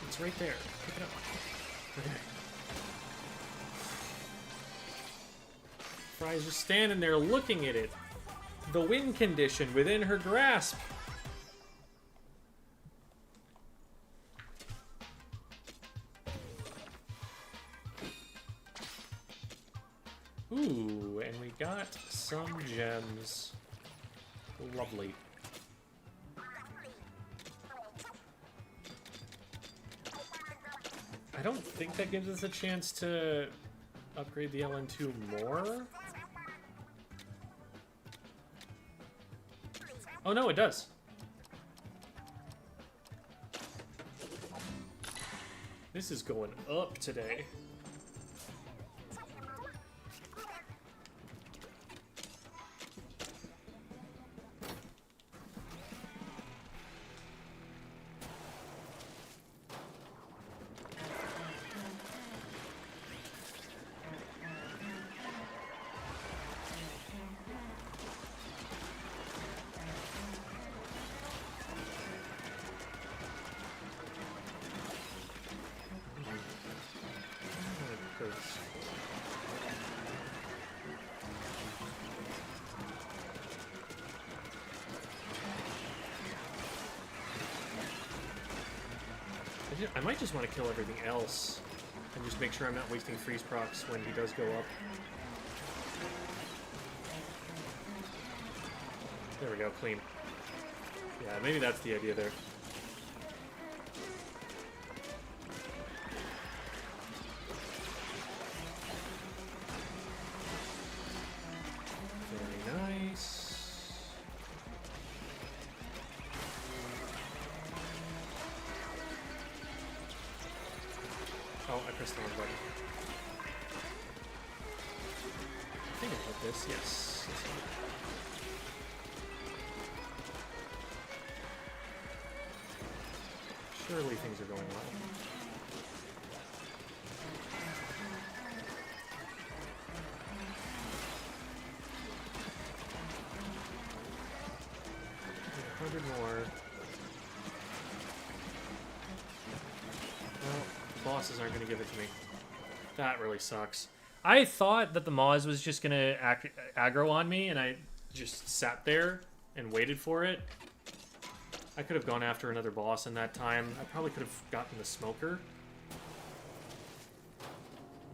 It's right there. Pick it up. Okay. Fry's just standing there looking at it. The win condition within her grasp. Ooh, and we got some gems. Lovely. I don't think that gives us a chance to upgrade the LN2 more. Oh no, it does. This is going up today. I might just want to kill everything else and just make sure I'm not wasting freeze procs when he does go up. There we go, clean. Yeah, maybe that's the idea there. Very nice. Oh, I pressed the wrong button. I think I hit this, yes. Surely things are going well. Yeah, 100 more. Well, the bosses aren't going to give it to me. That really sucks. I thought that the Moz was just going to aggro on me, and I just sat there and waited for it. I could have gone after another boss in that time. I probably could have gotten the smoker.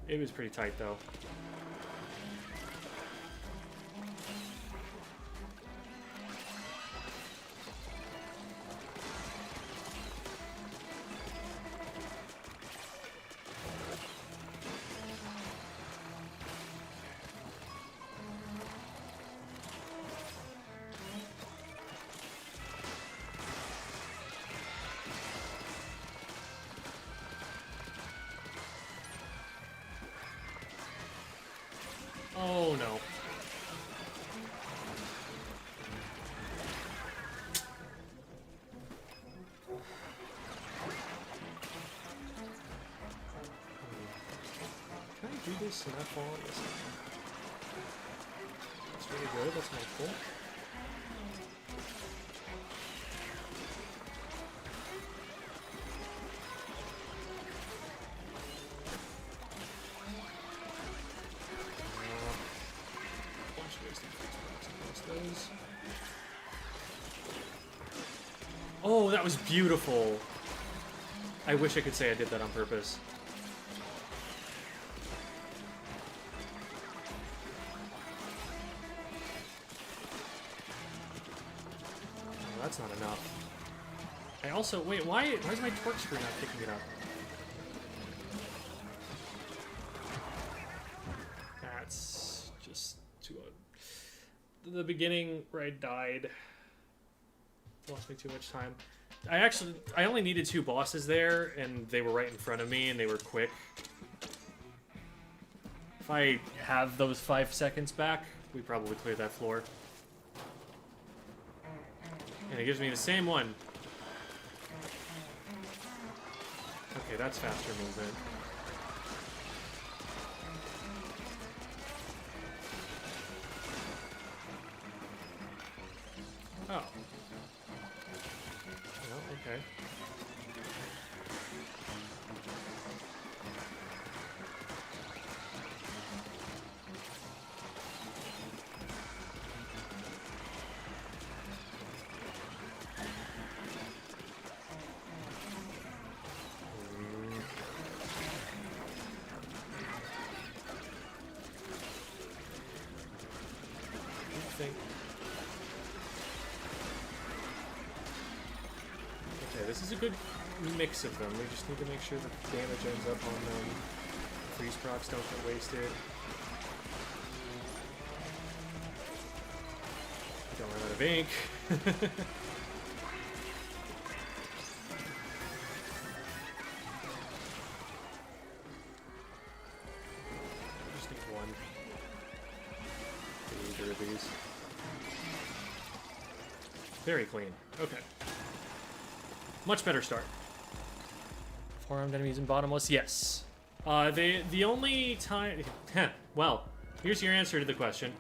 It was pretty tight, though. nice. And that fall on this one. That's really good. That's helpful. Oh, that was beautiful. I wish I could say I did that on purpose. Oh, that's not enough. I also... Wait, why is my torque screw not picking it up? That's just too... The beginning where I died lost me too much time. I only needed 2 bosses there, and they were right in front of me, and they were quick. If I have those 5 seconds back, we probably clear that floor. And it gives me the same one. Okay, that's faster movement. Oh. Well, okay. Okay, this is a good mix of them. We just need to make sure that the damage ends up on them. Freeze procs don't get wasted. Don't run out of ink. Just need one. Either of these. Very clean. Okay. Much better start. 4-armed enemies in Bottomless? Yes. The only time... well, here's your answer to the question.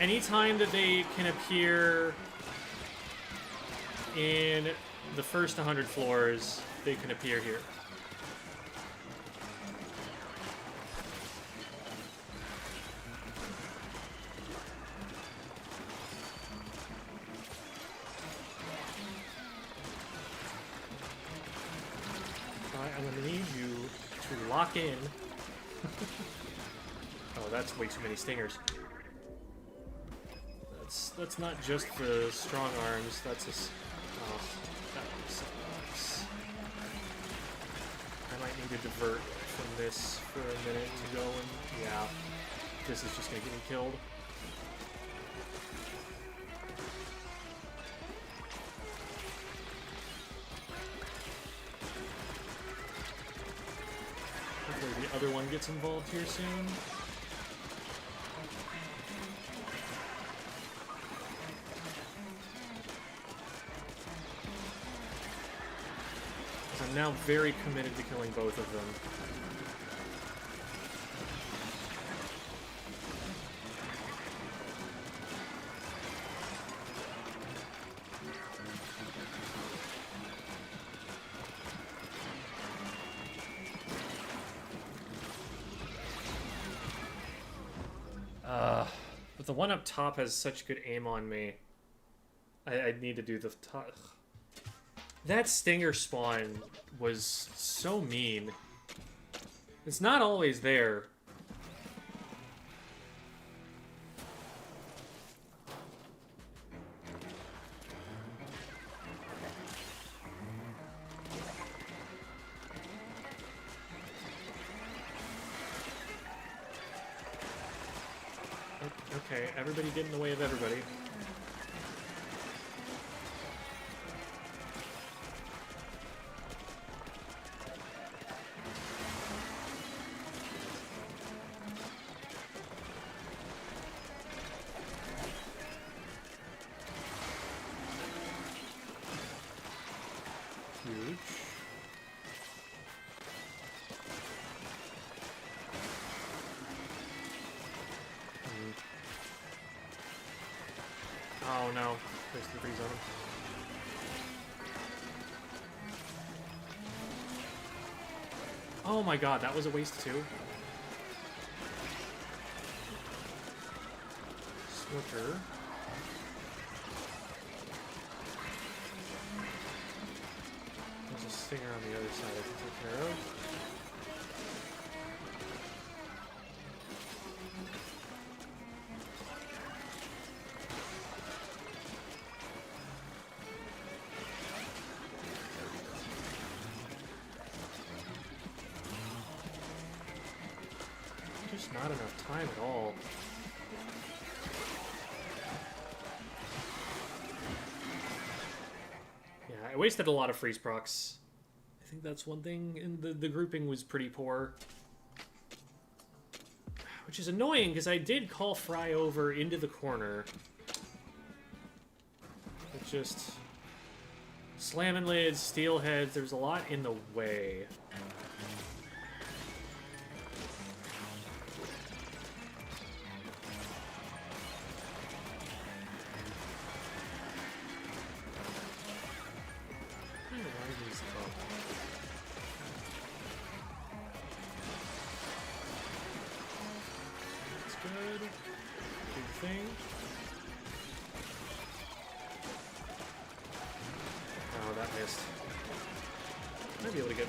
Anytime that they can appear in the first 100 floors, they can appear here. I'm gonna need you to lock in. Oh, that's way too many stingers. That's not just the strong arms. That's a. Oh, that sucks. I might need to divert from this for a minute to go and yeah, this is just gonna get me killed. Hopefully the other one gets involved here soon. Because I'm now very committed to killing both of them. But the one up top has such good aim on me. I need to do the top. That stinger spawn was so mean. It's not always there. Okay, everybody get in the way of everybody. Huge. Oh no, there's the freeze on him. Oh my god, that was a waste too. Swifter. There's a stinger on the other side I can take care of. Just not enough time at all. Yeah, I wasted a lot of freeze procs. I think that's one thing, and the grouping was pretty poor. Which is annoying, because I did call Fry over into the corner. It just... slamming lids, steel heads, there's a lot in the way.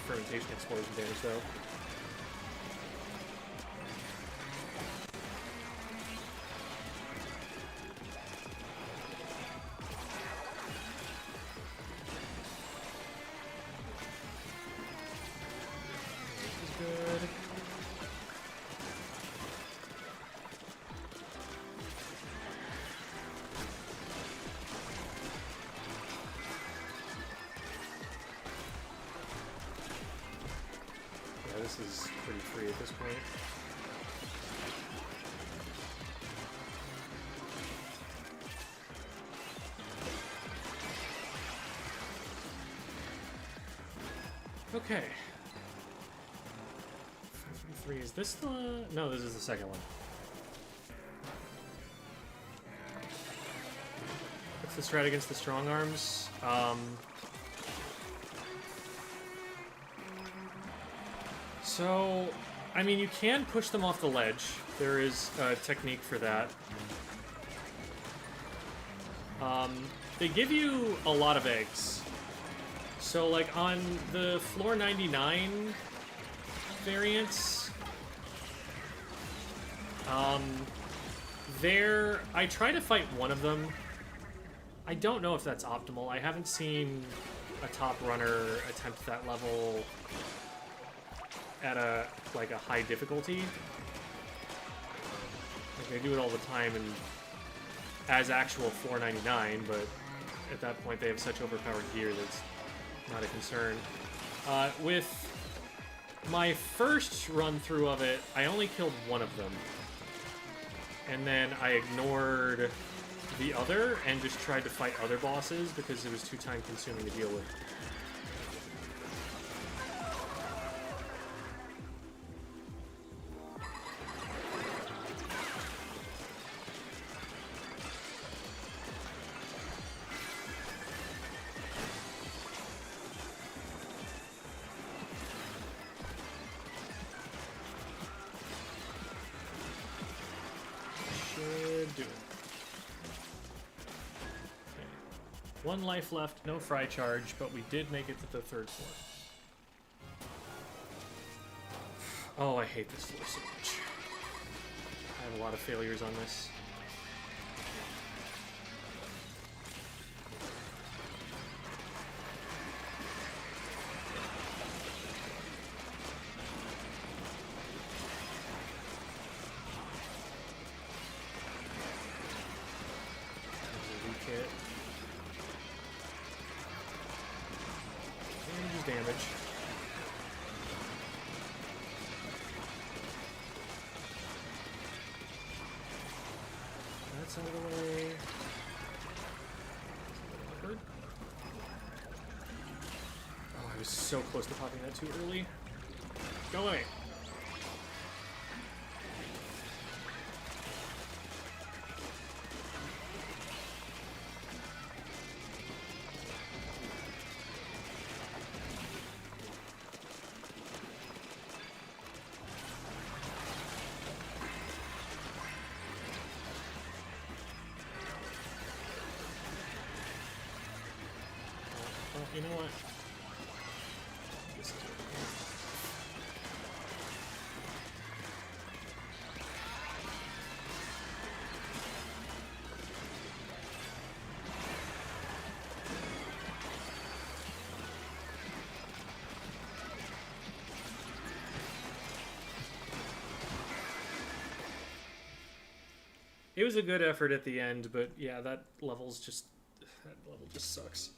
Fermentation explosion damage, though. This is good. This is pretty free at this point. Okay. 533, is this the... No, this is the second one. What's the strat against the strong arms? So, I mean, you can push them off the ledge. There is a technique for that. They give you a lot of eggs. So, like, on the floor 99 variants, I try to fight one of them. I don't know if that's optimal. I haven't seen a top runner attempt that level at a high difficulty. Like, they do it all the time and as actual 499, but at that point they have such overpowered gear that's not a concern. With my first run through of it, I only killed one of them. And then I ignored the other and just tried to fight other bosses because it was too time consuming to deal with. One life left, no fry charge, but we did make it to the third floor. Oh, I hate this floor so much. I have a lot of failures on this. Damage. That's out of the way. Oh, I was so close to popping that too early. Go away. You know what? This is okay. It was a good effort at the end, but yeah, that level just sucks.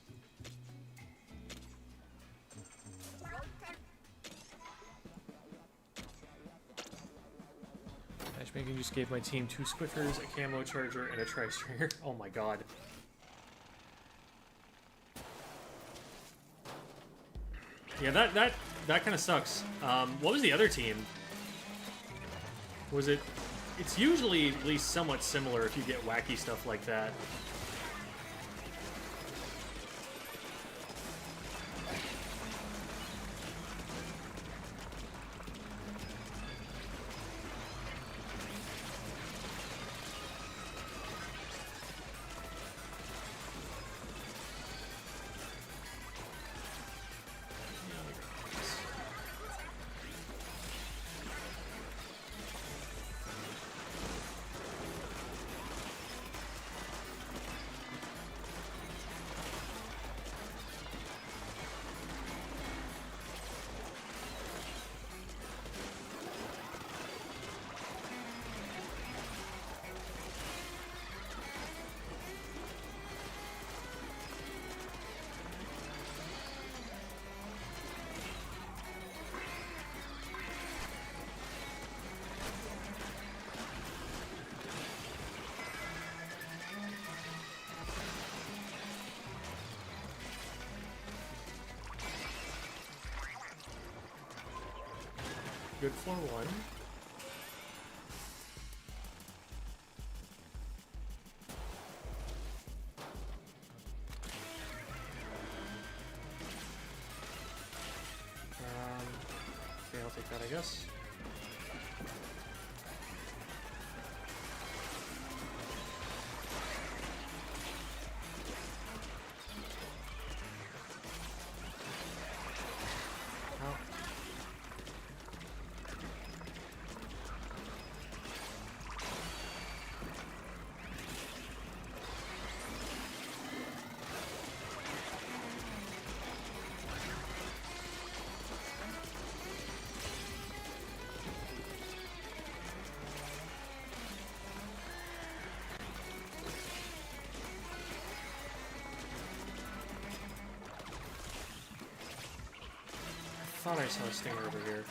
Matchmaking just gave my team 2 Squiffers, a camo charger, and a tri-stringer. Oh my god. Yeah, that kind of sucks. What was the other team? Was it... It's usually at least somewhat similar if you get wacky stuff like that. Good for one. Okay, I'll take that, I guess. I thought I saw a stinger over here.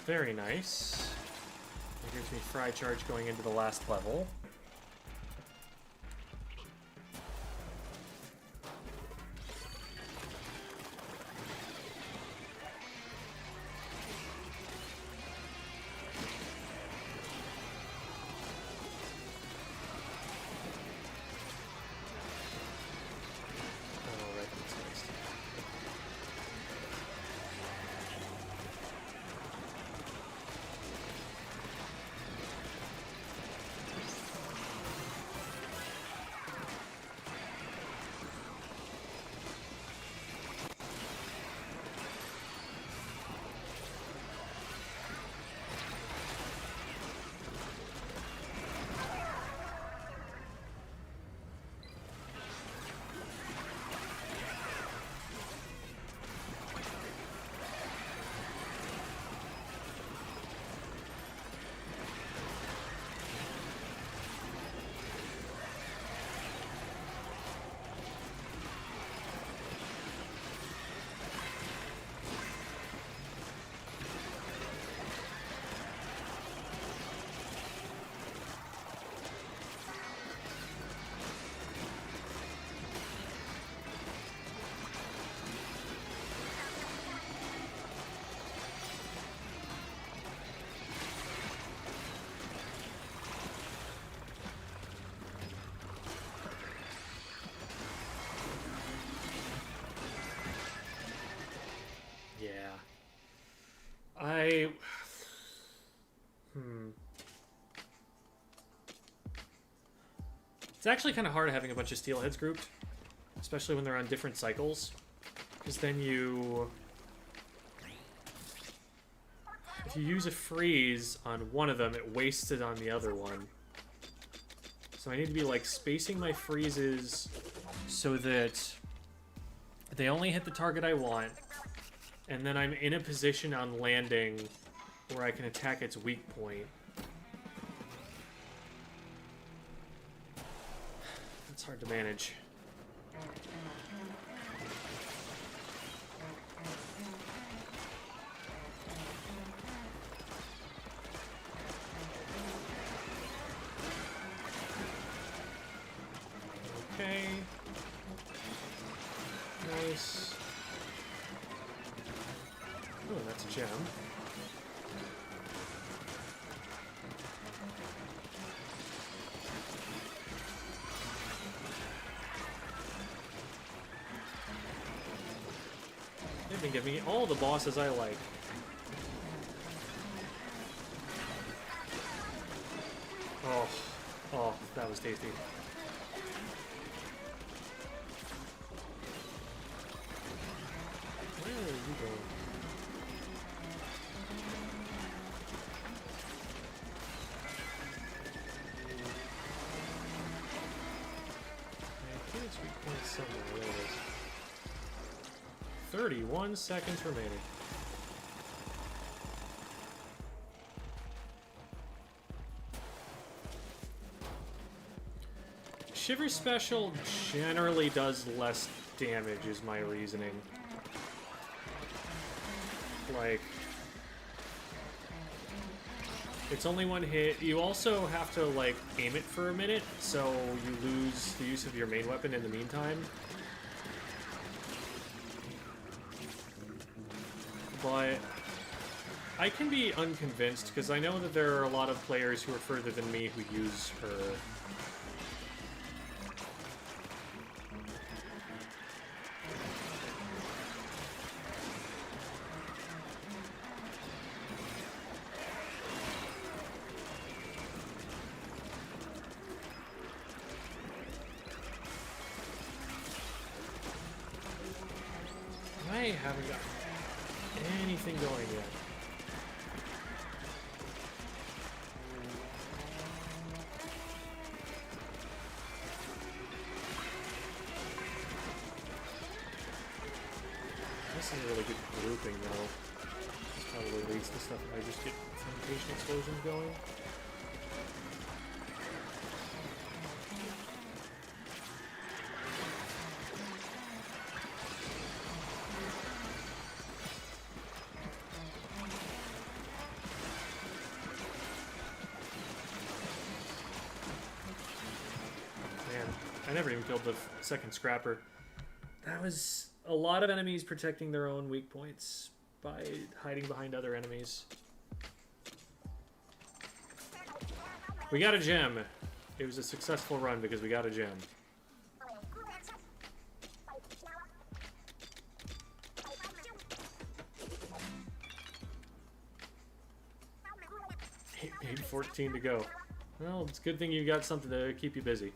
Very nice. That gives me fry charge going into the last level. It's actually kind of hard having a bunch of steelheads grouped, especially when they're on different cycles, because then you... If you use a freeze on one of them, it wastes it on the other one. So I need to be, like, spacing my freezes so that they only hit the target I want, and then I'm in a position on landing where I can attack its weak point. It's hard to manage. Okay. Nice. Oh, that's a gem. They've been giving me all the bosses I like. Oh, that was tasty. Where are you going? I think it's weak point somewhere. There it is. 31 seconds remaining. Shiver Special generally does less damage, is my reasoning. Like, it's only one hit. You also have to, like, aim it for a minute, so you lose the use of your main weapon in the meantime. But I can be unconvinced, because I know that there are a lot of players who are further than me who use her. I haven't got anything going yet. This is a really good grouping, though. This probably leads to stuff if I just get fermentation explosions going. I never even killed the second scrapper. That was a lot of enemies protecting their own weak points by hiding behind other enemies. We got a gem. It was a successful run because we got a gem. Maybe 14 to go. Well, it's a good thing you got something to keep you busy.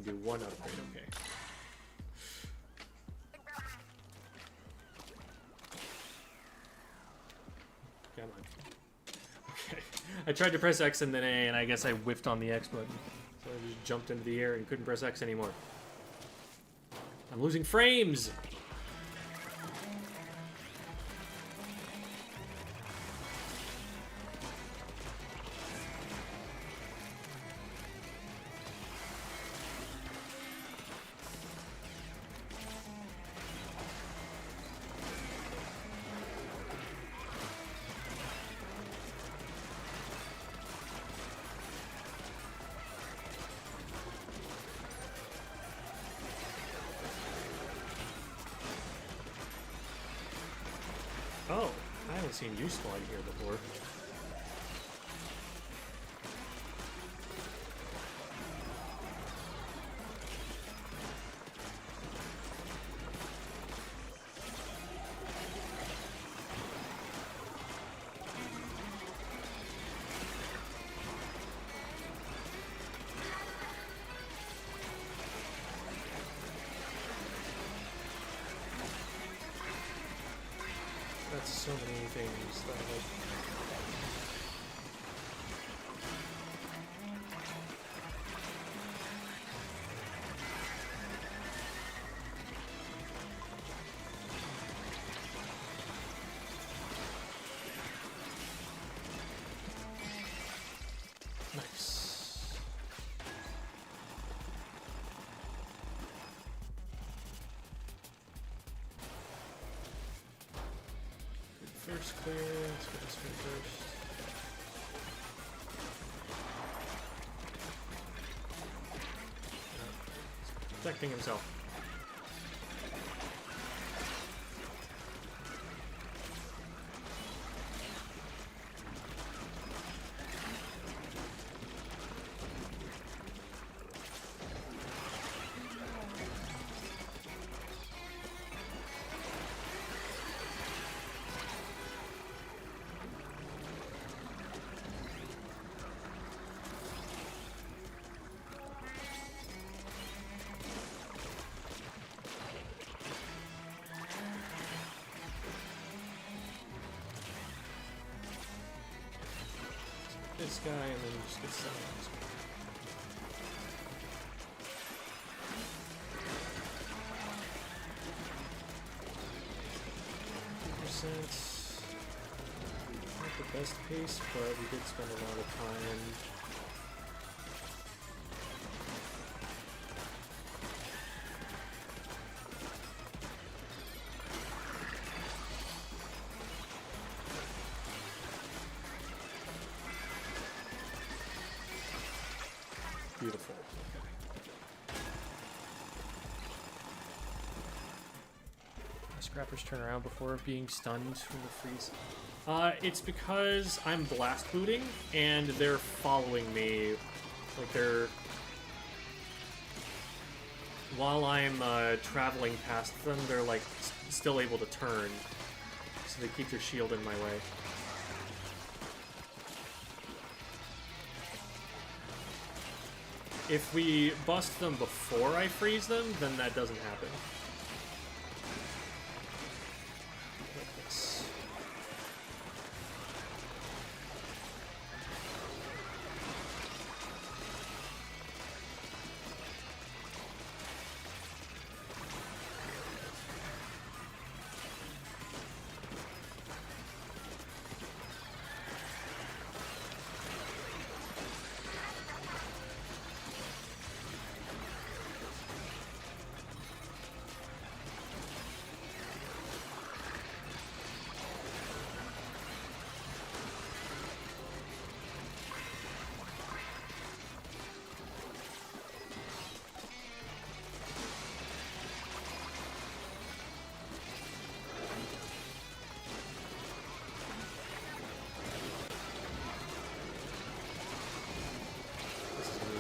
Do one upgrade, okay. Come on. Okay. I tried to press X and then A, and I guess I whiffed on the X button. So I just jumped into the air and couldn't press X anymore. I'm losing frames! Oh, I haven't seen you slide here before. got so many things that I like. First clear, let's get this one first. Protecting himself. This guy and then just get some of this guy. Not the best pace, but we did spend a lot of time. Beautiful. Scrappers turn around before being stunned from the freeze. It's because I'm blast booting and they're following me. Like they're... While I'm traveling past them, they're like still able to turn. So they keep their shield in my way. If we bust them before I freeze them, then that doesn't happen. Like this.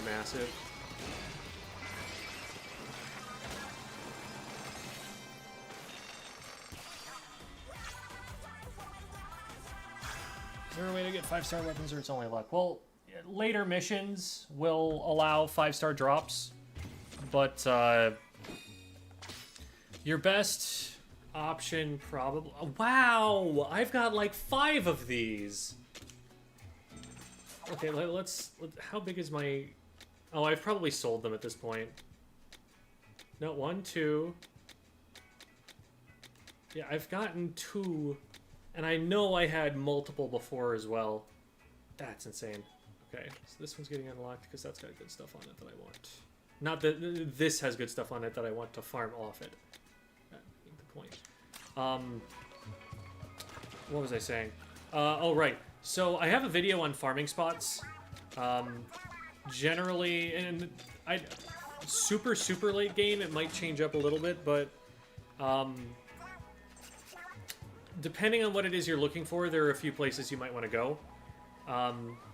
Massive. Is there a way to get 5-star weapons or it's only luck? Well, later missions will allow 5-star drops, but your best option probably... Wow! I've got like 5 of these! Okay, let's... How big is my... Oh, I've probably sold them at this point. No, 1, 2. Yeah, I've gotten 2. And I know I had multiple before as well. That's insane. Okay, so this one's getting unlocked because that's got good stuff on it that I want. Not that this has good stuff on it that I want to farm off it. That being the point. What was I saying? Oh, right. So I have a video on farming spots. Generally, and super late game, it might change up a little bit, but depending on what it is you're looking for, there are a few places you might want to go.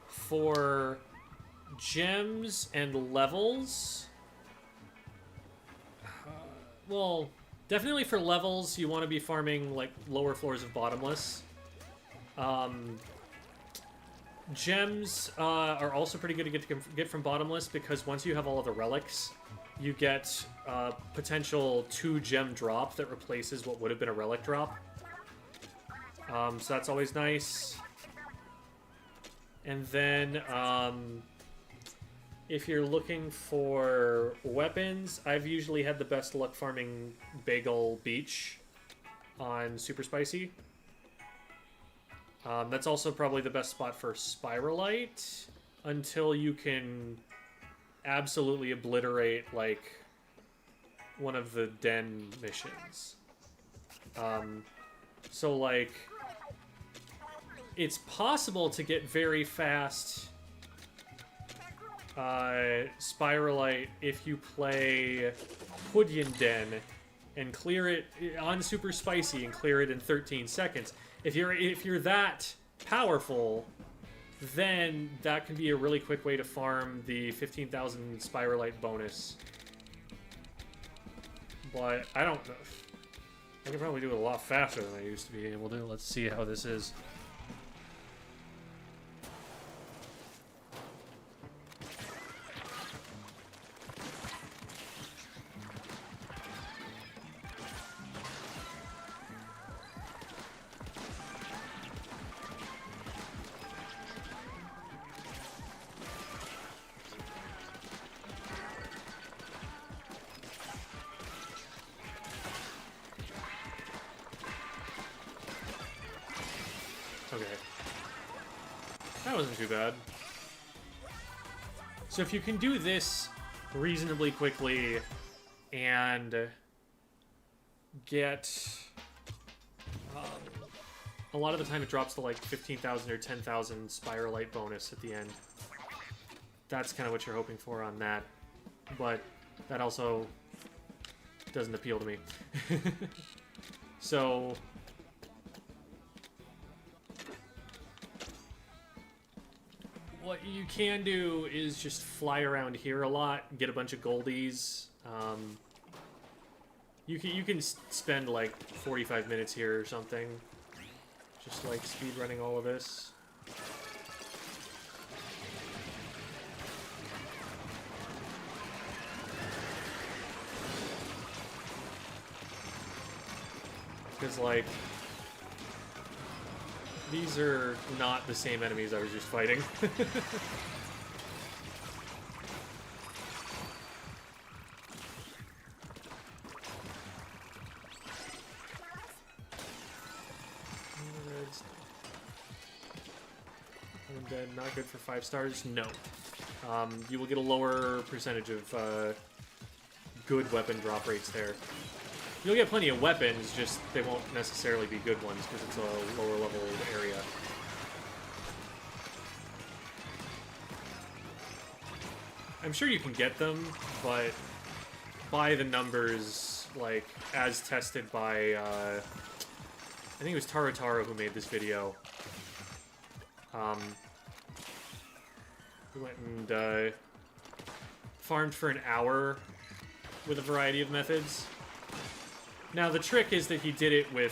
For gems and levels, well, definitely for levels, you want to be farming like lower floors of Bottomless. Gems are also pretty good to get from Bottomless because once you have all of the relics, you get potential 2 gem drop that replaces what would have been a relic drop. So that's always nice. And then, if you're looking for weapons, I've usually had the best luck farming Bagel Beach on Super Spicy. That's also probably the best spot for Spiralite until you can absolutely obliterate, like, one of the den missions. So, like, it's possible to get very fast Spiralite if you play Pudyan Den and clear it on Super Spicy and clear it in 13 seconds. If you're that powerful, then that can be a really quick way to farm the 15,000 Spiralite bonus. But I don't know. I can probably do it a lot faster than I used to be able to. Let's see how this is. Okay. That wasn't too bad. So if you can do this reasonably quickly and get... a lot of the time it drops to like 15,000 or 10,000 Spiralite bonus at the end. That's kind of what you're hoping for on that. But that also doesn't appeal to me. So... what you can do is just fly around here a lot, get a bunch of goldies. You can spend like 45 minutes here or something, just like speed running all of this. Because like these are not the same enemies I was just fighting. Undead, not good for 5 stars? No. You will get a lower percentage of good weapon drop rates there. You'll get plenty of weapons, just they won't necessarily be good ones because it's a lower level area. I'm sure you can get them, but by the numbers, like, as tested by, I think it was Tarataro who made this video. He went and farmed for an hour with a variety of methods. Now, the trick is that he did it with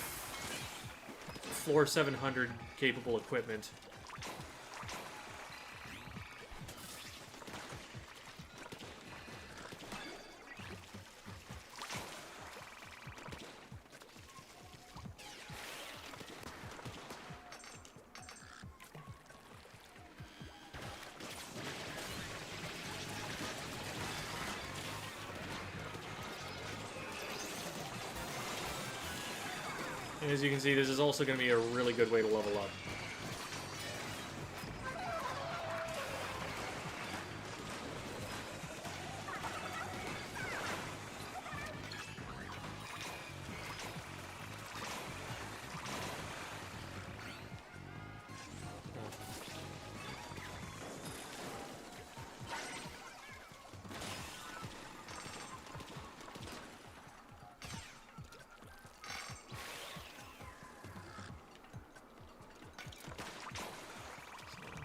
floor 700 capable equipment. And as you can see, this is also going to be a really good way to level up.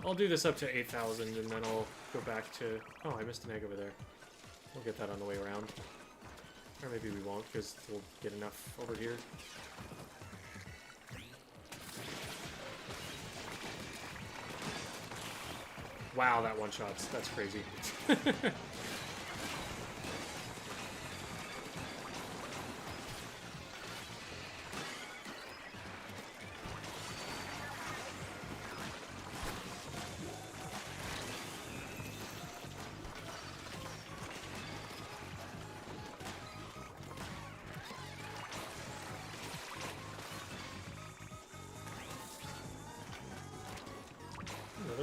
I'll do this up to 8,000 and then I'll go back to... Oh, I missed an egg over there. We'll get that on the way around. Or maybe we won't, because we'll get enough over here. Wow, that one-shots. That's crazy.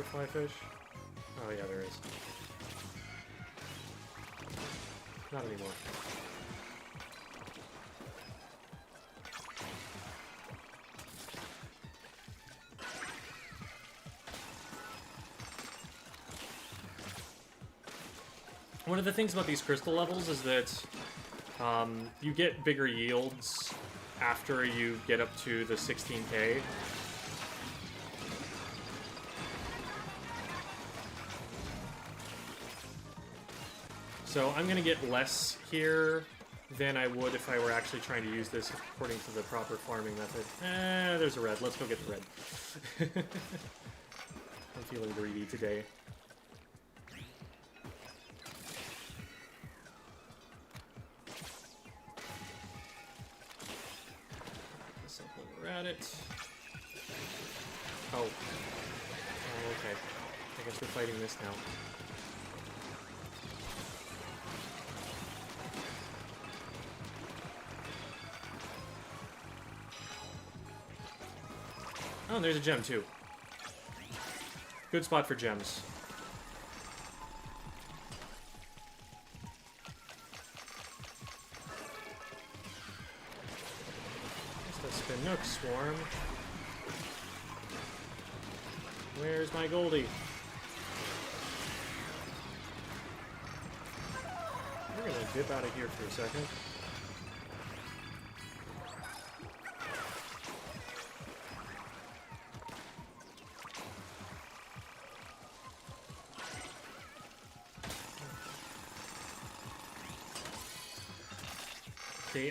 butterfly fish? Oh yeah, there is. Not anymore. One of the things about these crystal levels is that you get bigger yields after you get up to the 16K. So I'm going to get less here than I would if I were actually trying to use this according to the proper farming method. There's a red. Let's go get the red. I'm feeling greedy today. We're at it. Oh. Oh, okay. I guess we're fighting this now. Oh, and there's a gem, too. Good spot for gems. Spinook swarm. Where's my Goldie? We're gonna dip out of here for a second.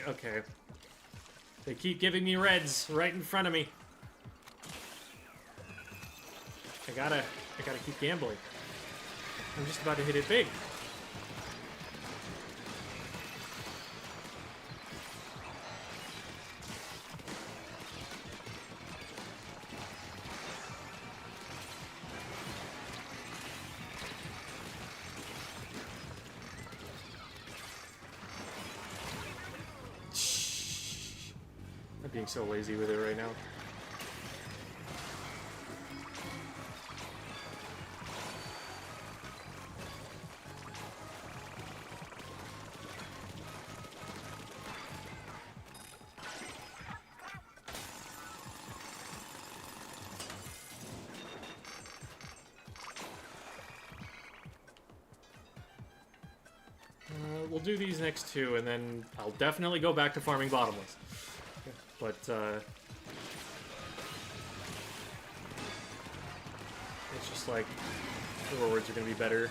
Okay. They keep giving me reds right in front of me. I gotta keep gambling. I'm just about to hit it big. I'm being so lazy with it right now. We'll do these next two, and then I'll definitely go back to farming Bottomless. But, it's just like, the rewards are going to be better.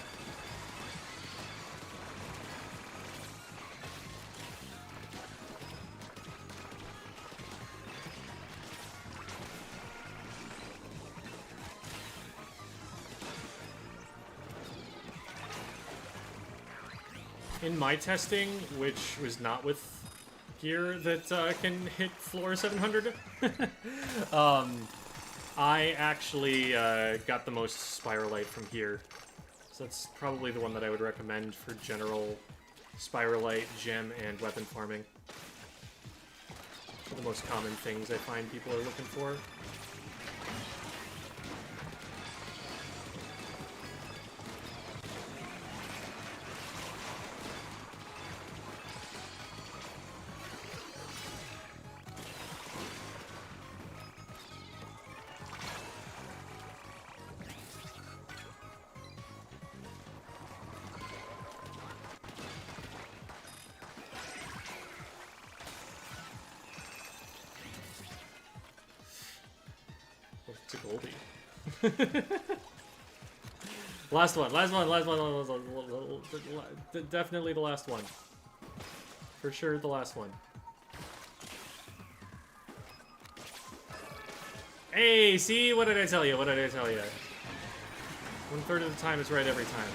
In my testing, which was not with gear that can hit floor 700, I actually got the most Spiralite from here. So that's probably the one that I would recommend for general Spiralite, gem, and weapon farming. For the most common things I find people are looking for. It's a Goldie. Last one. Definitely the last one. For sure, the last one. Hey, see? What did I tell you? What did I tell you? 1/3 of the time it's right every time.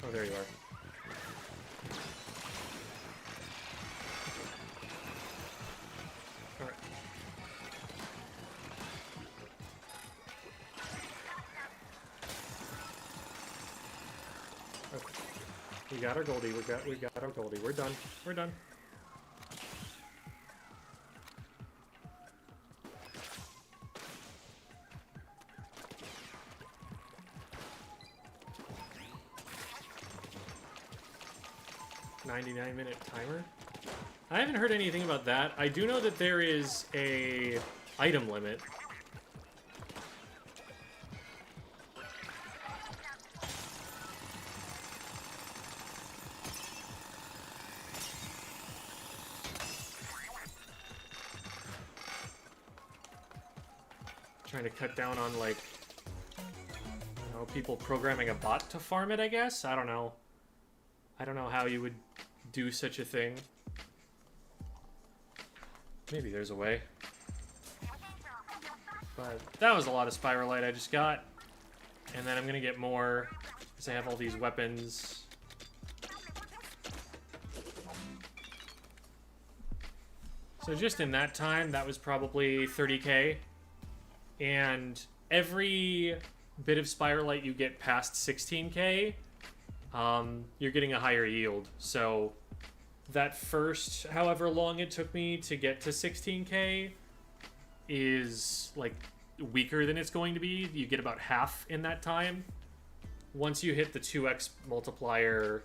Oh, there you are. Alright. We got our Goldie. We got our Goldie. We're done. We're done. $99-minute timer. I haven't heard anything about that. I do know that there is a item limit. Trying to cut down on, like, you know, people programming a bot to farm it, I guess? I don't know. I don't know how you would do such a thing. Maybe there's a way. But that was a lot of Spiralite I just got. And then I'm gonna get more, because I have all these weapons. So just in that time, that was probably 30k. And every bit of Spiralite you get past 16k, you're getting a higher yield. So that first, however long it took me to get to 16k is, like, weaker than it's going to be. You get about half in that time. Once you hit the 2x multiplier,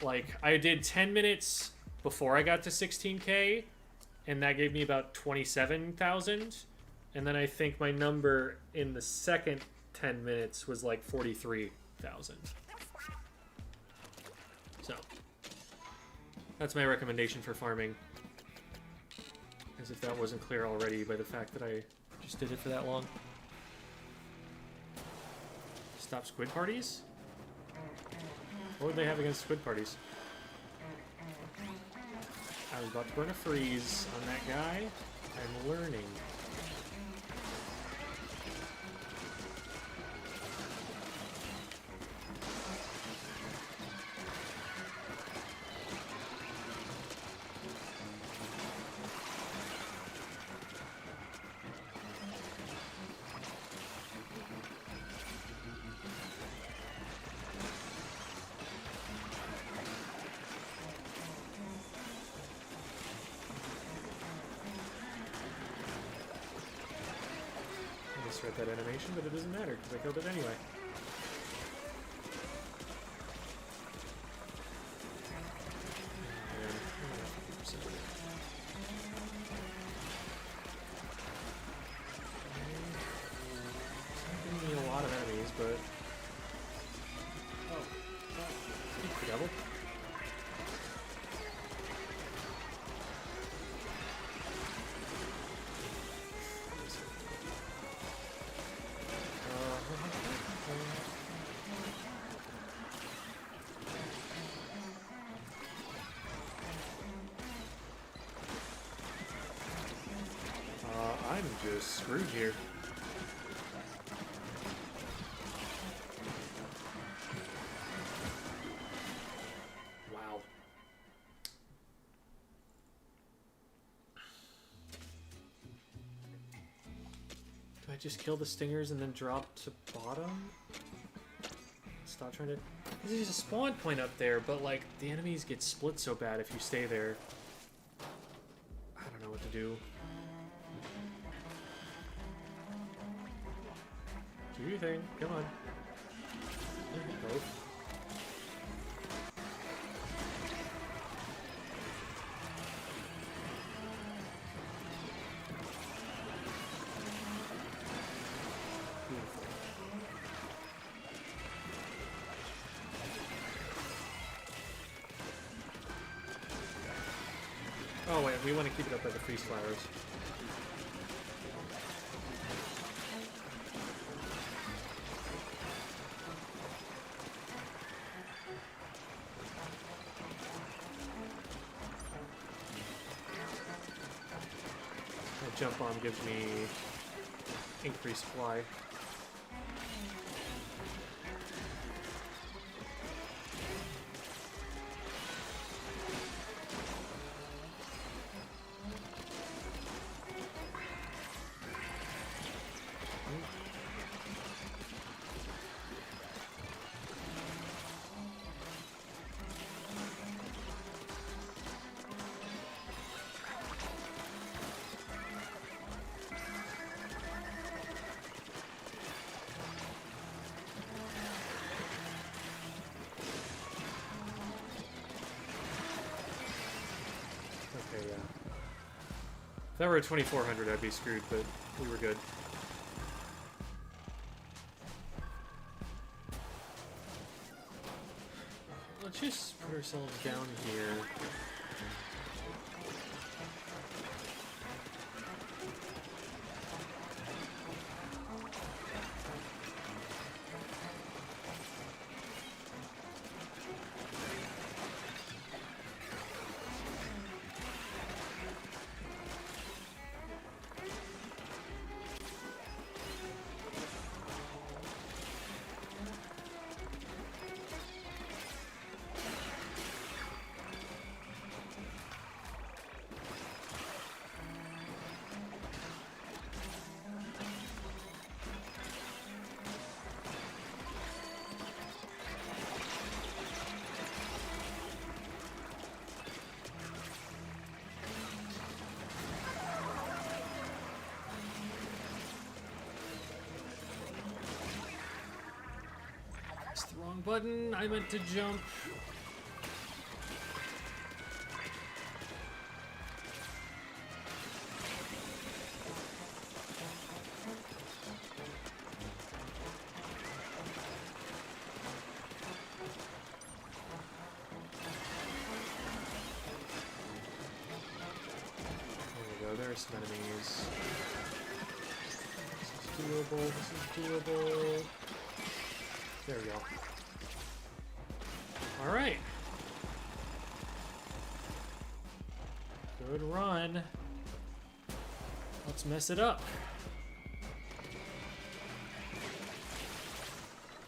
like, I did 10 minutes before I got to 16k, and that gave me about 27,000. And then I think my number in the second 10 minutes was like 43,000. So that's my recommendation for farming. As if that wasn't clear already by the fact that I just did it for that long. Stop squid parties? What would they have against squid parties? I was about to burn a freeze on that guy. I'm learning. Misread that animation, but it doesn't matter because I killed it anyway. It's not giving me a lot of enemies, but speak the devil. I'm just screwed here. Wow. Do I just kill the stingers and then drop to bottom? Stop trying to... There's a spawn point up there, but, like, the enemies get split so bad if you stay there. I don't know what to do. Do your thing. Come on. Both. Beautiful. Oh wait, we want to keep it up by the freeze flowers. Jump bomb gives me increased fly. that were a 2400, I'd be screwed, but we were good. Let's just put ourselves down here. Wrong button. I meant to jump. There we go. There's some enemies. This is doable. This is doable. There we go. All right. Good run. Let's mess it up.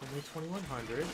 Only 2100.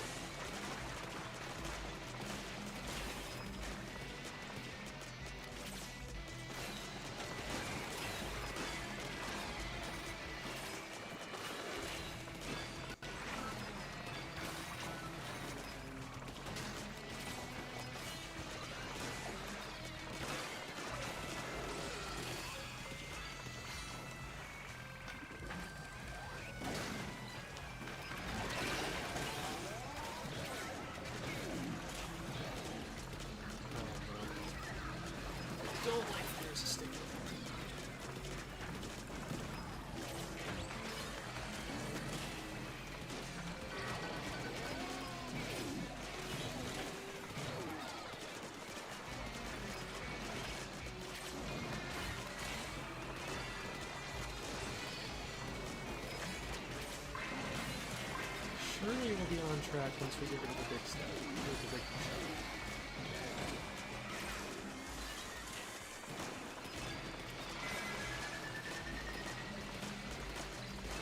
Don't like there's a stick. Surely we'll be on track once we get rid of the big stuff. The big stuff.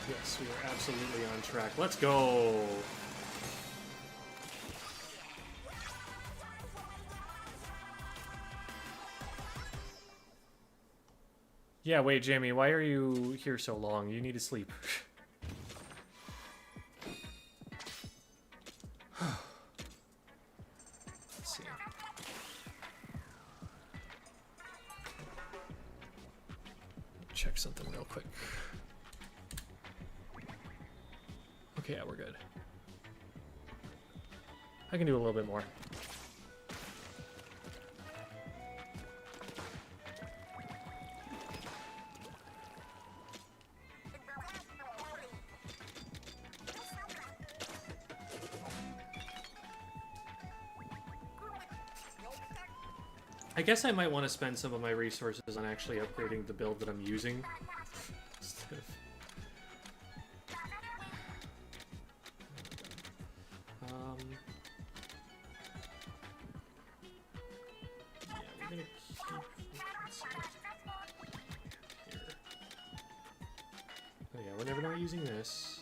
Yes, we are absolutely on track. Let's go! Yeah, wait, Jamie, why are you here so long? You need to sleep. Let's see. Check something real quick. Okay, yeah, we're good. I can do a little bit more. I guess I might want to spend some of my resources on actually upgrading the build that I'm using. Instead of... yeah, we're gonna keep... let's see. Here. Oh yeah, we're never not using this.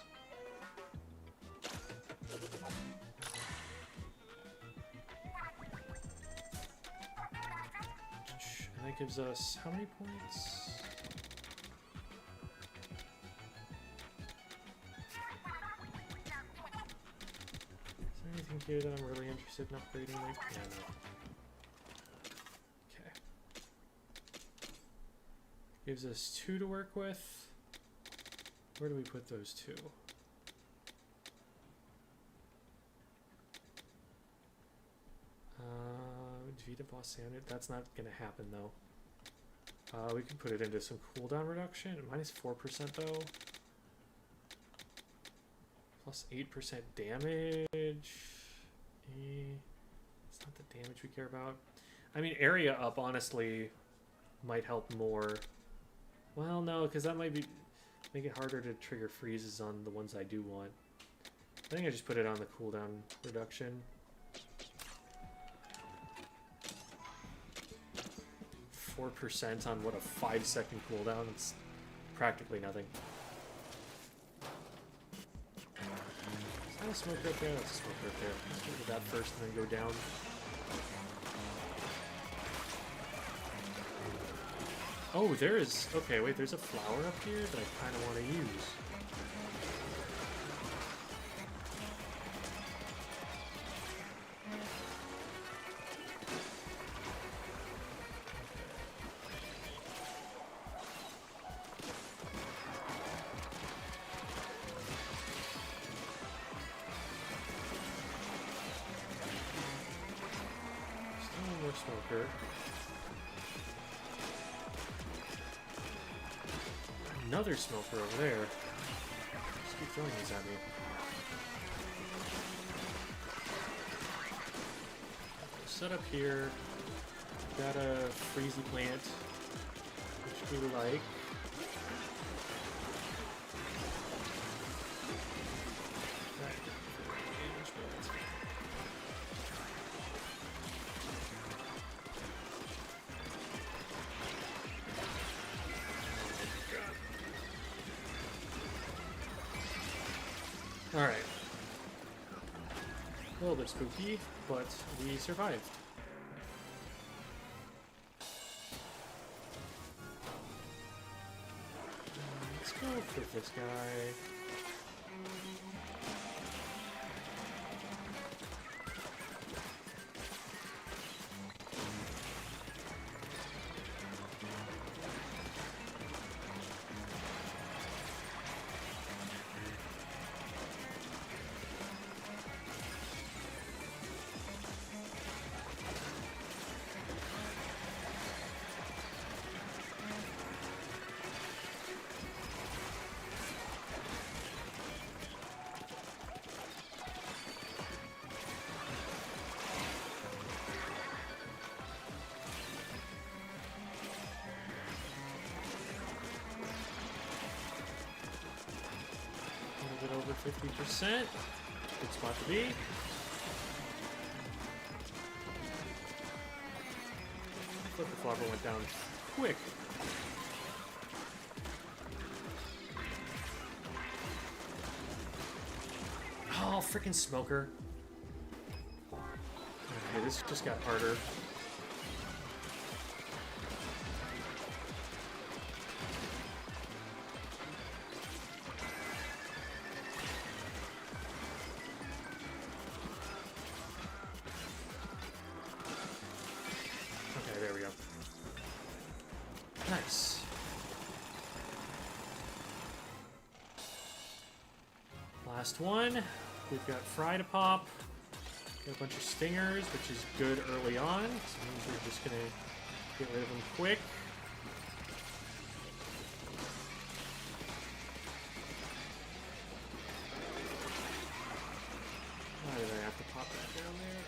And that gives us how many points? Is there anything here that I'm really interested in upgrading? Like, yeah, no. Okay. Gives us 2 to work with. Where do we put those 2? Vita Boss Standard. That's not gonna happen though. We can put it into some cooldown reduction. Minus 4% though. Plus 8% damage. It's not the damage we care about. I mean, area up honestly might help more. Well, no, because that might make it harder to trigger freezes on the ones I do want. I think I just put it on the cooldown reduction. 4% on what, a 5-second cooldown? It's practically nothing. Is that a smoke right there? That's a smoke right there. Let's go to that first and then go down. Oh, there is... Okay, wait, there's a flower up here that I kind of want to use. Smoker. Another smoker over there. Just keep throwing these at me. Set up here. Got a freezy plant, which we like. Alright. A little bit spooky, but we survived. Let's go for this guy. Over 50%. Good spot to be. Flipper Flopper went down quick. Oh, freaking smoker. Okay, this just got harder. Nice. Last one. We've got Fry to pop. Got a bunch of stingers, which is good early on. So that means we're just gonna get rid of them quick. Why did I have to pop that down there?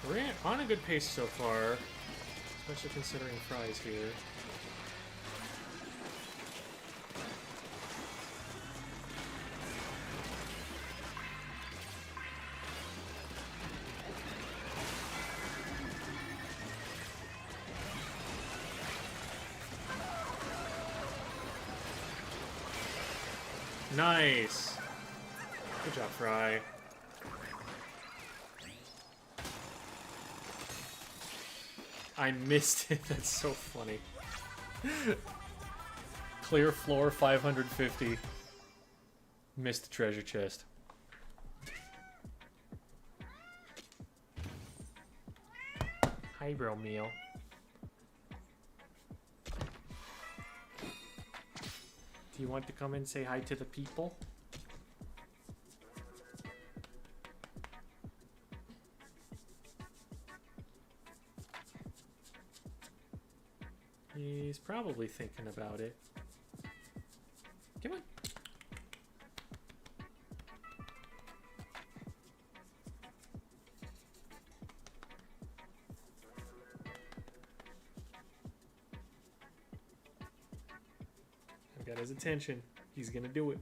We're on a good pace so far, especially considering Fry's here. Nice! Good job, Fry. I missed it. That's so funny. Clear floor 550. Missed the treasure chest. Hi, Romeo. Do you want to come and say hi to the people? He's probably thinking about it. Come on. I've got his attention. He's gonna do it.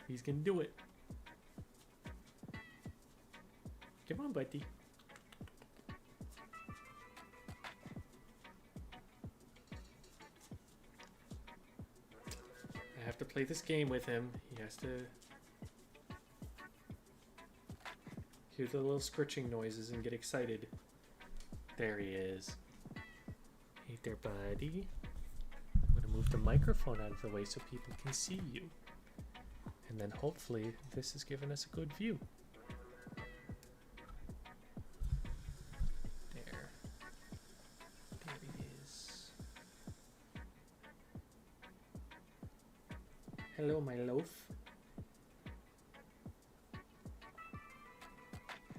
He's gonna do it. Come on, buddy. I have to play this game with him. He has to hear the little scritching noises and get excited. There he is. Hey there, buddy. I'm gonna move the microphone out of the way so people can see you. And then hopefully this has given us a good view. There. There he is. Hello, my loaf.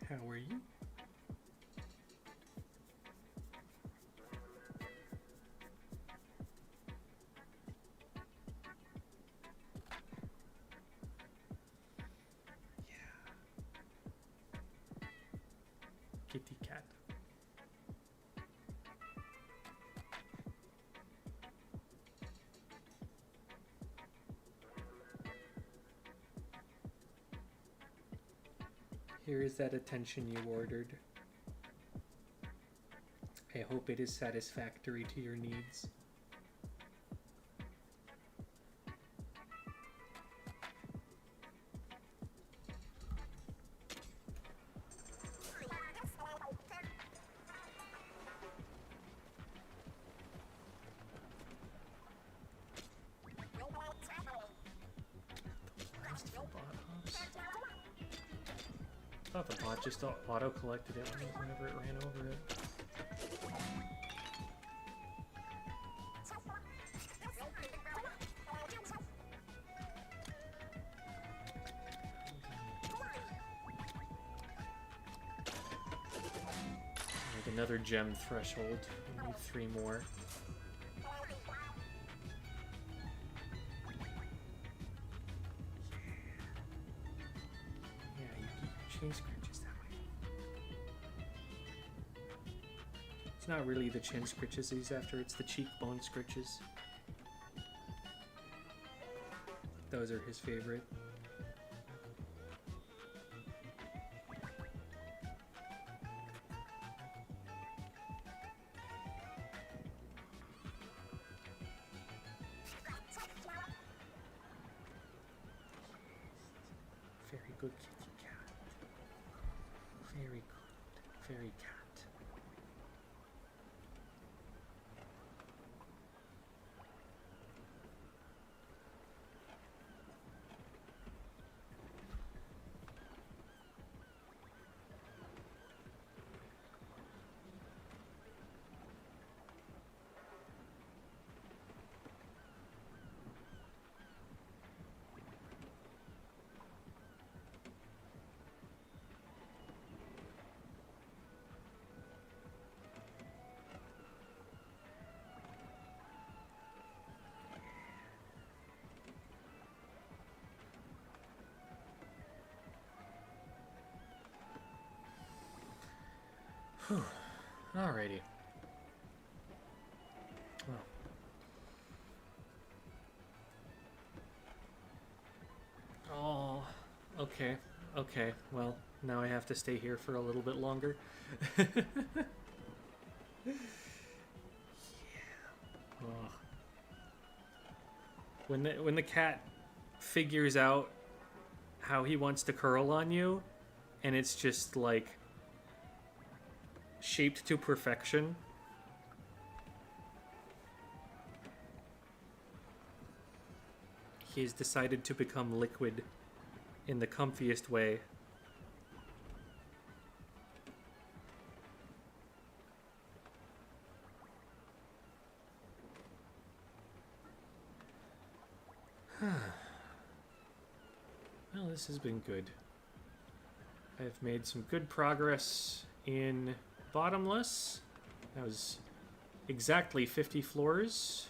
How are you? Kitty cat. Here is that attention you ordered. I hope it is satisfactory to your needs. I thought the bot just auto-collected it whenever it ran over it. Like another gem threshold. We need 3 more. Chain scratches that way. It's not really the chin scratches he's after, it's the cheekbone scratches. Those are his favorite. Very good kitty cat. Very good. Very cat. Whew. Alrighty. Well. Oh, okay. Okay, well, now I have to stay here for a little bit longer. Yeah. Oh. When the cat figures out how he wants to curl on you, and it's just like shaped to perfection, he has decided to become liquid in the comfiest way. Well, this has been good. I've made some good progress in Bottomless. That was exactly 50 floors.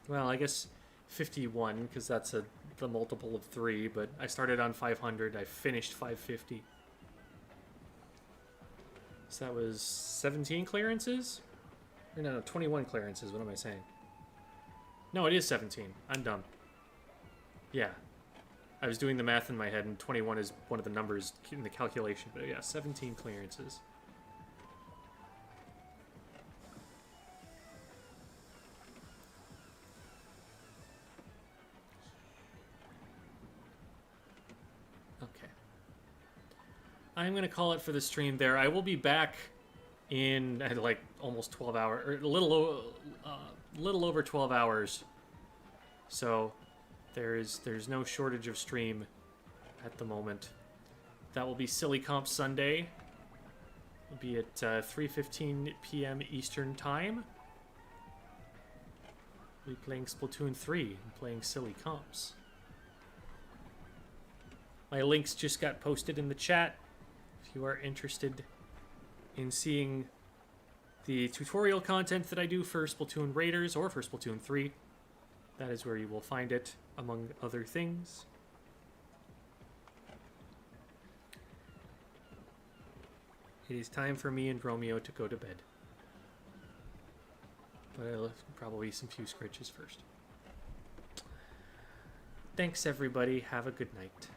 Well, I guess 51, because that's the multiple of 3, but I started on 500, I finished 550. So that was 17 clearances? Or no, 21 clearances, what am I saying? No, it is 17. I'm dumb. Yeah. I was doing the math in my head, and 21 is one of the numbers in the calculation, but yeah, 17 clearances. Okay. I'm going to call it for the stream there. I will be back in like almost 12 hours, or a little over 12 hours. So there's no shortage of stream at the moment. That will be Silly Comp Sunday. It'll be at 3:15 p.m. Eastern Time. We'll be playing Splatoon 3 and playing Silly Comps. My links just got posted in the chat. If you are interested in seeing the tutorial content that I do for Splatoon Raiders or for Splatoon 3, that is where you will find it, among other things. It is time for me and Romeo to go to bed. But I'll probably some few scritches first. Thanks, everybody. Have a good night.